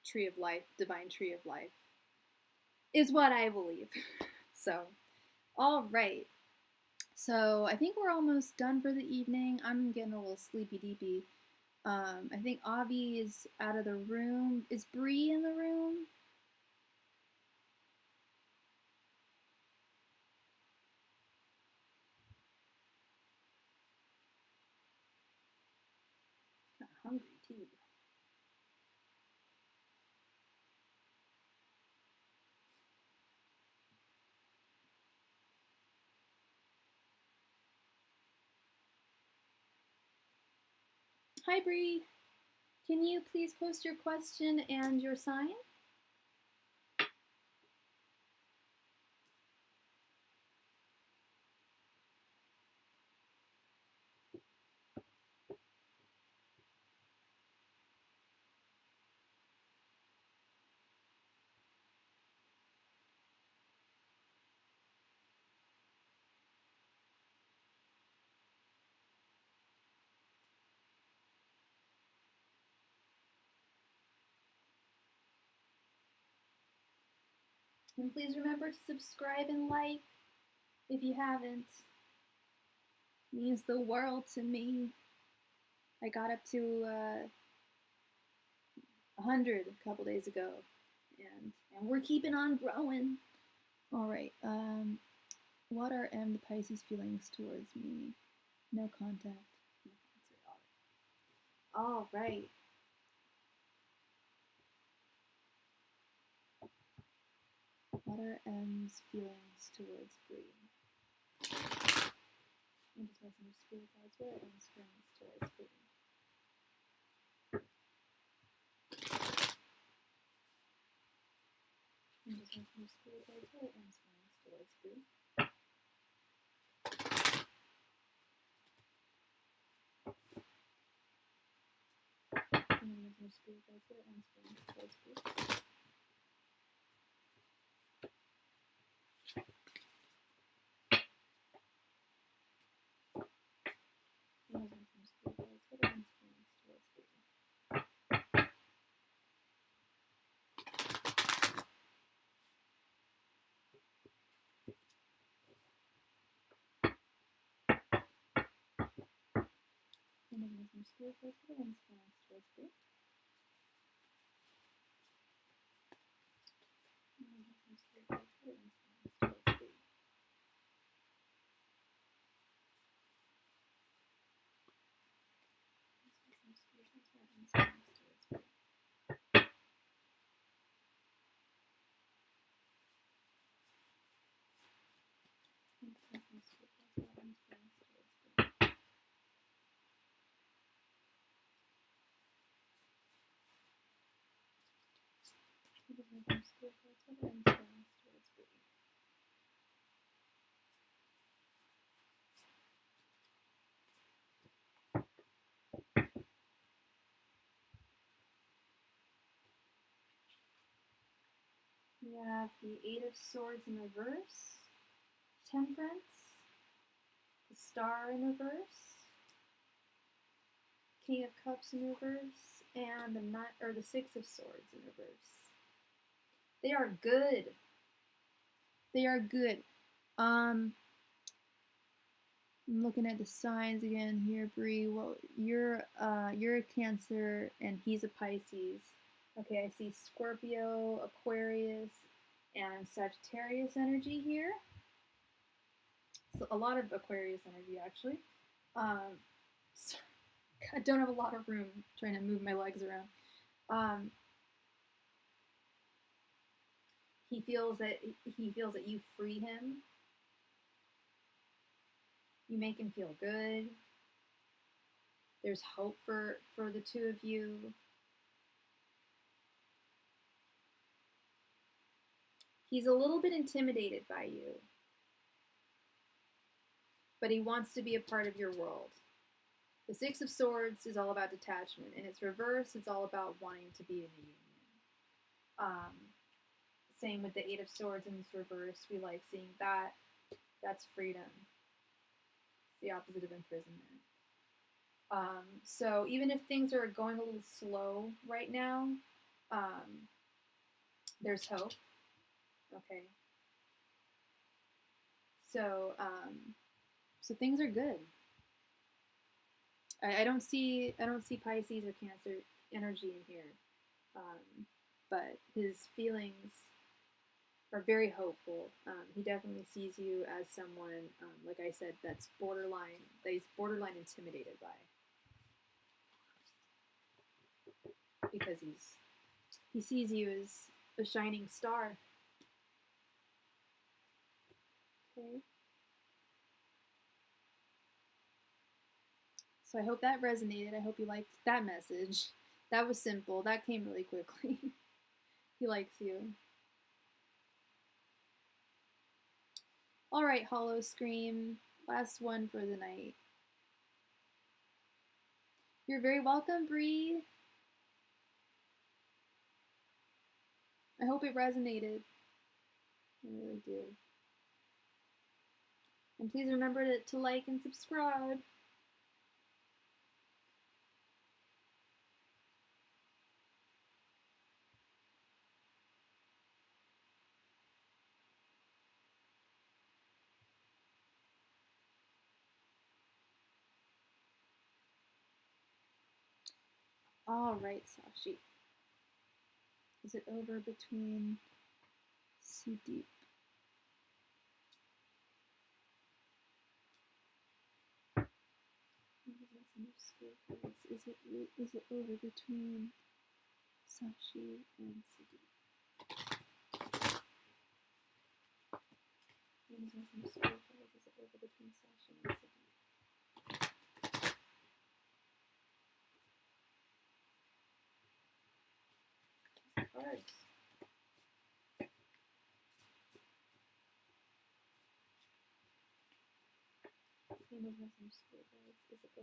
tree of life, divine tree of life, is what I believe. So, all right. So I think we're almost done for the evening. I'm getting a little sleepy deepy. I think Avi is out of the room. Is Bree in the room? Kind of hungry too. Hi Bree. Can you please post your question and your sign? And please remember to subscribe and like if you haven't. It means the world to me. I got up to 100 a couple days ago, and we're keeping on growing. All right. What are the Pisces feelings towards me? No contact. All right. What are M's feelings towards Bree? I'm just messing with spirit guides. What are M's feelings towards Bree? I'm just messing with spirit guides. What are M's feelings towards Bree? I'm messing with spirit guides. What are M's feelings towards Bree? I'm messing with spirit guides. What are M's feelings towards Bree? I'm messing with spirit guides. What are M's feelings towards Bree? We have the Eight of Swords in reverse, Temperance, the Star in reverse, King of Cups in reverse, and the Six of Swords in reverse. They are good. They are good. I'm looking at the signs again here, Bree. Well, you're a Cancer and he's a Pisces. Okay, I see Scorpio, Aquarius, and Sagittarius energy here. So a lot of Aquarius energy, actually. I don't have a lot of room trying to move my legs around. He feels that you free him. You make him feel good. There's hope for the two of you. He's a little bit intimidated by you, but he wants to be a part of your world. The Six of Swords is all about detachment. In its reverse, it's all about wanting to be in a union. Same with the Eight of Swords in its reverse. We like seeing that. That's freedom. It's the opposite of imprisonment. So even if things are going a little slow right now, there's hope. Okay. So things are good. I don't see Pisces or Cancer energy in here, but his feelings are very hopeful. He definitely sees you as someone, like I said, that he's borderline intimidated by, because he sees you as a shining star. Okay. So I hope that resonated. I hope you liked that message. That was simple. That came really quickly. He likes you. All right, Hollow Scream. Last one for the night. You're very welcome, Bree. I hope it resonated. I really do. And please remember to like and subscribe. All right, Sashi. Is it over between C deep? Is it over between Sashi and C deep? Is it over between Sashi and C deep? Cards. Is it over between Sashi and C deep?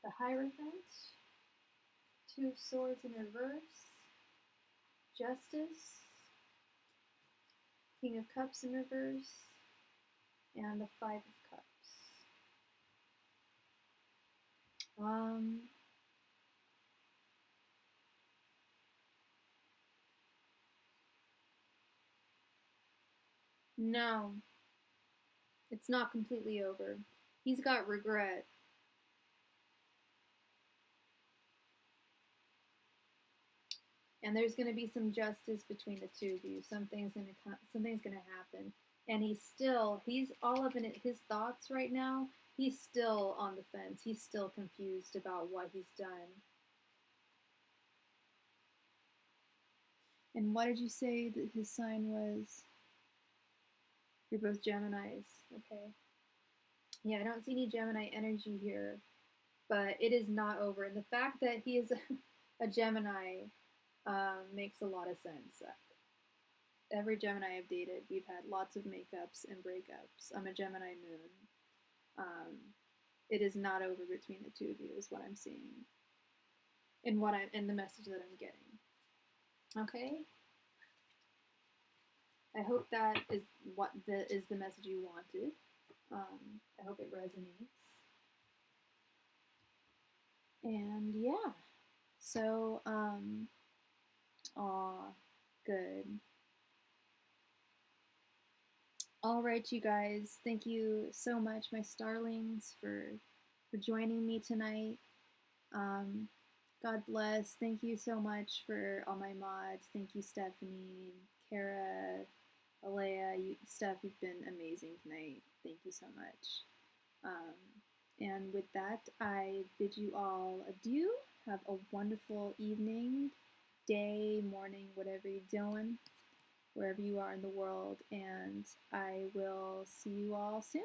The Hierophant, Two of Swords in reverse, Justice, King of Cups in reverse, and the Five of Cups. No, it's not completely over. He's got regret. And there's going to be some justice between the two of you. Something's going to happen. And he's all up in his thoughts right now. He's still on the fence. He's still confused about what he's done. And what did you say that his sign was? You're both Geminis. Okay. Yeah, I don't see any Gemini energy here, but it is not over. And the fact that he is a Gemini makes a lot of sense. Every Gemini I've dated, we've had lots of makeups and breakups. I'm a Gemini moon. It is not over between the two of you, is what I'm seeing, and the message that I'm getting. Okay. I hope that is the message you wanted. I hope it resonates. And yeah, so good. All right, you guys, thank you so much, my starlings, for joining me tonight. God bless. Thank you so much for all my mods. Thank you, Stephanie, Kara, Alea, Steph, you've been amazing tonight. Thank you so much. And with that, I bid you all adieu. Have a wonderful evening, day, morning, whatever you're doing, wherever you are in the world. And I will see you all soon.